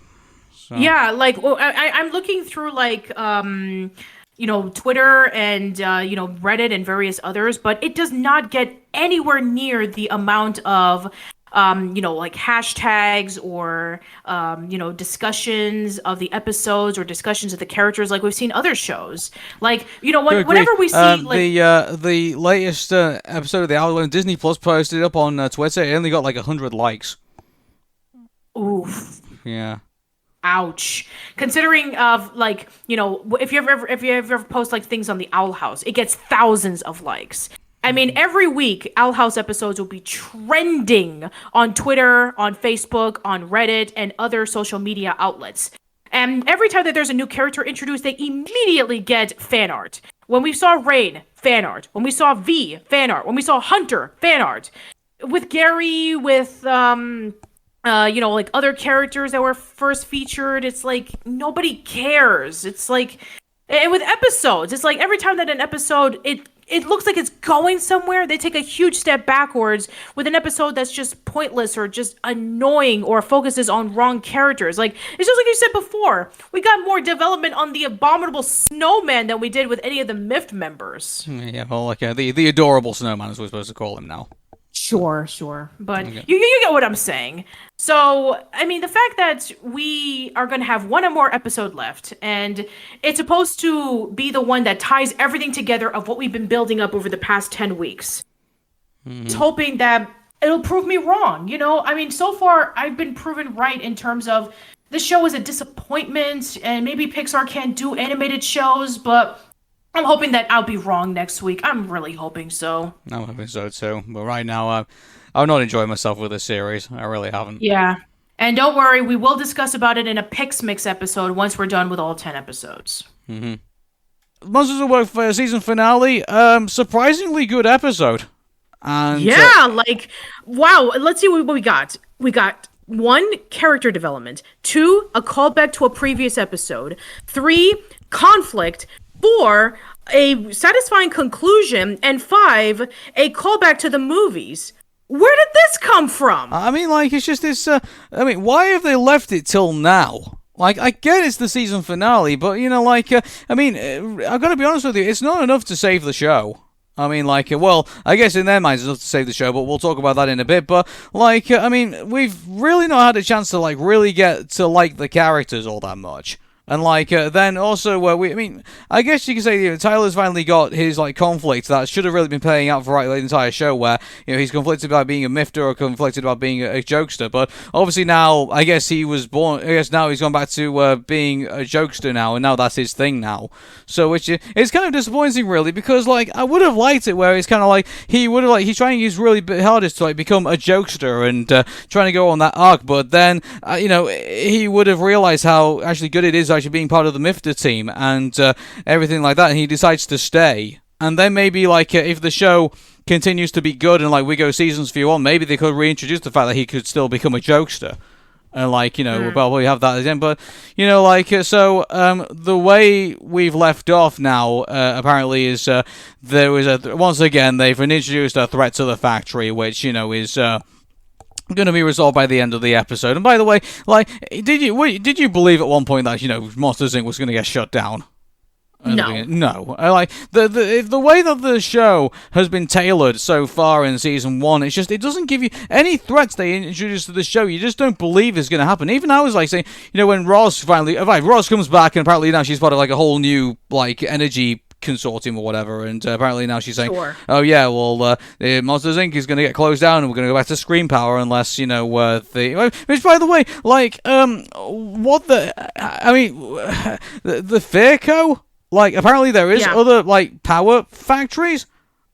So. Yeah, like, well, I'm looking through, like, you know, Twitter and you know, Reddit and various others, but it does not get anywhere near the amount of you know, like hashtags or you know, discussions of the episodes or discussions of the characters like we've seen other shows. Like, you know, whenever we see like the latest episode of The Hour when Disney Plus posted up on Twitter, it only got like 100 likes. Oof. Yeah. Ouch. Considering of, like, you know, if you ever post like things on the Owl House, it gets thousands of likes. I mean, every week, Owl House episodes will be trending on Twitter, on Facebook, on Reddit, and other social media outlets. And every time that there's a new character introduced, they immediately get fan art. When we saw Rain, fan art. When we saw V, fan art. When we saw Hunter, fan art. With Gary, with, you know, like other characters that were first featured, it's like, nobody cares. It's like, and with episodes, it's like every time that an episode, it looks like it's going somewhere, they take a huge step backwards with an episode that's just pointless or just annoying or focuses on wrong characters. Like, it's just like you said before, we got more development on the abominable snowman than we did with any of the Mift members. Yeah, well, like the adorable snowman is what we're supposed to call him now. Sure. But okay. You get what I'm saying. So, I mean, the fact that we are going to have one more episode left, and it's supposed to be the one that ties everything together of what we've been building up over the past 10 weeks. It's hoping that it'll prove me wrong. You know, I mean, so far I've been proven right in terms of this show is a disappointment, and maybe Pixar can't do animated shows, but I'm hoping that I'll be wrong next week. I'm really hoping so. I'm hoping so too. But right now, I'm not enjoying myself with this series. I really haven't. Yeah. And don't worry, we will discuss about it in a Pix Mix episode once we're done with all 10 episodes. Monsters at Work for season finale. Surprisingly good episode. And yeah, like, wow. Let's see what we got. We got 1, character development. 2, a callback to a previous episode. 3, conflict. 4, a satisfying conclusion, and 5, a callback to the movies. Where did this come from? I mean, like, it's just this, I mean, why have they left it till now? Like, I get it's the season finale, but, you know, like, I mean, I've got to be honest with you, it's not enough to save the show. I mean, like, well, I guess in their minds it's enough to save the show, but we'll talk about that in a bit. But, like, I mean, we've really not had a chance to, like, really get to like the characters all that much. And then also I guess you could say Tyler's finally got his conflict that should have really been playing out for the entire show, where he's conflicted about being a mifter or conflicted about being a jokester. But obviously now, I guess he was born. I guess now he's gone back to being a jokester now, and now that's his thing now. So it's kind of disappointing, really, because I would have liked it where it's kind of he's trying his really hardest to become a jokester and trying to go on that arc, but then he would have realized how actually good it is actually being part of the Mifter team and everything like that, and he decides to stay. And then maybe if the show continues to be good and we go seasons few on, maybe they could reintroduce the fact that he could still become a jokester. And we'll probably have that again. But so the way we've left off now apparently is there was once again they've introduced a threat to the factory, which is going to be resolved by the end of the episode. And by the way, did you believe at one point that Monsters Inc. was going to get shut down? No. No. The way that the show has been tailored so far in season 1, it doesn't give you any threats they introduce to the show. You just don't believe it's going to happen. Even I was saying, when Roz Roz comes back and apparently now she's part of a whole new energy consortium or whatever, and apparently now she's saying, sure. oh yeah, well, Monsters Inc. is going to get closed down and we're going to go back to Scream Power unless, which by the way, what the Fearco? Apparently there is other, power factories?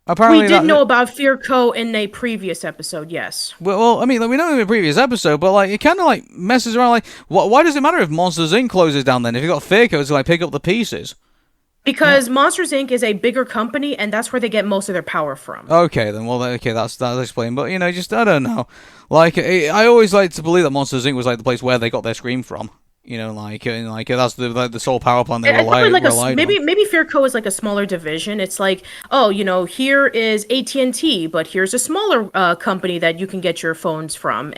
Apparently we did know about Fear Co. in a previous episode, yes. Well, we know in the previous episode, but, it kind of, messes around, why does it matter if Monsters Inc. closes down then? If you've got Fear Co. to, pick up the pieces? Because Monsters Inc. is a bigger company, and that's where they get most of their power from. Okay, then. Well, that's explained. But, I don't know. I always like to believe that Monsters Inc. was, the place where they got their Scream from. That's the sole power plant they relied on. Maybe Fearco is a smaller division. It's here is AT&T, but here's a smaller company that you can get your phones from,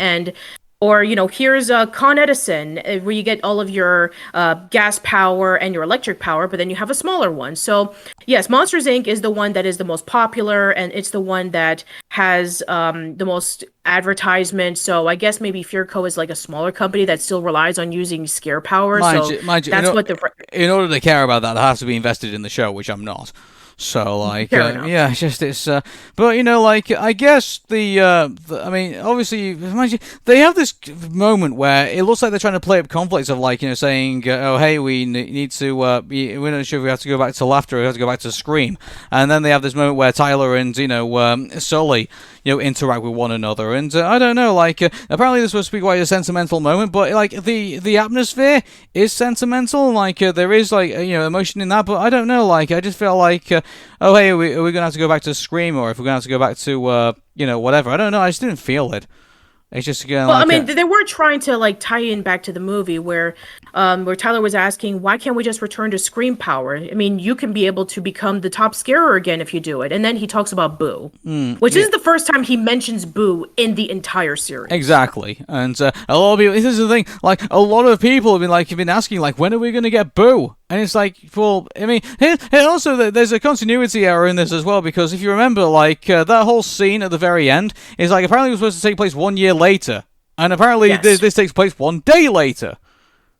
or here's Con Edison, where you get all of your gas power and your electric power, but then you have a smaller one. So yes, Monsters Inc. is the one that is the most popular, and it's the one that has the most advertisement. So I guess maybe Fearco is a smaller company that still relies on using scare power. Mind you, in order to care about that, I have to be invested in the show, which I'm not. So, yeah, but, I guess obviously, imagine, they have this moment where it looks like they're trying to play up conflicts of, saying, oh, hey, we need to, we're not sure if we have to go back to laughter or we have to go back to scream. And then they have this moment where Tyler and, Sully, interact with one another. And, I don't know, apparently this was supposed to be quite a sentimental moment, but, the atmosphere is sentimental, there is, emotion in that, but I don't know, I just feel oh, hey, are we going to have to go back to Scream, or if we're going to have to go back to, whatever. I don't know. I just didn't feel it. It's just again. Well, they were trying to tie in back to the movie where Tyler was asking, why can't we just return to Scream Power? You can be able to become the top scarer again if you do it. And then he talks about Boo, which is the first time he mentions Boo in the entire series. Exactly, and a lot of people. This is the thing. A lot of people have been asking, when are we going to get Boo? And it's well, and also there's a continuity error in this as well, because if you remember, that whole scene at the very end is apparently it was supposed to take place 1 year later, and apparently this takes place 1 day later.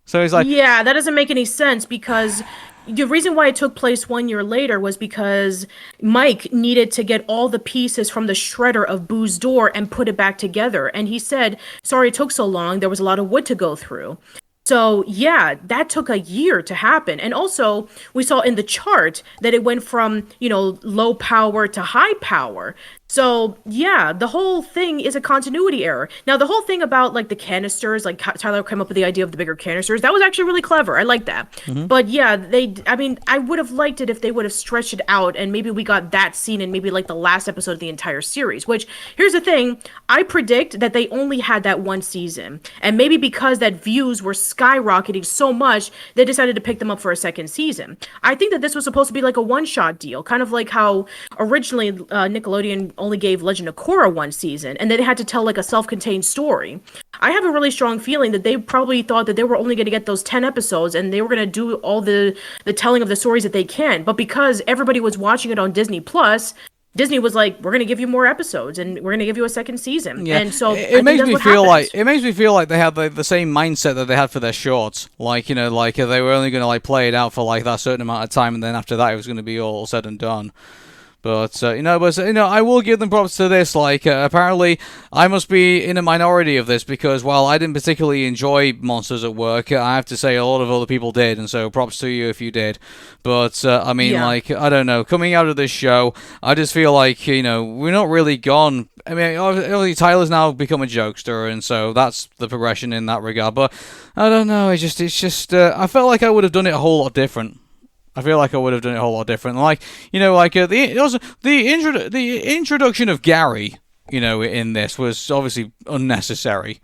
So it's yeah, that doesn't make any sense, because the reason why it took place 1 year later was because Mike needed to get all the pieces from the shredder of Boo's door and put it back together, and he said, sorry it took so long, there was a lot of wood to go through. So, yeah, that took a year to happen. And also, we saw in the chart that it went from, low power to high power. So, yeah, the whole thing is a continuity error. Now, the whole thing about, the canisters, Tyler came up with the idea of the bigger canisters, that was actually really clever. I like that. Mm-hmm. But, yeah, I would have liked it if they would have stretched it out, and maybe we got that scene in maybe, the last episode of the entire series. Which, here's the thing, I predict that they only had that one season. And maybe because that views were skyrocketing so much, they decided to pick them up for a second season. I think that this was supposed to be a one-shot deal, kind of like how originally Nickelodeon only gave Legend of Korra one season, and then they had to tell a self-contained story. I have a really strong feeling that they probably thought that they were only going to get those 10 episodes, and they were going to do all the telling of the stories that they can. But because everybody was watching it on Disney Plus, Disney was like, we're going to give you more episodes and we're going to give you a second season. Yeah. And so it makes me feel happened. like they had the same mindset that they had for their shorts. Like, like they were only going to like play it out for like that certain amount of time, and then after that it was going to be all said and done. But I will give them props to this. Like, apparently, I must be in a minority of this because while I didn't particularly enjoy Monsters at Work, I have to say a lot of other people did, and so props to you if you did. But like, I don't know. Coming out of this show, I just feel like we're not really gone. I mean, obviously Tyler's now become a jokester, and so that's the progression in that regard. But I don't know. It's just. I felt like I would have done it a whole lot different. Like, the introduction of Gary, in this was obviously unnecessary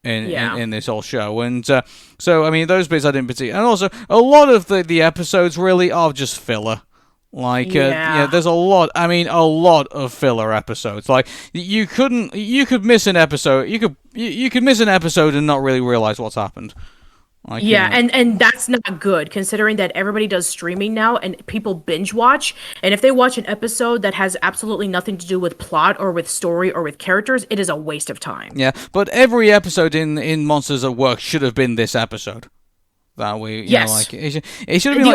in this whole show. And so, I mean, those bits I didn't particularly... And also, a lot of the episodes really are just filler. Like, there's a lot of filler episodes. Like, you could miss an episode. You could miss an episode and not really realize what's happened. Like, and that's not good considering that everybody does streaming now and people binge watch. And if they watch an episode that has absolutely nothing to do with plot or with story or with characters, it is a waste of time. Yeah, but every episode in Monsters at Work should have been this episode. That way, it should have been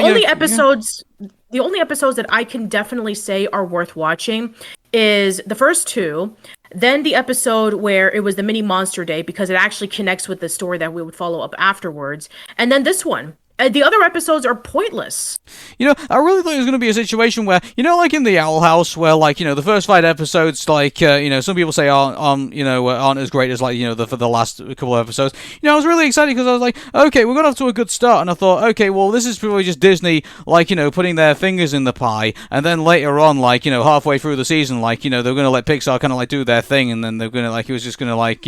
the only episodes that I can definitely say are worth watching is the first two. Then the episode where it was the mini monster day because it actually connects with the story that we would follow up afterwards. And then this one. The other episodes are pointless. I really thought it was going to be a situation where, like in the Owl House, where, like, the first 5 episodes, like, some people say aren't as great as, like, for the last couple of episodes. I was really excited because I was like, okay, we're going off to a good start. And I thought, okay, well, this is probably just Disney, like, putting their fingers in the pie. And then later on, like, halfway through the season, like, they're going to let Pixar kind of, like, do their thing. And then they're going to, like, it was just going to, like,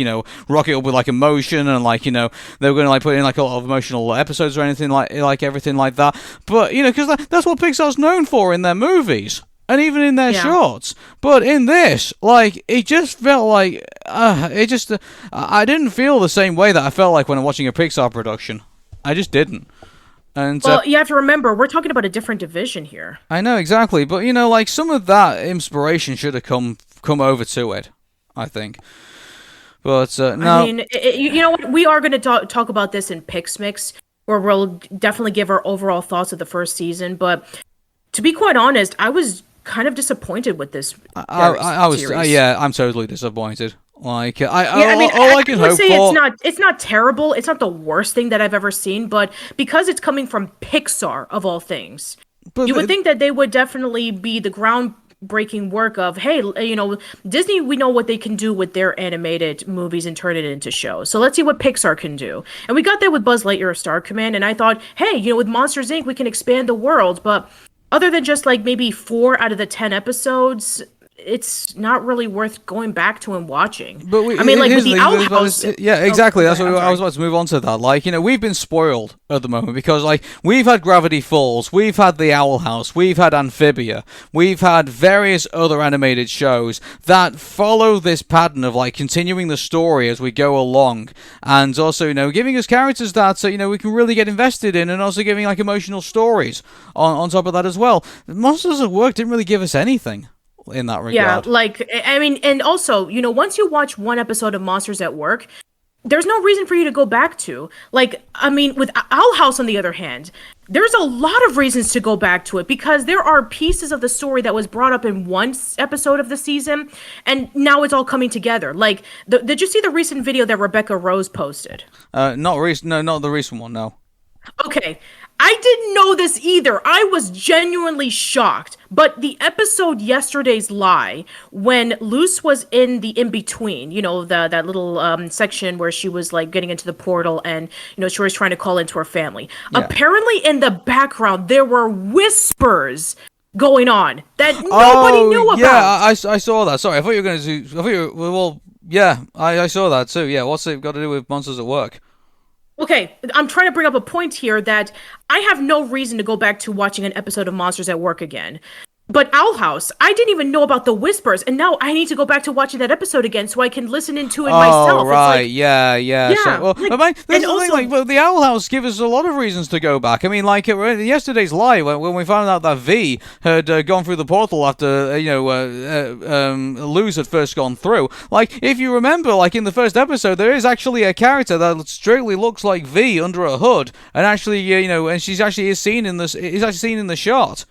rock it up with, like, emotion. And, like, they were going to, like, put in, like, a lot of emotional episodes or anything like everything like that. But because that's what Pixar's known for in their movies and even in their shorts. But in this, like, it just felt like I didn't feel the same way that I felt like when I'm watching a Pixar production. I just didn't. And you have to remember, we're talking about a different division here. I know, exactly, but like, some of that inspiration should have come over to it, I think. But no. I mean, you know what? We are going to talk about this in Pix Mix, where we'll definitely give our overall thoughts of the first season. But to be quite honest, I was kind of disappointed with this. I was, I'm totally disappointed. Like, I can would hope say for... it's not terrible. It's not the worst thing that I've ever seen, but because it's coming from Pixar of all things, you would think that they would definitely be the groundbreaking work of, hey, Disney, we know what they can do with their animated movies and turn it into shows. So let's see what Pixar can do. And we got that with Buzz Lightyear Star Command, and I thought, hey, with Monsters Inc., we can expand the world. But other than just like maybe 4 out of the 10 episodes, it's not really worth going back to and watching. But with the Owl House... Yeah, exactly. That's what I was about to move on to that. Like, we've been spoiled at the moment because, like, we've had Gravity Falls, we've had the Owl House, we've had Amphibia, we've had various other animated shows that follow this pattern of, like, continuing the story as we go along, and also, giving us characters that, we can really get invested in, and also giving, like, emotional stories on top of that as well. Monsters at Work didn't really give us anything in that regard. Yeah, like, I mean, and also, once you watch one episode of Monsters at Work, there's no reason for you to go back to. Like, I mean, with Owl House, on the other hand, there's a lot of reasons to go back to it because there are pieces of the story that was brought up in one episode of the season, and now it's all coming together. Like, did you see the recent video that Rebecca Rose posted? Not recent. No, not the recent one, no. Okay. I didn't know this either. I was genuinely shocked. But the episode Yesterday's Lie, when Luce was in the in-between, that little section where she was like getting into the portal and, she was trying to call into her family. Yeah. Apparently in the background, there were whispers going on that nobody knew about. Yeah, I saw that. Sorry, I thought you were going to... Well, yeah, I saw that too. Yeah, what's it got to do with Monsters at Work? Okay, I'm trying to bring up a point here that I have no reason to go back to watching an episode of Monsters at Work again. But Owl House, I didn't even know about the whispers, and now I need to go back to watching that episode again so I can listen into it myself. Oh, right, It's like, yeah. So, yeah, well, like, I mean, this and is the thing, also, like, well, the Owl House gives us a lot of reasons to go back. I mean, like, yesterday's live, when we found out that V had gone through the portal after, Luz had first gone through. Like, if you remember, like, in the first episode, there is actually a character that strictly looks like V under a hood, and actually, and she's actually is seen in the shot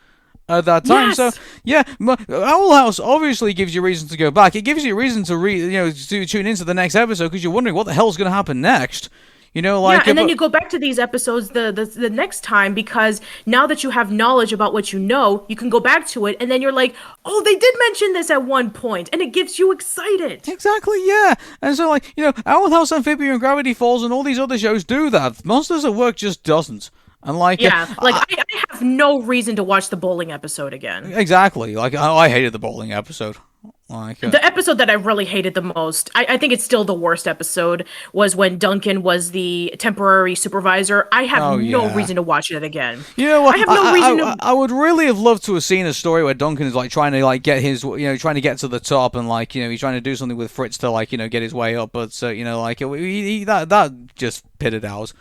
at that time. yes. So yeah, Owl House obviously gives you reason to go back. It gives you a reason to to tune into the next episode because you're wondering what the hell's going to happen next. Yeah, and then you go back to these episodes the next time because now that you have knowledge about what you know, you can go back to it, and then you're like, oh, they did mention this at one point, and it gets you excited. Exactly, yeah. And so, like, Owl House, Amphibia, and Gravity Falls, and all these other shows do that. Monsters at Work just doesn't. And like, Yeah, like I have no reason to watch the bowling episode again. exactly. Like, I hated the bowling episode. Like, The episode that I really hated the most, I think it's still the worst episode, was when Duncan was the temporary supervisor. I have no reason to watch it again. You know what? I have no reason to. I would really have loved to have seen a story where Duncan is like trying to like get his, trying to get to the top, and like he's trying to do something with Fritz to like get his way up, but that just pitted out.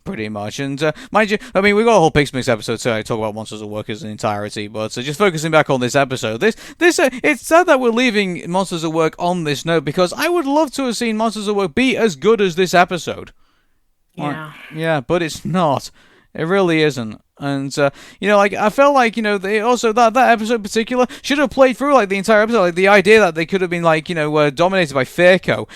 Pretty much, and mind you, I mean, we've got a whole Pix Mix episode to talk about Monsters at Work as an entirety, but just focusing back on this episode, it's sad that we're leaving Monsters at Work on this note because I would love to have seen Monsters at Work be as good as this episode. Yeah. Yeah, but it's not. It really isn't. And, I felt like, they also, that episode in particular should have played through, like, the entire episode. Like, the idea that they could have been, like, dominated by Fairco.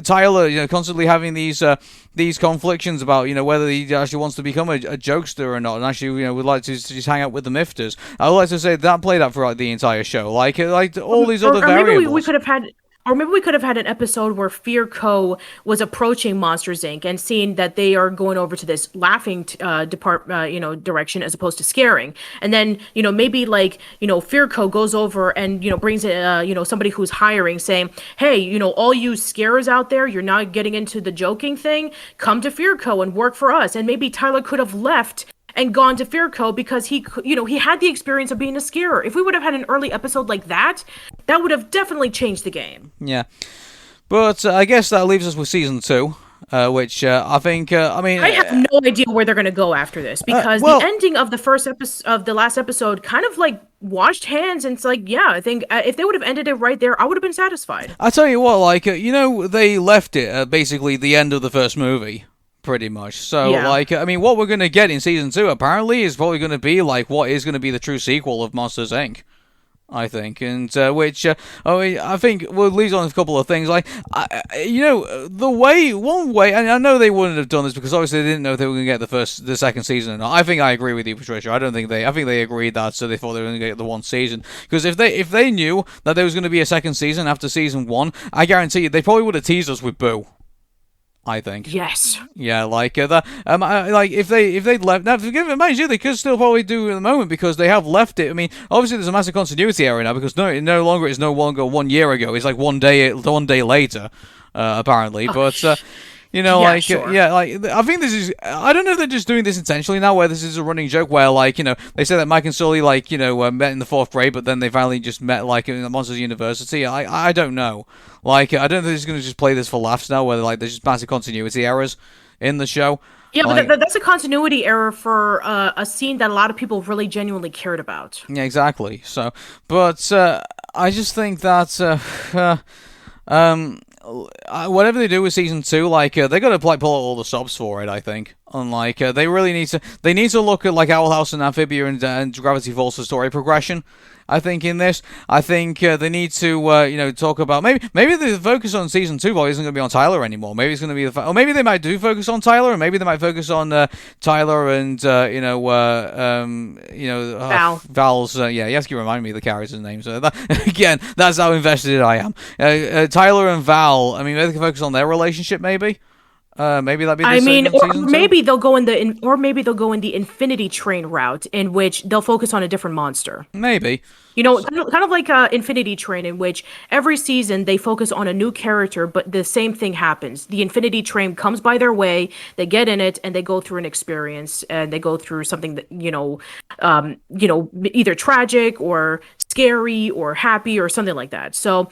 Tyler, constantly having these conflictions about, whether he actually wants to become a jokester or not, and actually, would like to just hang out with the Mifters. I would like to say that played out for, like, the entire show. Like all these other variables. Maybe we could have had. Or maybe we could have had an episode where Fear Co. was approaching Monsters Inc. and seeing that they are going over to this laughing direction as opposed to scaring. And then, maybe like, Fear Co. goes over and, brings somebody who's hiring saying, hey, all you scarers out there, you're not getting into the joking thing, come to Fear Co. and work for us. And maybe Tyler could have left and gone to Fear Co. because he had the experience of being a scarer. If we would have had an early episode like that, that would have definitely changed the game. Yeah. But I guess that leaves us with season 2, which I think, I have no idea where they're going to go after this because the ending of the first episode, of the last episode, kind of like washed hands, and it's like, yeah, I think if they would have ended it right there, I would have been satisfied. I tell you what, like, they left it at basically the end of the first movie. Pretty much. So, what we're going to get in season 2 apparently is probably going to be like what is going to be the true sequel of Monsters Inc. I think, and I think we'll lead on a couple of things. Like, one way, and I know they wouldn't have done this because obviously they didn't know if they were going to get the second season or not. I think I agree with you, Patricia. I think they agreed that, so they thought they were going to get the one season. Because if they knew that there was going to be a second season after season 1, I guarantee you they probably would have teased us with Boo. I think. Yes. Yeah, like that. If they'd left now, mind you, they could still probably do at the moment because they have left it. I mean, obviously there's a massive continuity error now because it's no longer 1 year ago. It's like one day later, apparently. But sure. I think this is. I don't know if they're just doing this intentionally now, where this is a running joke, where they say that Mike and Sully met in the 4th grade, but then they finally just met in the Monsters University. I don't know. I don't think they're just going to just play this for laughs now, where there's just massive continuity errors in the show. Yeah, but that's a continuity error for a scene that a lot of people really genuinely cared about. Yeah, exactly. So, but I just think that whatever they do with season 2, they got to pull out all the stops for it. I think, and they really need to look at Owl House and Amphibia and Gravity Falls for story progression. I think in this, they need to talk about maybe the focus on season 2 probably isn't going to be on Tyler anymore. Maybe it's going to be or maybe they might do focus on Tyler, and maybe they might focus on Tyler and Val's. You have to remind me of the characters' names. Again, that's how invested I am. Tyler and Val. I mean, maybe they can focus on their relationship, maybe. Maybe that'd be the I mean, second or season too? maybe they'll go in or maybe they'll go in the Infinity Train route, in which they'll focus on a different monster. Maybe. You know, kind of like Infinity Train, in which every season they focus on a new character, but the same thing happens. The Infinity Train comes by their way, they get in it, and they go through an experience, and they go through something that either tragic or scary or happy or something like that. So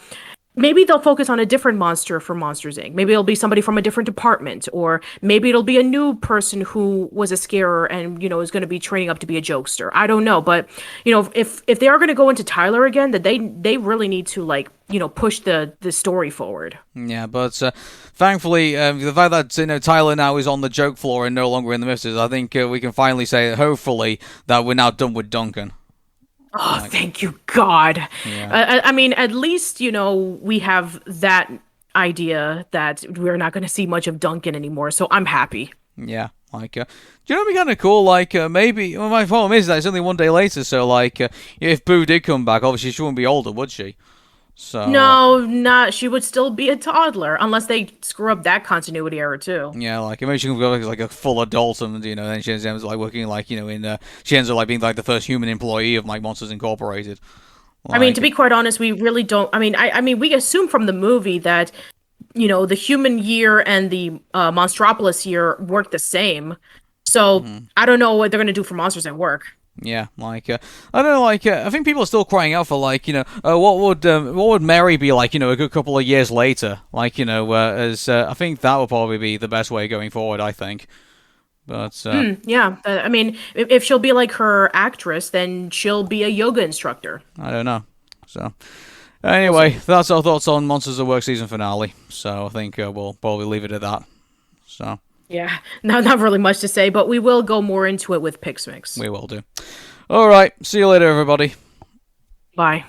maybe they'll focus on a different monster for Monsters Inc. Maybe it'll be somebody from a different department, or maybe it'll be a new person who was a scarer and is going to be training up to be a jokester. I don't know, but if they are going to go into Tyler again, that they really need to push the story forward. Yeah, but thankfully, the fact that Tyler now is on the joke floor and no longer in the Mifters, I think we can finally say, hopefully, that we're now done with Duncan. Oh, thank you, God. Yeah. I mean, at least, we have that idea that we're not going to see much of Duncan anymore, so I'm happy. Yeah, do you know what'd be kind of cool? Maybe, well, my problem is that it's only one day later, so, if Boo did come back, obviously she wouldn't be older, would she? So No, she would still be a toddler, unless they screw up that continuity error, too. yeah, maybe she can go as a full adult, and then she ends up working in she ends up being the first human employee of Monsters Incorporated. I mean, to be quite honest, we really don't. I mean, we assume from the movie that the human year and the Monstropolis year work the same. So I don't know what they're gonna do for Monsters at Work. Yeah, I don't know, I think people are still crying out for, what would Mary be like, a good couple of years later? As, I think that would probably be the best way going forward, I think. But, yeah, I mean, if she'll be like her actress, then she'll be a yoga instructor. I don't know. So, anyway, that's our thoughts on Monsters at Work season finale. So, I think we'll probably leave it at that. So... Yeah, not really much to say, but we will go more into it with Pixmix. We will do. All right, see you later, everybody. Bye.